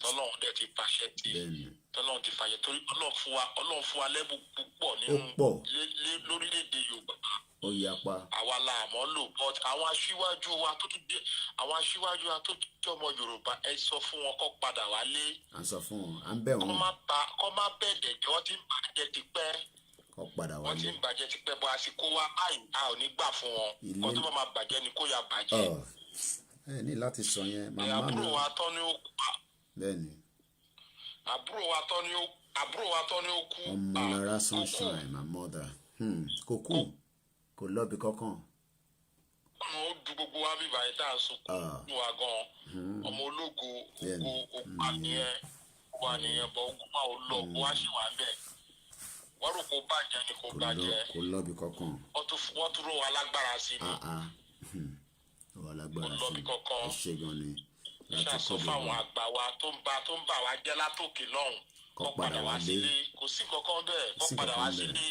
tọ́lọ́run dẹ̀ ti pàṣẹ tọ́lọ́run ti fàyẹ torí Ọlọ́run fún wa lẹ́bùn púpọ̀ nínú lórílẹ̀‐èdè Yorùbá àwa la àmọ́ lò but àwọn aṣíwájú wa tó tún dé àwọn aṣíwájú wa tó jẹ́ ọmọ Yorùbá ẹ sọ fún wọn kó padà wálé. à ń sọ fún wọn à ń bẹ̀ wọ́n. kó má bẹ̀ẹ̀dẹ̀ jọ wọ́n ti ń bàjẹ́ tipẹ́. kó padà wálé. wọ́n ti ń bàjẹ́ tipẹ́ bọ́ àsìkò wa a ò ní gbà fún wọn kó tó máa bàjẹ́ ni kó ya bàjẹ́. ẹ ní láti sọ yẹn màmá mi. àbúrò wa tán ni ó kú. bẹ́ẹ̀ni. àbúrò wa tán ni ó kú. Ọmọlára Sunshine my mother kò kú kò lọ́bi kankan. ọmọ ó du gbogbo wa bíbá yìí tá a sunkún wa gan ọmọ ológo ogun àníyàn bọ ogun máa ò lọ kó wá sì wà bẹ́ẹ̀ wọ́n rò kó bàjẹ́ ni kó bàjẹ́ kò lọ́bi kankan. wọ́n tún rò wá lágbára sí ni wà lágbára sí lọ́bi kankan ẹ ṣe gan ni láti kọ́ bọ̀ fáwọn àgbà wa tó ń bà wá jẹ́ látòkè lọ́hùn kó padà wá sílé kò sí kankan bẹ́ẹ̀ kó padà wá sílé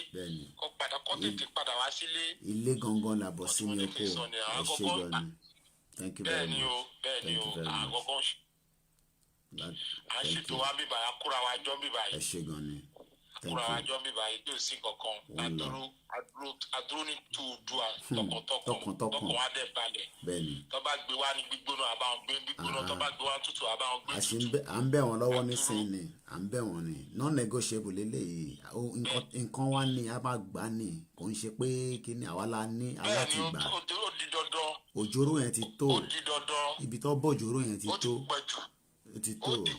kó tètè padà wá sílé. ilé gangan la bọ̀ sí ní oko ẹ ṣe gan ni thank you very much bẹ́ẹ̀ ni o à ń ṣètò wa bíbá yà kúra wa jọ bíbá yìí ẹ ṣe gan ni kúra wa jọ bíbá yìí tí ò sí kankan adúró ní tùdúà tọkàntọkàn wa dẹ̀ balẹ̀ tó bá gbé wa ní gbígbóná àbáwọn gbé gbígbóná tó bá gbé wa tútù àbáwọn gbé tútù. à ń bẹ̀ wọ́n lọ́wọ́ nísìnyí ni à ń bẹ̀ wọ́n ni non-negotiable lélẹ́yìí nǹkan wa ni a máa gbà ní kò ń ṣe pé kí ni àwa la ní àwa ti gbà òjòrò yẹn ti tó ibi tó bọ̀ òjòrò yẹn ti tó ó ti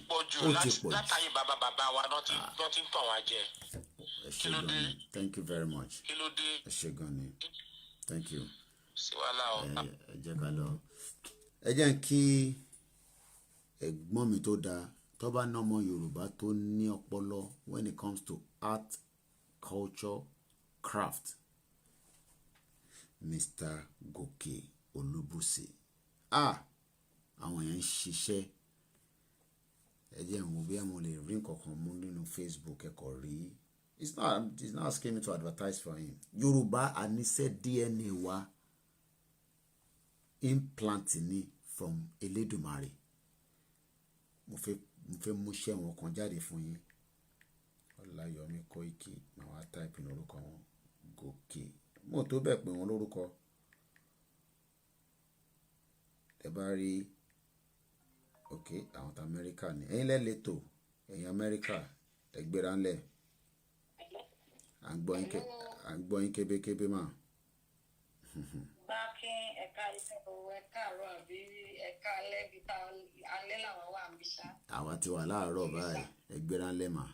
pọ̀ jù látàyè bàbá wa náà ti ń tàn wá jẹ. kí ló dé thank you very much kí ló dé ẹ ṣe gan ni thank you. sí wàhálà o. ẹ jẹ́ ká lọ ẹ jẹ́ kí ẹ̀gbọ́n mi tó dáa tó bá ná ọmọ Yorùbá tó ní ọpọlọ when it comes to art culture craft Mr. Gòkè Olúbùsì àwọn yẹn ń ṣiṣẹ́ ẹ jẹ́ ìwọ̀n bí mo lè rí nǹkan kan mú nínú Facebook ẹ̀kọ́ rí it's not asking me to advertise for him. Yorùbá àníṣe DNA wa implant ni from Elédùmarè mo fẹ́ mú iṣẹ́ wọn kan jáde fún yín Ọláyọmí Kóìkì máa wá táìpì lórúkọ wọn Gòkè mo tó bẹ́ẹ̀ pé wọn lórúkọ ẹ bá rí ok àwọn tó Amẹ́ríkà ni ẹ̀yin lẹ́lẹ́tò ẹ̀yin Amẹ́ríkà ẹgbẹ́ra ńlẹ̀ à ń gbọ́ yín kébékébé mà. bá kí ẹ̀ka ìṣòro ẹ̀ka àárọ̀ àbí ẹ̀ka alẹ́ bí ta alẹ́ làwọn wà ń bí ṣá. àwa ti wà láàárọ̀ báyìí ẹgbẹ́ra ńlẹ̀ mà.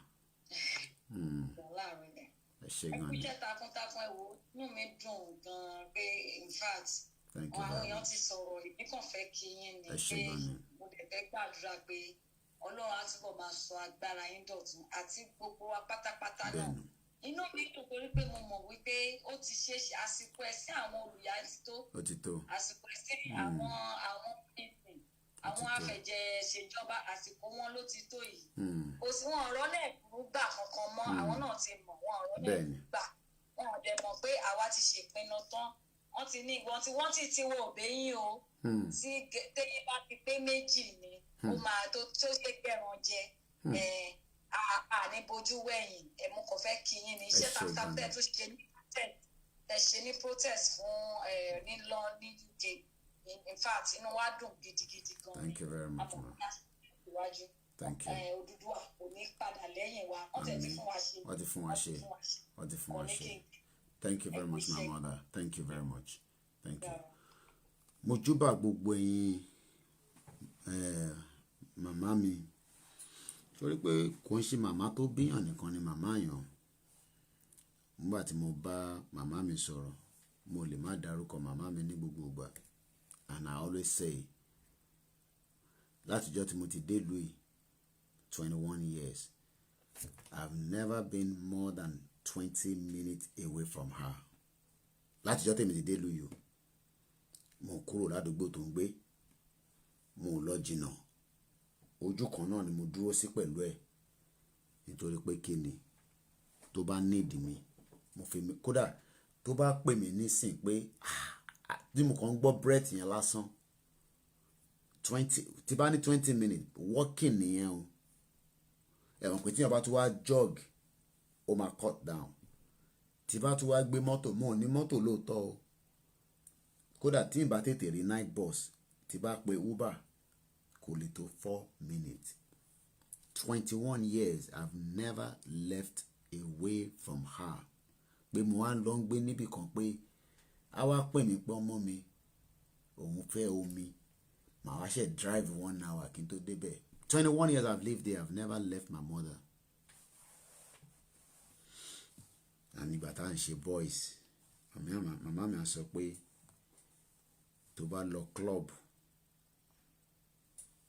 ẹ ṣe gan ni. ẹkújẹ́ takuntakun ẹ̀wò inú mi dùn gan-an pé in fact àwọn èèyàn ti sọ̀rọ̀ ìbí kan fẹ́ kí yín ni pé mo dẹ̀ fẹ́ gbàdúrà pé Ọlọ́run á túbọ̀ máa sọ agbára yín dọ̀tun àti gbogbo wa pátápátá náà. Inú mi dùn torí pé mo mọ̀ wípé ó ti ṣe àsìkò ẹ̀sìn àwọn olùyà ti tó àsìkò ẹ̀sìn àwọn ìsìn àwọn afẹ̀jẹ̀ ṣèjọba àsìkò wọn ló ti tó yìí kò sí wọn ọ̀rọ̀ náà gbà kankan mọ́ àwọn náà ti mọ̀ wọn ọ̀rọ̀ náà gbà wọn ò dẹ̀ mọ̀ pé àwa ti ṣèpinnu tán wọ́n ti ní ìwọ̀n tí wọ́n ti wọ òbẹ́yìn o tí téyín bá ti pé méjì ni ó máa tó ṣe gbẹ̀ràn jẹ àní bojú wẹ̀yìn mo kàn fẹ́ kí yín ní iṣẹ́ takuntakun tẹ̀ tó ṣe ní protest ẹ̀ ṣe ní protest fún nílọ ní UK in fact inú wa dùn gidigidi gan. Thank you very much, ma. Thank you. Odùduwà kò ní padà lẹ́yìn wa wọ́n tẹ̀ ti fún wa ṣe. Wọ́n ti fún wa ṣe. Thank you very much, my mother. Thank you very much. Thank you. Mo júbà gbogbo ẹ̀yin màmá mi. Torí pé kò ń ṣe màmá tó bíyàn nìkan ni màmá yàn. Nígbà tí mo bá màmá mi sọ̀rọ̀, mo lè má dárúkọ màmá mi ní gbogbo ìgbà. And I always say, látijọ́ tí mo ti dé ìlú yìí, 21 years, I've never been more than 20 minutes away from her. Látijọ́ tí mo ti dé ìlú yìí, mo kúrò ládùúgbò tó ń gbé, mo lọ jìnnà, ojú kan náà ni mo dúró sí pẹ̀lú ẹ̀. Nítorí pé kí ni tó bá need mi, mo fi mi kódà tó bá pè mí nísìn pé tí mo kàn ń gbọ́ breath yẹn lásán 20 tí bá ní 20 minutes walking nìyẹn o. Ẹ̀wọ̀n pé tí yẹn bá tún wá jog ó máa cut down. Tí bá tún wá gbé mọ́tò, mo ò ní mọ́tò lóòótọ́ o. Kódà tí n bá tètè rí night bus, tí bá pe Uber kò lè tó 4 minutes. 21 years I've never left away from her. Pé mo wá lọ ń gbé níbì kan pé a wá pè mí pé ọmọ mi òun fẹ́ omi, màá wá ṣe drive 1 hour kí n tó débẹ̀. 21 years I've lived there, I've never left my mother. And ìgbà tá à ń ṣe boys, màmá mi á sọ pé tó bá lọ club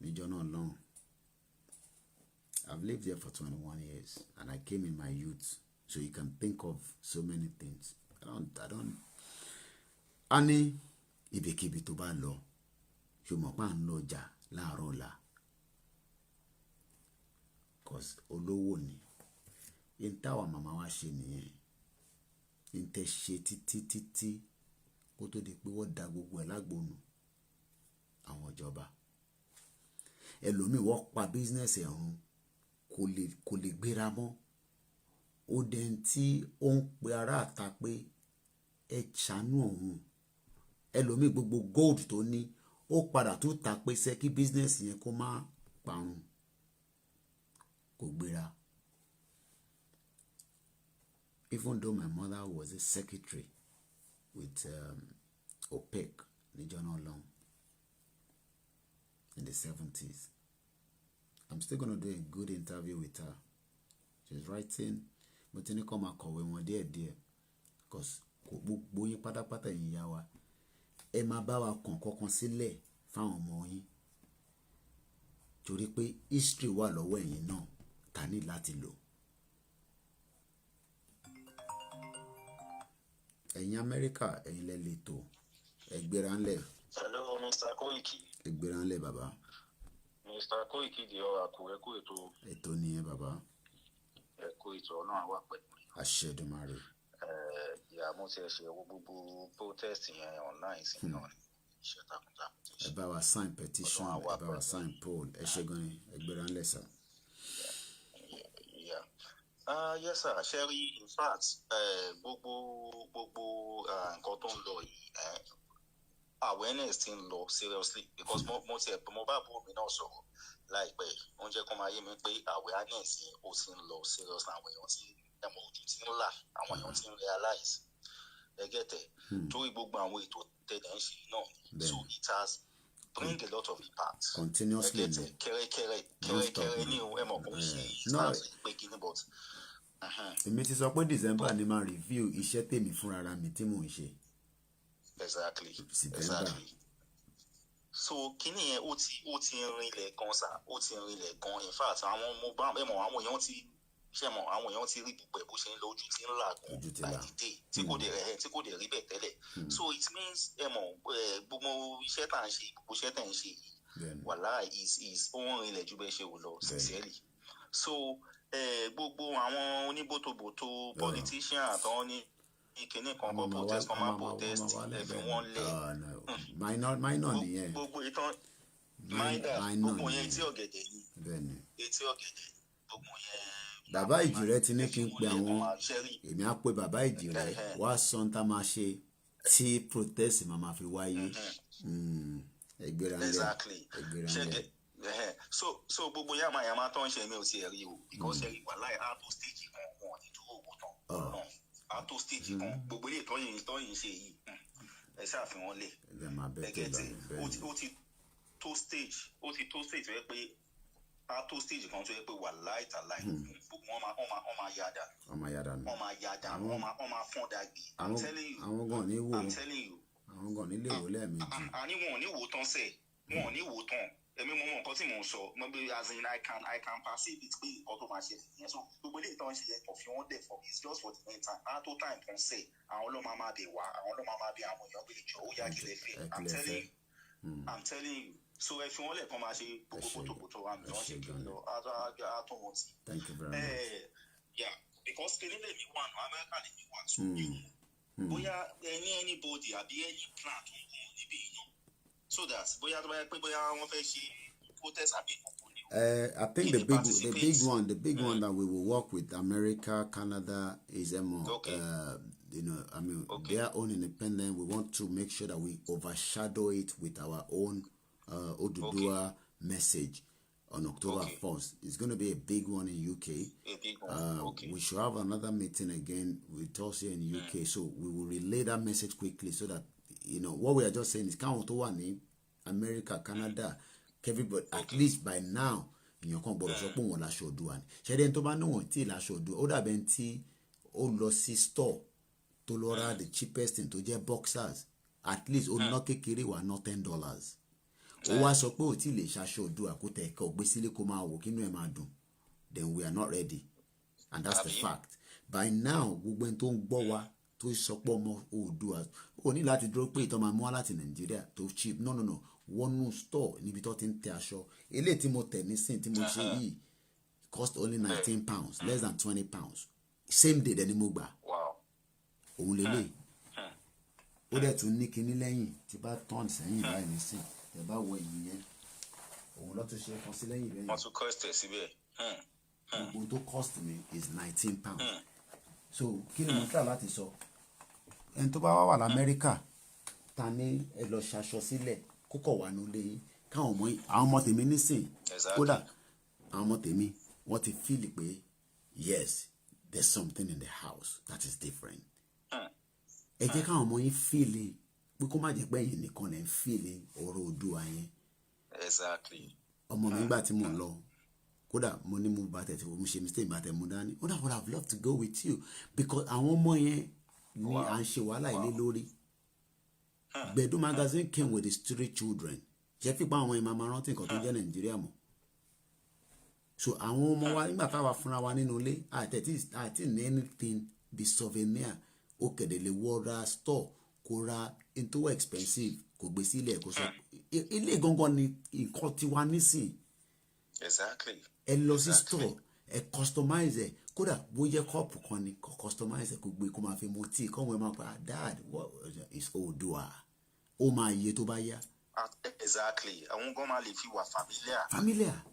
níjọ́ náà lọ́hùn. I've lived there for 21 years and I came in my youth, so you can think of so many things. I don't. A ní ibikíbi tó bá lọ, ṣùgbọ́n pa ń lọ ọjà láàárọ̀ ọ̀la. Cause olówó ni. In táwa màmá wa ṣe nìyẹn. In tẹ́ ṣe títí kó tó di pé wọ́n da gbogbo ẹ̀ lágbónú àwọn ìjọba. Ẹlòmíì wọ́n pa business ẹ̀ run kò lè gbéra mọ́. Ó dẹni tí ó ń pe ará àta pé ẹ ṣàánú òun. Ẹlòmíì gbogbo gold tó ní ó padà tó ta pé ṣé kí business yẹn kó má parun, kò gbéra. Even though my mother was a secretary with OPEC níjọ́ náà lọ́hùn in the 70s. I'm still going to do a good interview with her. She's writing, but ní kọ́ máa kọ̀wé wọn díẹ̀díẹ̀, because kò gbogbo yín pátápátá yín yá wa. Ẹ máa bá wa kàn kọ́kan sílẹ̀ fáwọn ọmọ yín. Torí pé history wà lọ́wọ́ ẹ̀yin náà ta ní láti lò. Ẹ̀yin Amẹ́ríkà, ẹ̀yin lẹ lè tó ẹgbẹ́ra ńlẹ̀. Hello, Mr. Koiki. Ẹgbẹ́ra ńlẹ̀ bàbá. Mr. Koiki di ọ̀rọ̀ àkùrẹ́ kó ètò. Ètò nìyẹn bàbá. Ẹ̀kọ́ ètò náà wà pẹ̀lú. Àṣẹ Èdùmàrè. Ìyá mo ti ṣe gbogbo protest yẹn online sí náà ní iṣẹ́ takuntakun. Ẹ bá wa sign petition, ẹ bá wa sign poll, ẹ ṣe gan ni ẹgbẹ́ra ńlẹ̀ sà. Yes sir, Sherry, in fact, gbogbo nǹkan tó ń lọ yìí, awareness ti ń lọ seriously, because mo bá bó mi náà sọ̀rọ̀ láìpẹ́, ó ń jẹ́ kó máa yé mi pé awareness yẹn ó ti ń lọ seriously, àwọn èèyàn ti ẹ̀mọ̀ ojú ti ń là, àwọn èèyàn ti ń realize ẹgẹ́tẹ̀ torí gbogbo àwọn ètò tẹ̀lé ń ṣe náà, so it has bring a lot of impact continuously kẹrẹkẹrẹ ní ẹ̀mọ̀ kò ń ṣe ìtàzù pé kíní but. Èmi ti sọ pé December ni máa review iṣẹ́ tèmi fúnra mi tí mò ń ṣe. Exactly. So kíní yẹn ó ti rinlẹ̀ gan sa, ó ti rinlẹ̀ gan, in fact àwọn ọmọ bá ẹ̀mọ̀ àwọn èèyàn ti ṣẹ̀mọ̀ àwọn èèyàn ti rí gbogbo ẹ̀ bó ṣe ń lọ ojú tí ń là gan by the day tí kò dẹ̀ rí bẹ́ẹ̀ tẹ́lẹ̀. So it means ẹ̀mọ̀ gbogbo iṣẹ́ tá à ń ṣe gbogbo iṣẹ́ tá à ń ṣe yìí wàhálà is ó ń rinlẹ̀ ju bẹ́ẹ̀ ṣe wò lọ sincerely. So gbogbo àwọn oníbòtòbòtò politician àtàwọn ní ìkíní kan kan protest kan máa protest ẹ fi wọ́n lẹ̀ minor nìyẹn gbogbo ìtàn gbogbo yẹn etí ọ̀gẹ̀dẹ̀ ni etí ọ̀gẹ̀dẹ̀ gbogbo yẹn. bàbá ìjìrẹ́ ti ní kí n pe àwọn èmi á pe bàbá ìjìrẹ́ wá sọ́n tá máa ṣe tí protest máa fi wáyé ẹgbẹ́ra ńlẹ̀. so gbogbo yàmà tó ń ṣe mi ò tiẹ̀ rí o because ẹ̀rí wà láì auto stage kan wọn ní dúró owó tán auto stage kan gbogbo ilé ìtọ́yìn ṣe yìí ẹ ṣàfihàn lẹ̀ ẹgẹ́tì ó ti tó stage tó yẹ pé auto stage kan tó yẹ pé wà láì tà láì gbogbo wọn máa yáda wọ́n máa fọ́n dàgbé I'm telling you àwọn gan nílé ìwò lẹ́ẹ̀mejì. àní wọn ò ní wò tán sẹ́ẹ̀ wọn ò ní wò tán èmi mo mọ nǹkan tí mò ń sọ mo bí as in I can perceive it pé nǹkan tó máa ṣe nìyẹn so gbogbo ilé ìtàn ṣe yẹn kàn fi wọ́n dẹ̀ for it's just for the meantime á tó time kan sẹ̀ àwọn ló máa bẹ̀ wá àwọn ló máa bẹ̀ àwọn èèyàn pé ìjọ ó yá kí lè fẹ́ I'm telling you so ẹ fi wọ́n lẹ̀ kàn máa ṣe gbogbo kòtòkòtò àmì wọ́n ṣe kí lọ á tó wọn tì. Thank you very much. Yeah, because kí nílẹ̀ mi wà ní Amẹ́ríkà lè mi wà tó bóyá ẹni anybody àbí any plan tó ń kún níbí yìí náà so that bóyá tó bá yẹ pé bóyá wọ́n fẹ́ ṣe protest àbí ìkọ̀kọ̀ ni. I think the big one that we will work with America, Canada is their own independent. We want to make sure that we overshadow it with our own Oduduwa message on October 1st. It's going to be a big one in UK. A big one. We should have another meeting again with us here in UK. So we will relay that message quickly so that, what we are just saying is count to one America, Canada, everybody, at least by now, you can borrow so pon la show do an. Ṣé tó bá no tí la show do, ó dà ben tí ó lọ sí store tó lọ ra the cheapest thing tó jẹ́ boxers. At least ó ná kékeré wà ná $10. Ó wá sọ pé ó ti lè ṣaṣọ do àkótẹ ẹ̀kọ́ gbé sílé kó máa wò kínú ẹ̀ máa dùn. Then we are not ready. And that's the fact. By now, gbogbo ẹni tó ń gbọ́ wa tó sọ pé ọmọ Oòduà ó ní láti dúró pé ìtọ́ máa mú wá láti Nàìjíríà tó cheap. No. One store níbi tó ti ń tẹ aṣọ. Eléyìí tí mo tẹ̀ nísìn tí mo ṣe yìí cost only £19, less than £20. Same day dẹ̀ ni mo gbà. Òun lélẹ̀. Ó dẹ̀ tún ní kinní lẹ́yìn tí bá turn sẹ́yìn báyìí nísìn. Ẹ bá wọ ìyìn yẹn. Òun ló tún ṣe kan sí lẹ́yìn lẹ́yìn. Wọ́n tún cost ẹ̀ síbẹ̀. Gbogbo tó cost me is £19. So kí ni mo try láti sọ? Ẹni tó bá wà l'Amẹ́ríkà ta ní ẹ lọ ṣaṣọ sílẹ̀ kókò wà nílé yín káwọn ọmọ tèmi nísìn kódà àwọn ọmọ tèmi wọ́n ti feel pé yes there's something in the house that is different. Ẹ jẹ́ káwọn ọmọ yín feel pé kó má jẹ́ pé ẹ̀yin nìkan lè ń feel ọ̀rọ̀ Oòduà yẹn. Ọmọ mi gbà tí mo lọ kódà mo ní mo bá tẹ̀ tí mo ṣe mistake bá tẹ̀ mo dání kódà would have loved to go with you because àwọn ọmọ yẹn ni à ń ṣe wàhálà ilé lórí. Gbedu magazine came with his 3 children. Jẹ́ fipá àwọn ẹ̀ma máa rántí nǹkan tó jẹ́ Nàìjíríà mọ́. So àwọn ọmọ wa nígbà táwa fúnra wa nínú ilé àti ní anything be souvenir ó kẹ̀dẹ̀ lè wọ ra store kó ra into expensive kò gbé sílẹ̀ kó sọ ilé gangan ni nǹkan tiwa nísìn. Ẹ lọ sí store ẹ customize ẹ kódà bó jẹ́ kọ́ọ̀pù kan ni kò customize ẹ kò gbé kó máa fi mu tíì kọ́wọ́n ẹ máa pa dad what is Oòduà ó máa yẹ tó bá yá. Àwọn gan máa lè fi wà familiar.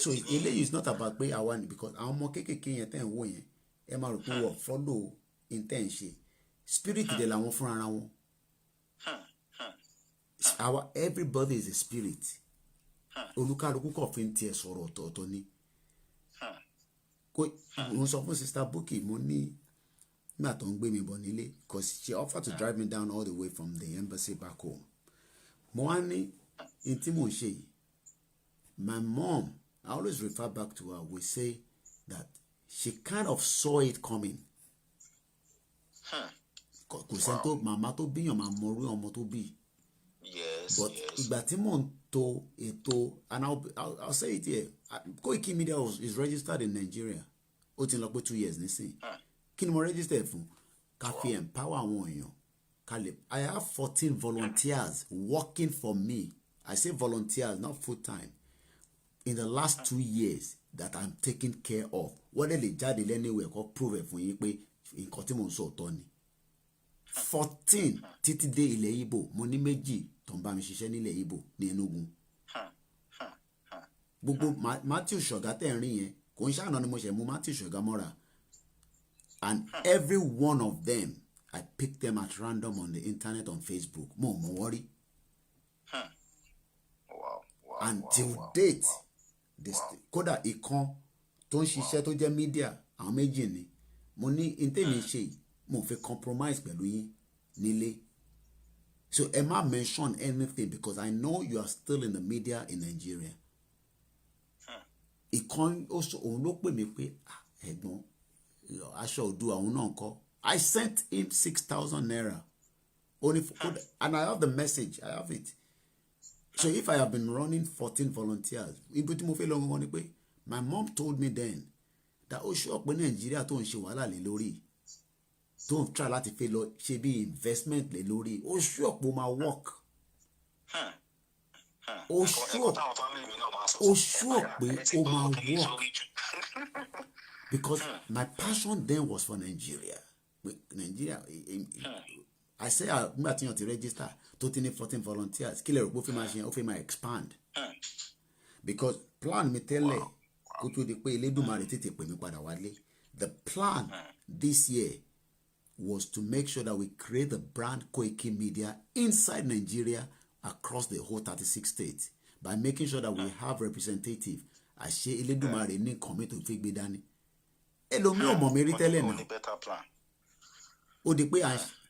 So eléyìí is not about pé àwa ni because àwọn ọmọ kéékèèké yẹn tẹ̀ ń wò yẹn ẹ máa rò pé wọ́n follow intent ṣe spirit dẹ̀ làwọn fúnra ara wọn. Everybody is a spirit. Olúkálùkù kò fi ń tiẹ̀ sọ̀rọ̀ ọ̀tọ̀ọ̀tọ̀ ni. Mo sọ fún Sister Bukky mo ní nígbà tó ń gbé mi bọ̀ nílé because she offered to drive me down all the way from the embassy back home. Mo wá ní in tí mo ṣe yìí my mom I always refer back to her we say that she kind of saw it coming. Kò sẹ́ni tó màmá tó bíyàn máa mọ orí ọmọ tó bí. But ìgbà tí mò ń to ètò and I'll say it here Koiki Media is registered in Nigeria ó ti lọ pé 2 years nísìn kí ni mo register fún ká fi empower àwọn èèyàn ká lè I have 14 volunteers working for me. I say volunteers not full time in the last 2 years that I'm taking care of wọ́n lè jáde lẹ́niwẹ̀ kó prove ẹ̀ fún yín pé nǹkan tí mò ń sọ ọ̀tọ̀ ni 14 títí dé ilẹ̀ Ìgbò mo ní méjì tó ń bá mi ṣiṣẹ́ nílẹ̀ Ìgbò ní Enugu. Gbogbo Matthew Shoga tẹ̀ ń rí yẹn kò ń ṣàná ni mo ṣe mú Matthew Shoga mọ́ra, and every one of them I picked them at random on the internet on Facebook. Mo worry. Until date, kódà ìkan tó ń ṣiṣẹ́ tó jẹ́ media àwọn méjì ni mo ní intemi ṣe mo fẹ́ compromise pẹ̀lú yín nílé. So ẹ má mention anything because I know you are still in the media in Nigeria. Ìkan òun ló pè mí pé ẹ̀gbọ́n aṣọ òdu àwọn náà kọ́. I sent him 6,000 naira only for, and I have the message, I have it. So if I have been running 14 volunteers, my mom told me then that ó ṣe ọ̀pẹ Nàìjíríà tó ń ṣe wàhálà lé lórí, tó ń try láti fẹ́ lọ ṣe bí investment lé lórí, ó ṣe ọ̀pẹ ó máa work. Ó ṣe ọ̀pẹ ó máa work. Because my passion then was for Nigeria. Nigeria, I say I'm not to register to 14 volunteers. Killer go my expand. Because plan me tell the plan this year was to make sure that we create the brand Koiki Media inside Nigeria across the whole 36 states by making sure that we have representative. I say Eledumare ni commit to fake bedani. Elomi o mo mi ri tẹ́lẹ̀ náà. Ó di pé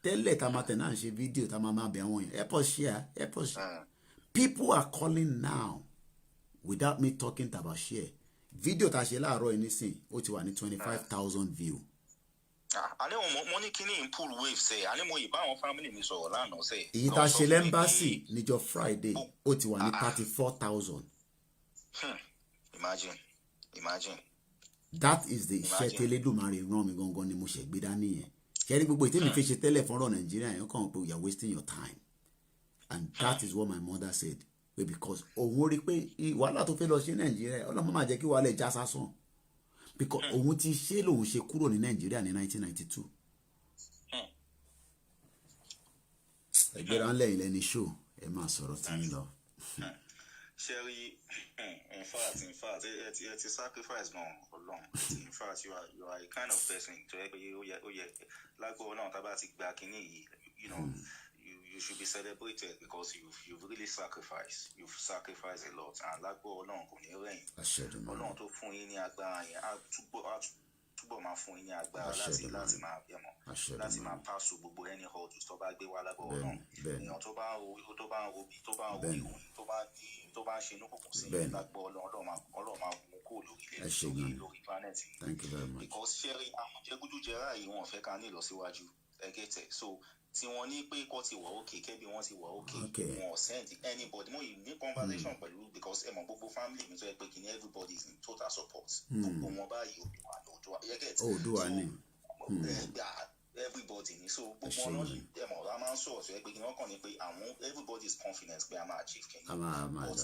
tẹ́lẹ̀ tá máa tẹ̀ náà ṣe fídíò tá máa bẹ̀ àwọn yẹn. Help us share. People are calling now without me talking about share. Video tá ṣe láàárọ̀ yìí nísìn ó ti wà ní 25,000 view. Ani mo ní kíní improve wave say ani mo ìbá àwọn family mi sọ̀rọ̀ lánàá say. Èyí tá ṣe lẹ́mbàsì níjọ́ Friday ó ti wà ní 34,000. Imagine. That is the iṣẹ́ tẹ́lẹ̀dùmarè rán mi gangan ni mo ṣe gbé dání yẹn. Ṣẹ́rí gbogbo ìtẹ́mi fi ṣe tẹ́lẹ̀ fọ́nrán Nàìjíríà yẹn kàn pé you are wasting your time. And that is what my mother said. Because òun rí pé wàhálà tó fẹ́ lọ ṣe Nàìjíríà ọlọ́mọ máa jẹ́ kí wàhálà ẹ̀ já sásán. Because òun ti ṣe lòun ṣe kúrò ní Nàìjíríà ní 1992. Ẹgbẹ́ra ńlẹ̀ ilẹ̀ ní show ẹ máa sọ̀rọ̀ tí ń lọ. Sherry, in fact, it's a sacrifice no long. In fact, you are a kind of person to like you know, you should be celebrated because you've really sacrificed. You've sacrificed a lot, and like go along on your reign. Along to phone in your máa fún yín agbára láti máa pass gbogbo any hold tó bá gbé wá lágbó Ọlọ́run èèyàn tó bá ń robi tó bá ń ro ìròyìn tó bá ń ṣe inú kòkò sí lágbó Ọlọ́run máa mú kó lórí planet yìí because ṣẹ́rí àwọn jẹgúdújẹrá yìí wọ́n fẹ́ ká ní ìlọsíwájú ẹgẹ́tẹ̀ so tí wọ́n ní pé kó ti wà òkè kẹ́bí wọ́n ti wà òkè wọ́n send anybody mo yìí ní conversation pẹ̀lú because ẹ mọ̀ gbogbo family mi tó yẹ pé kí ni everybody is in total support gbogbo wọn báyìí Oòduà ni everybody ni so gbogbo wọn náà ẹ mọ̀ ọ̀rọ̀ a máa ń sọ̀rọ̀ tó yẹ pé kí ni wọ́n kàn ní pé àwọn everybody is confident pé a máa achieve kẹ́yìn but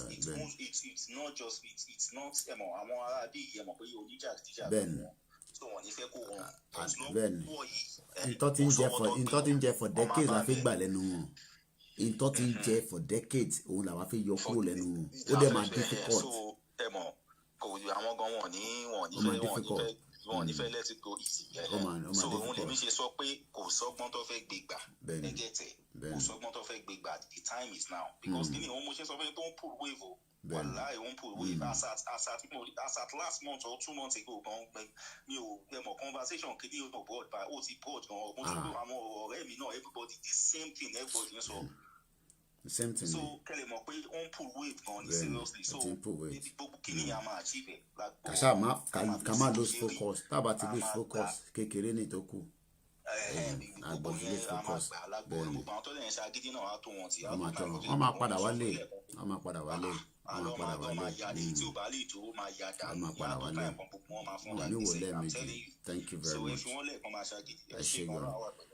it's not just it's not ẹ mọ̀ àwọn ará bí ẹ mọ̀ pé oníjàgídíjà wọn so wọn ní fẹ́ kó wọn ntọ́ ti ń jẹ for decades la fi gbà lẹ́nu wọn ntọ́ ti ń jẹ for decades òun làwa fi yọ kúrò lẹ́nu wọn ó dẹ̀ máa difficult. ẹ mọ̀ kò àwọn gan wọn ní fẹ́ let it go easy so òun lèmi ṣe sọ pé kò sọ́gbọ́n tó fẹ́ gbé gbà ẹgẹ́tẹ̀ kò sọ́gbọ́n tó fẹ́ gbé gbà the time is now because kí ni òun mo ṣe sọ pé tó ń pull wave o wàláì òun pull wave as at last month or 2 months ago gan mi ò mọ̀ conversation kí ni o broad by o ti broad gan mo ṣe pé àwọn ọ̀rẹ́ mi náà everybody the same thing everybody ń sọ. Same thing. So kẹ́lẹ̀ mọ̀ pé on pull wave gan ni seriously so gbogbo kìíní yà máa achieve ẹ̀. Ká má lose focus tábà ti lose focus kékeré ní ìtókù. Gbogbo yẹn a máa gbà lágbó gbogbo àwọn tó lè ń ṣe agídí náà á tó wọn tì. Wọ́n máa padà wálé. Àlọ́ máa ya ní tí ò bá lè dúró máa ya dà ní àtọ́ táyà kan gbogbo wọn máa fún dà ní sẹ́yìn. Thank you very much. So if wọ́n lẹ́ẹ̀kan máa ṣe agídí ẹ̀ ṣe kan náà wà pẹ̀lú.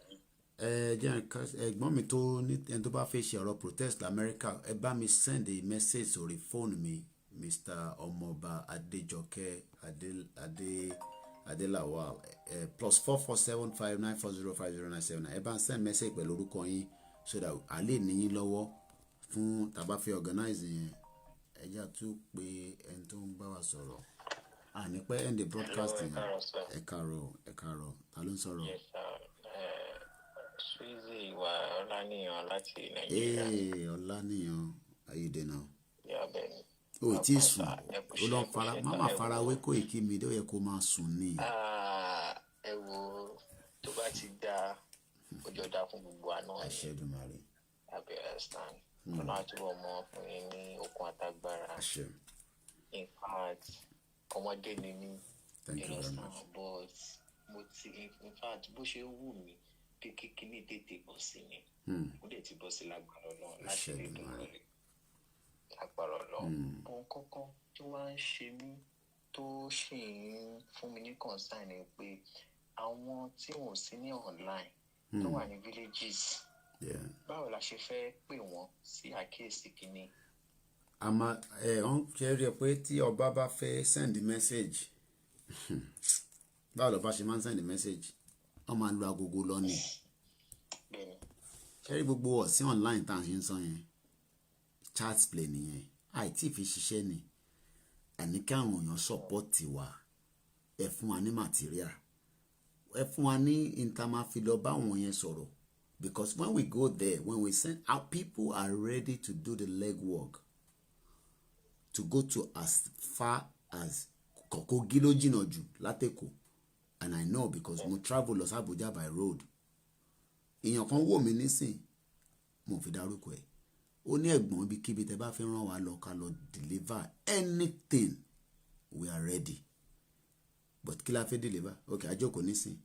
Ẹ̀gbọ́n mi tó ní ẹni tó bá fẹ́ ṣe ọ̀rọ̀ protest lamẹ́ríkà ẹ bá mi send a message sórí fóònù mi Mr. Ọmọọba Adéjọkẹ́ Adelawal +447594050979 ẹ bá ń send message pẹ̀lú orúkọ yín so that a lè ní yín lọ́wọ́ fún tá bá fẹ́ organize yẹn ẹ já tún pé ẹni tó ń bá wa sọ̀rọ̀ àní pé end the broadcast yẹn ẹ káàárọ̀ ta ló ń sọ̀rọ̀. Suzy wa Ọláníyàn láti Nàìjíríà. Ọláníyàn ayédè náà. Yàbẹ̀ o tí ì sùn ó lọ fara máma farawé kó ìkí mi ó yẹ kó máa sùn ní. Ẹ wo tó bá ti dá ọjọ́ dá fún gbogbo àná ẹ̀. Àṣẹdùmarè. Abẹ́ stand ọ̀nà àtúbọ̀ mọ́ fún yín ní okun àtagbára. In fact ọmọdé ni mí. Thank you very much. But mo ti in fact bó ṣe wù mí pé kíkíní tètè bọ́ sí mi. Ó dẹ̀ ti bọ́ sí lágbára Ọlọ́run láti lè dùn lórí lágbára Ọlọ́run. Ohun kankan tó wá ń ṣe mí tó ṣì ń fún mi ní concern ni pé àwọn tí wọn ò sí ní online tó wà ní villages báwo la ṣe fẹ́ pè wọ́n sí àkíyèsí kínní. àmọ́ ọ̀n ṣe rí ẹ pé tí ọba bá fẹ́ send message báwo lọ́ba ṣe máa ń send message wọ́n máa lo agogo lọ́nì ṣe rí gbogbo ọ̀sìn online tá à ń ṣe ń sọ yẹn chat play nìyẹn àìtí fi ṣiṣẹ́ ni àní kí àwọn èèyàn support wa ẹ fún wa ní material ẹ fún wa ní intama fi lọ bá àwọn yẹn sọ̀rọ̀ because when we go there when we send out people are ready to do the legwork to go to as far as Kogi ló jìnnà jù látẹ̀kọ̀ and I know because mo travel lọ sí Abuja by road èèyàn kan wò mí nísìn mo fi dárúkọ ẹ̀ ó ní ẹ̀gbọ́n ibikíbi tẹ́ bá fẹ́ ràn wá lọ ká lọ deliver anything we are ready but kí la fẹ́ deliver okay àjọkò nísìn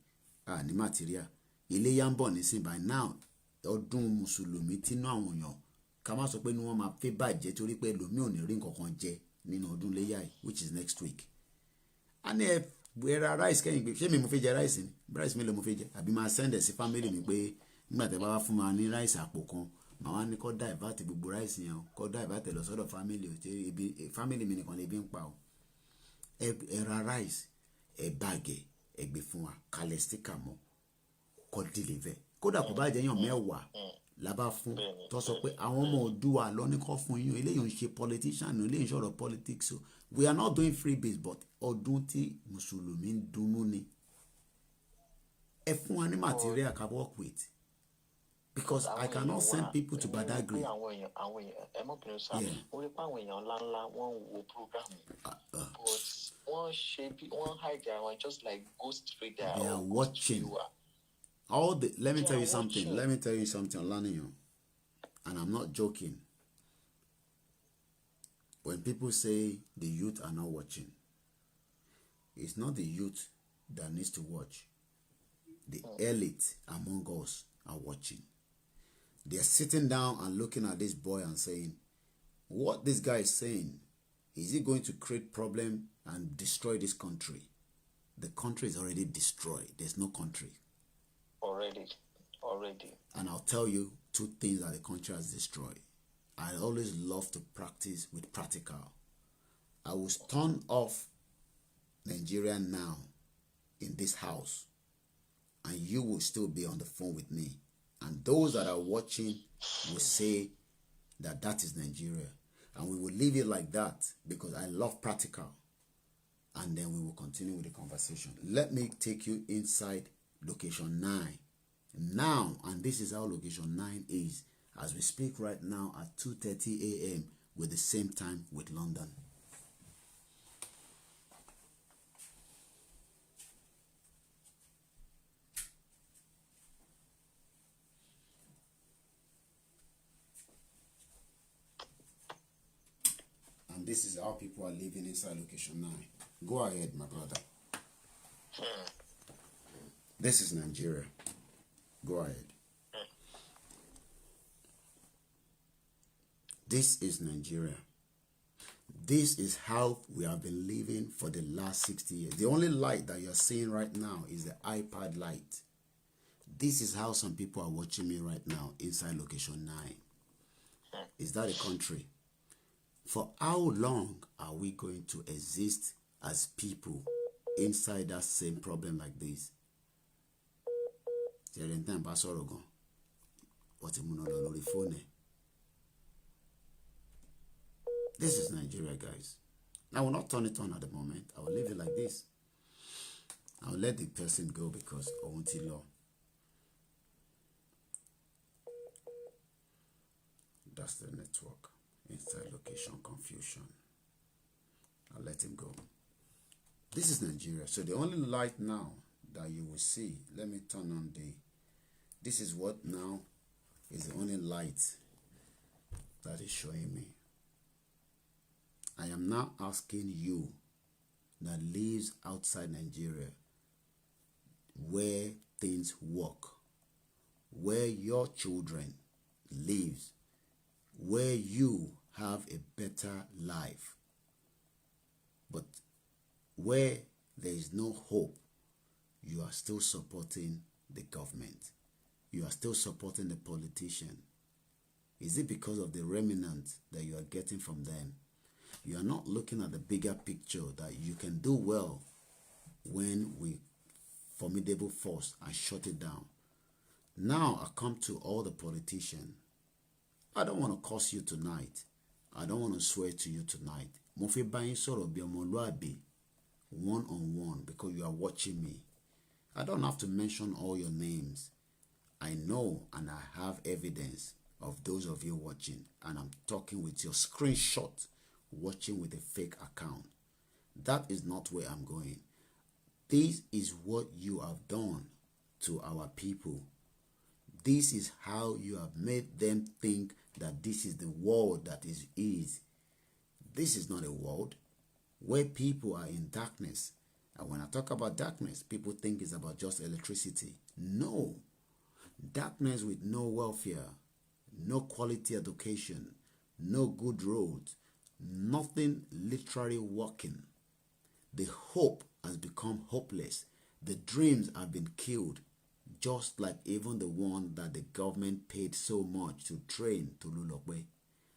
ní material ilé yá ń bọ̀ nísìn by now ọdún mùsùlùmí tínú àwọn èèyàn ká má sọ pé ní wọ́n máa fẹ́ bàjẹ́ torí pé ẹlòmíì ò ní rí nǹkan kan jẹ nínú ọdún léyà yìí which is next week a ní ẹ ra rice kẹ́yìn pé ṣé mi mo fẹ́ jẹ rice ni rice mi lè mo fẹ́ jẹ àbí máa send ẹ̀ sí family mi pé nígbà tẹ́ bá wá fún wa ní rice àpò kan màá wá ní kó divert gbogbo rice yẹn o kó divert lọ sọ́dọ̀ family o tí ibi family mi nìkan lè bí ń pa o ẹ ra rice ẹ bàgẹ́ ẹ gbé fún wa kalẹ̀ sticker mọ́ kó deliver kódà kó bá jẹ́ yàn mẹ́wàá lábá fún tó sọ pé àwọn ọmọ Oòduà lọ ní kó fún yín eléyìí ń ṣe politician eléyìí ń sọ̀rọ̀ politics o we are not doing freebies but ọdún tí mùsùlùmí ń dunnú ni ẹ fún wa ní material ká work with because I cannot send people to Badagry. àwọn èèyàn ẹ mọ̀ bínú sáà ó rí pé àwọn èèyàn ńláńlá wọ́n ń wo program but wọ́n ṣe bí wọ́n hide àwọn just like ghost reader. They are watching. All the let me tell you something. Let me tell you something, Olaniyan, and I'm not joking. When people say the youth are not watching, it's not the youth that needs to watch. The elite among us are watching. They are sitting down and looking at this boy and saying, what this guy is saying, is he going to create problem and destroy this country? The country is already destroyed. There's no country. Already. And I'll tell you two things that the country has destroyed. I always love to practice with practical. I will turn off Nigeria now in this house, and you will still be on the phone with me. And those that are watching will say that that is Nigeria. And we will leave it like that because I love practical. And then we will continue with the conversation. Let me take you inside location 9. Now, and this is how location 9 is as we speak right now at 2:30 a.m. with the same time with London. And this is how people are living inside location 9. Go ahead, my brother. This is Nigeria. Go ahead. This is Nigeria. This is how we have been living for the last 60 years. The only light that you're seeing right now is the iPad light. This is how some people are watching me right now inside location 9. Is that a country? For how long are we going to exist as people inside that same problem like this. This is Nigeria, guys. I will not turn it on at the moment. I will leave it like this. I will let the person go because I won't see law. That's the network. Inside location confusion. I'll let him go. This is Nigeria. So the only light now that you will see, let me turn on this is what now is the only light that is showing me. I am now asking you that lives outside Nigeria, where things work, where your children lives, where you have a better life, but where there is no hope, you are still supporting the government. You are still supporting the politician. Is it because of the remnant that you are getting from them? You are not looking at the bigger picture that you can do well when we formidable force and shut it down. Now I come to all the politicians. I don't want to curse you tonight. I don't want to swear to you tonight. Mo fi bá yín sọ̀rọ̀ bí ọmọlúàbí, one-on-one, because you are watching me. I don't have to mention all your names. I know and I have evidence of those of you watching, and I'm talking with your screenshot, watching with a fake account. That is not where I'm going. This is what you have done to our people. This is how you have made them think that this is the world that is. This is not a world where people are in darkness. And when I talk about darkness, people think it's about just electricity. No. Darkness with no welfare, no quality education, no good roads, nothing literally working. The hope has become hopeless. The dreams have been killed, just like even the one that the government paid so much to train Tolulope.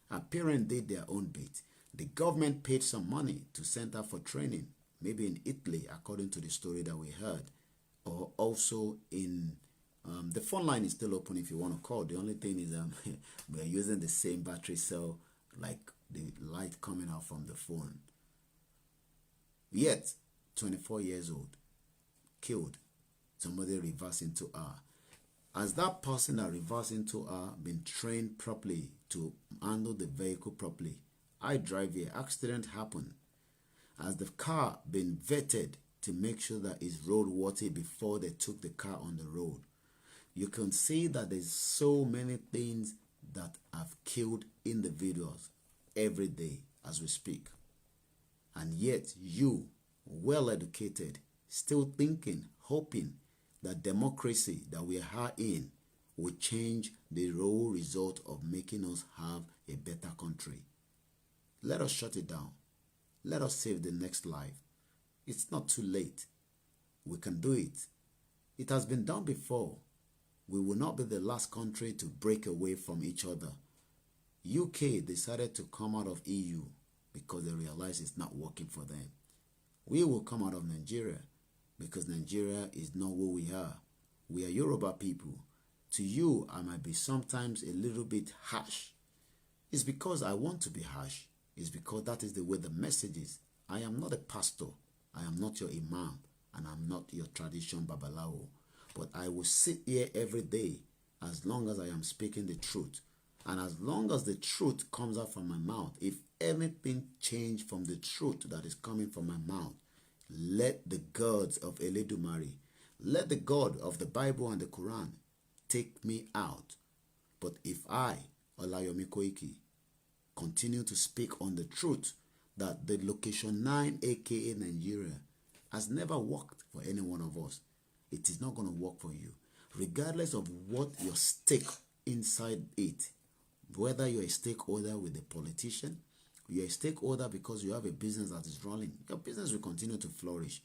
Our parents did their own bit. The government paid some money to send her for training, maybe in Italy, according to the story that we heard, or also in the phone line is still open if you want to call. The only thing is we are using the same battery cell, like the light coming out from the phone. Yet, 24 years old, killed. Somebody reversed into her. Has that person that reversed into her been trained properly to handle the vehicle properly? I drive here, accident happened. Has the car been vetted to make sure that it's roadworthy before they took the car on the road? You can see that there's so many things that have killed individuals every day as we speak. And yet you, well educated, still thinking, hoping that democracy that we are in will change the raw result of making us have a better country. Let us shut it down. Let us save the next life. It's not too late. We can do it. It has been done before. We will not be the last country to break away from each other. UK decided to come out of EU because they realized it's not working for them. We will come out of Nigeria because Nigeria is not who we are. We are Yoruba people. To you, I might be sometimes a little bit harsh. It's because I want to be harsh. It's because that is the way the message is. I am not a pastor. I am not your imam. And I'm not your tradition babalawo. But I will sit here every day as long as I am speaking the truth. And as long as the truth comes out from my mouth, if anything changed from the truth that is coming from my mouth, let the gods of Eledumare, let the God of the Bible and the Quran take me out. But if I, Olayomi Koiki, continue to speak on the truth that the location 9, aka Nigeria, has never worked for any one of us, it is not going to work for you. Regardless of what your stake inside it, whether you're a stakeholder with the politician, you're a stakeholder because you have a business that is running, your business will continue to flourish.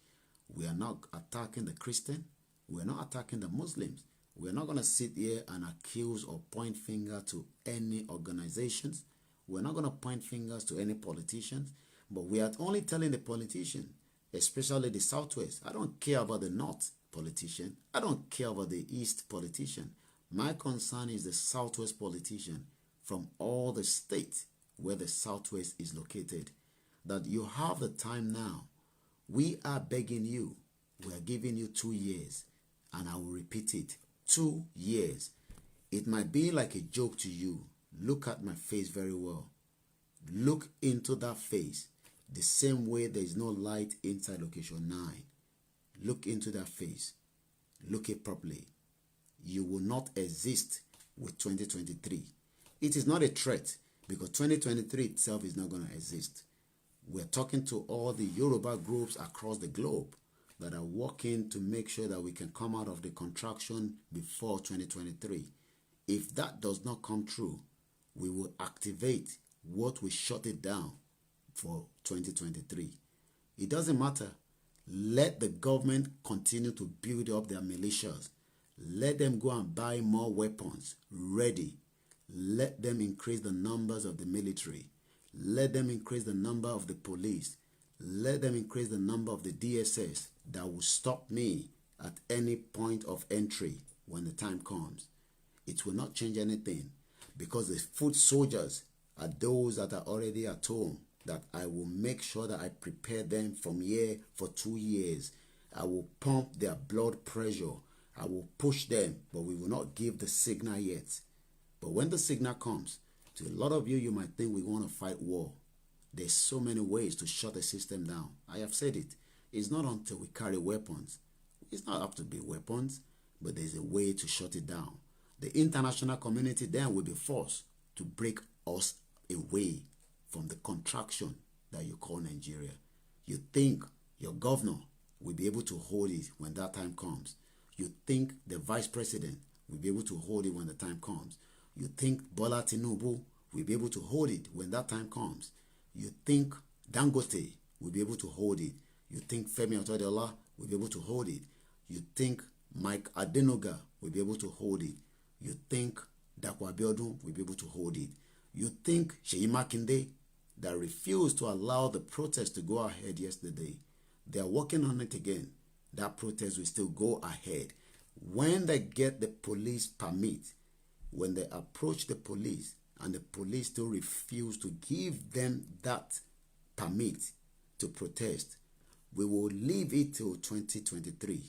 We are not attacking the Christian. We are not attacking the Muslims. We are not going to sit here and accuse or point finger to any organizations. We're not going to point fingers to any politicians. But we are only telling the politician, especially the Southwest. I don't care about the North politician. I don't care about the East politician. My concern is the Southwest politician from all the states where the Southwest is located. That you have the time now. We are begging you. We are giving you 2 years. And I will repeat it. 2 years. It might be like a joke to you. Look at my face very well. Look into that face. The same way there is no light inside location 9. Look into that face. Look it properly. You will not exist with 2023. It is not a threat because 2023 itself is not going to exist. We're talking to all the Yoruba groups across the globe that are working to make sure that we can come out of the contraction before 2023. If that does not come true, we will activate what will shut it down for 2023. It doesn't matter. Let the government continue to build up their militias. Let them go and buy more weapons ready. Let them increase the numbers of the military. Let them increase the number of the police. Let them increase the number of the DSS that will stop me at any point of entry when the time comes. It will not change anything because the foot soldiers are those that are already at home, that I will make sure that I prepare them from here for 2 years. I will pump their blood pressure. I will push them, but we will not give the signal yet. But when the signal comes, to a lot of you, you might think we want to fight war. There's so many ways to shut the system down. I have said it. It's not until we carry weapons. It's not up to be weapons, but there's a way to shut it down. The international community then will be forced to break us away from the contraction that you call Nigeria. You think your governor will be able to hold it when that time comes. You think the vice president will be able to hold it when the time comes. You think Bola Tinubu will be able to hold it when that time comes. You think Dangote will be able to hold it. You think Femi Otedola will be able to hold it. You think Mike Adenoga will be able to hold it. You think Dapo Abiodun will be able to hold it. You think Seyi Makinde, that refused to allow the protest to go ahead yesterday, they are working on it again. That protest will still go ahead. When they get the police permit, when they approach the police and the police still refuse to give them that permit to protest, we will leave it till 2023.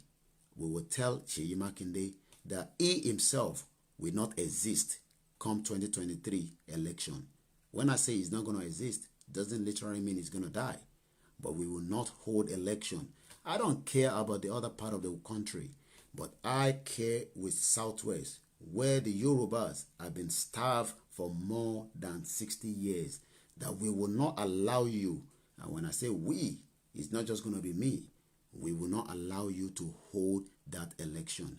We will tell Seyi Makinde that he himself will not exist come 2023 election. When I say he's not going to exist, doesn't literally mean he's going to die. But we will not hold election. I don't care about the other part of the country, but I care with Southwest, where the Yorubas have been starved for more than 60 years, that we will not allow you, and when I say we, it's not just going to be me, we will not allow you to hold that election.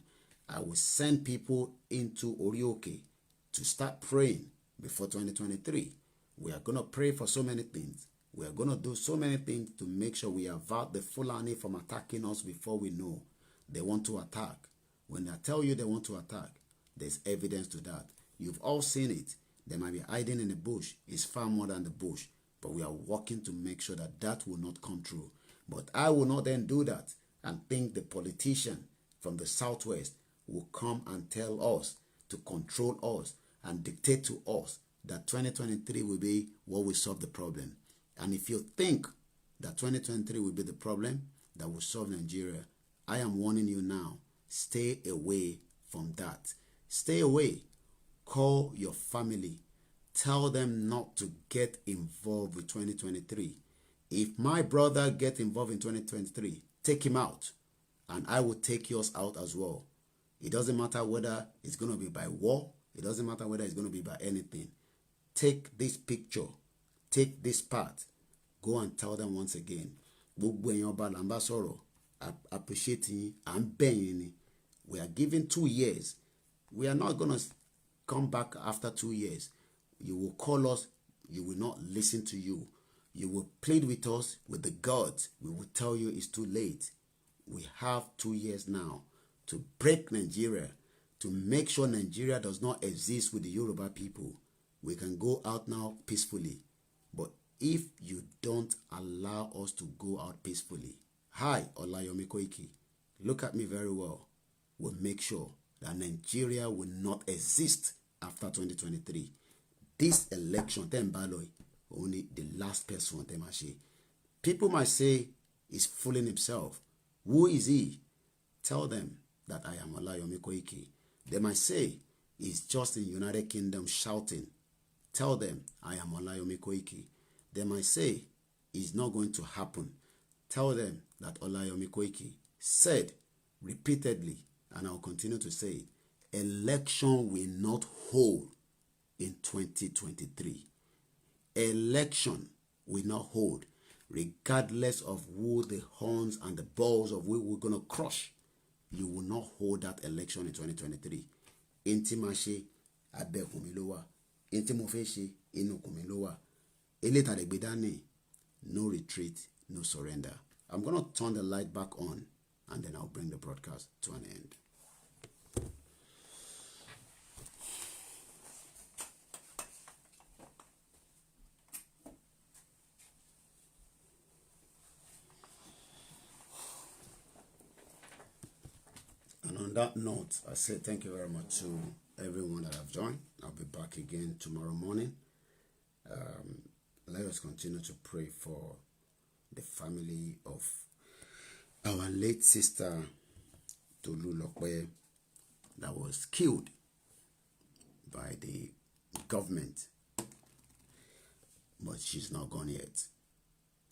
I will send people into Orioke to start praying before 2023. We are going to pray for so many things. We are going to do so many things to make sure we avert the Fulani from attacking us before we know they want to attack. When I tell you they want to attack, there's evidence to that. You've all seen it. They might be hiding in the bush. It's far more than the bush. But we are working to make sure that that will not come true. But I will not then do that and think the politician from the Southwest will come and tell us to control us and dictate to us that 2023 will be what will solve the problem. And if you think that 2023 will be the problem that will solve Nigeria, I am warning you now, stay away from that. Stay away. Call your family. Tell them not to get involved with 2023. If my brother gets involved in 2023, take him out. And I will take yours out as well. It doesn't matter whether it's going to be by war. It doesn't matter whether it's going to be by anything. Take this picture. Take this part. Go and tell them once again. Appreciating and begging. We are given 2 years. We are not going to come back after 2 years. You will call us. You will not listen to you. You will plead with us, with the gods. We will tell you it's too late. We have 2 years now to break Nigeria, to make sure Nigeria does not exist with the Yoruba people. We can go out now peacefully. But if you don't allow us to go out peacefully, I, Olayomi Koiki, look at me very well, will make sure that Nigeria will not exist after 2023. This election, only the last person, people might say he's fooling himself. Who is he? Tell them that I am Olayomi Koiki. They might say he's just in United Kingdom shouting. Tell them I am Olayomi Koiki. They might say it's not going to happen. Tell them that Olayomi Koiki said repeatedly, and I'll continue to say it, election will not hold in 2023. Election will not hold, regardless of who the horns and the balls of who we're going to crush. You will not hold that election in 2023. Inti mashe abekumilowa, inti mofeshe inukumilowa. Eleta de bedane, no retreat, no surrender. I'm going to turn the light back on, and then I'll bring the broadcast to an end. And on that note, I say thank you very much to everyone that have joined. I'll be back again tomorrow morning. Let us continue to pray for the family of our late sister Tolulope that was killed by the government. But she's not gone yet.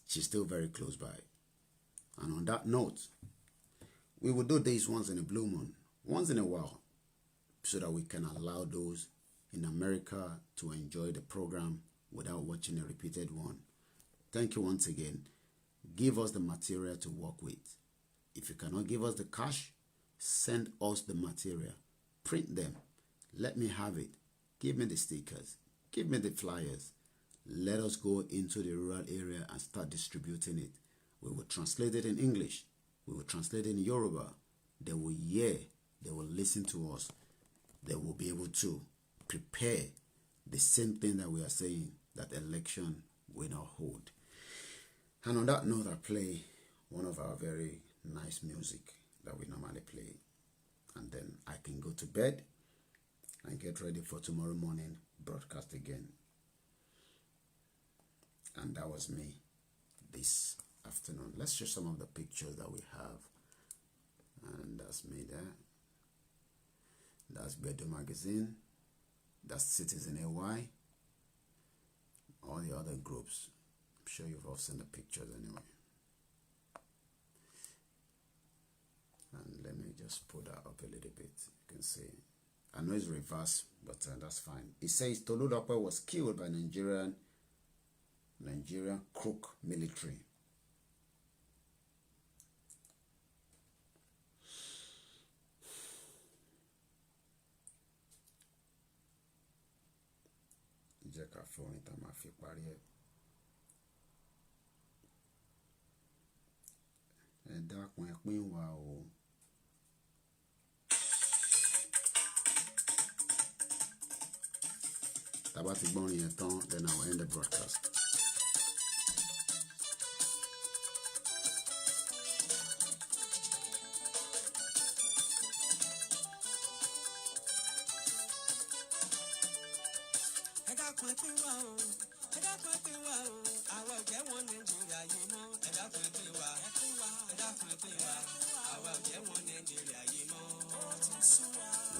She's still very close by. And on that note, we will do this once in a blue moon, once in a while, so that we can allow those in America to enjoy the program without watching a repeated one. Thank you once again. Give us the material to work with. If you cannot give us the cash, send us the material. Print them. Let me have it. Give me the stickers. Give me the flyers. Let us go into the rural area and start distributing it. We will translate it in English. We will translate it in Yoruba. They will hear. They will listen to us. They will be able to prepare the same thing that we are saying, that election will not hold. And on that note, I play one of our very nice music that we normally play. And then I can go to bed and get ready for tomorrow morning broadcast again. And that was me this afternoon. Let's show some of the pictures that we have. And that's me there. That's Bedu Magazine. That's Citizen AY. All the other groups. I'm sure you've all seen the pictures anyway. And let me just pull that up a little bit. You can see. I know it's reversed, but that's fine. It says Tolulope was killed by Nigerian crook military. Jẹ́ ká fọ́rin tá máa fi parí ẹ̀. Ẹ dákun ẹ pín wa o. Tá bá ti gbọ́rin yẹn tán, then I will end the broadcast.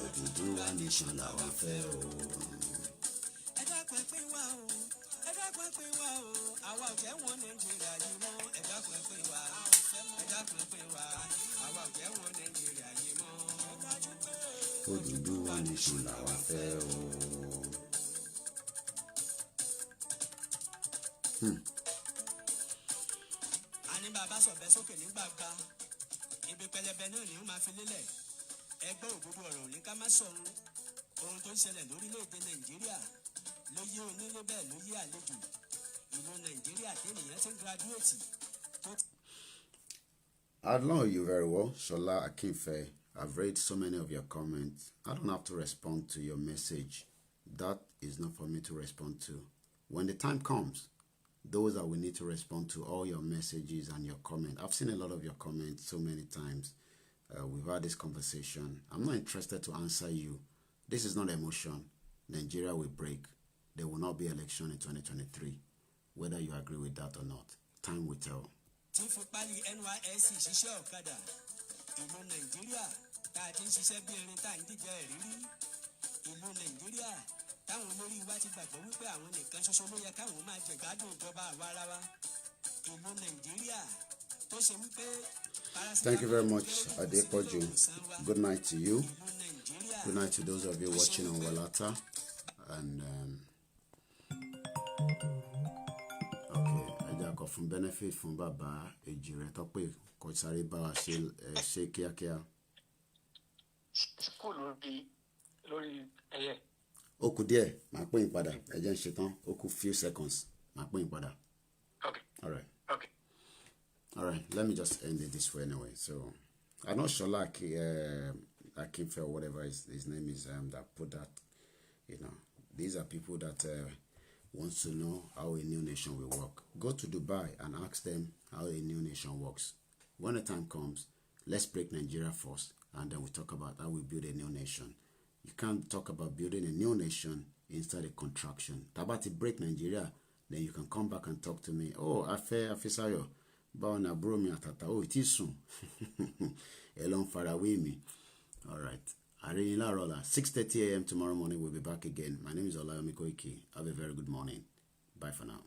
Òdùduwà nation làwa fẹ́ o. Ẹ dákun ẹ pín wa o. Ẹ dákun ẹ pín wa o. Àwa ò jẹ́ wọn Nàìjíríà yìí mọ́. Ẹ dákun ẹ pín wa. Ẹ dákun ẹ pín wa. Àwa ò jẹ́ wọn Nàìjíríà yìí mọ́. Òdùduwà nation làwa fẹ́ o. Àní bàbá sọ̀bẹ sókè nígbàgbà. Ibi pẹlẹbẹ náà ni ó máa fi lélẹ̀. Ẹgbẹ́ òdodo ọ̀rọ̀ ní ká má sọ̀rọ̀ ohun tó ń ṣẹlẹ̀ lórílẹ̀‐èdè Nàìjíríà ló yé onílé bẹ́ẹ̀ ló yé àlejò ìlú Nàìjíríà tẹ́nìyàn ti ń gradúrẹ́tì. I know you very well, Shola Akinfe. I've read so many of your comments. I don't have to respond to your message. That is not for me to respond to. When the time comes, those that we need to respond to all your messages and your comments. I've seen a lot of your comments so many times. We've had this conversation. I'm not interested to answer you. This is not emotion. Nigeria will break. There will not be election in 2023. Whether you agree with that or not, time will tell. Thank you very much, Adepoju. Good night to you. Good night to those of you watching on Walata. And okay, I got from benefit from Baba Ejire Tope Kotsari Bawa Shake Kia. School lórí ẹyẹ. Oku díẹ̀, máa pè yín padà. Ẹ jẹ́ n ṣe tán. Oku few seconds. Máa pè yín padà. Okay. All right. Okay. All right. Let me just end it this way anyway. So, I'm not sure like Akinfe or whatever his name is that put that. You know, these are people that wants to know how a new nation will work. Go to Dubai and ask them how a new nation works. When the time comes, let's break Nigeria first, and then we talk about how we build a new nation. You can't talk about building a new nation inside a contraction. Tabati break Nigeria, then you can come back and talk to me. Oh, Afisayo, Bawana bro me atata. Oh, it is soon. Elon far away me. All right. 6:30 a.m. tomorrow morning. We'll be back again. My name is Olayomi Koiki. Have a very good morning. Bye for now.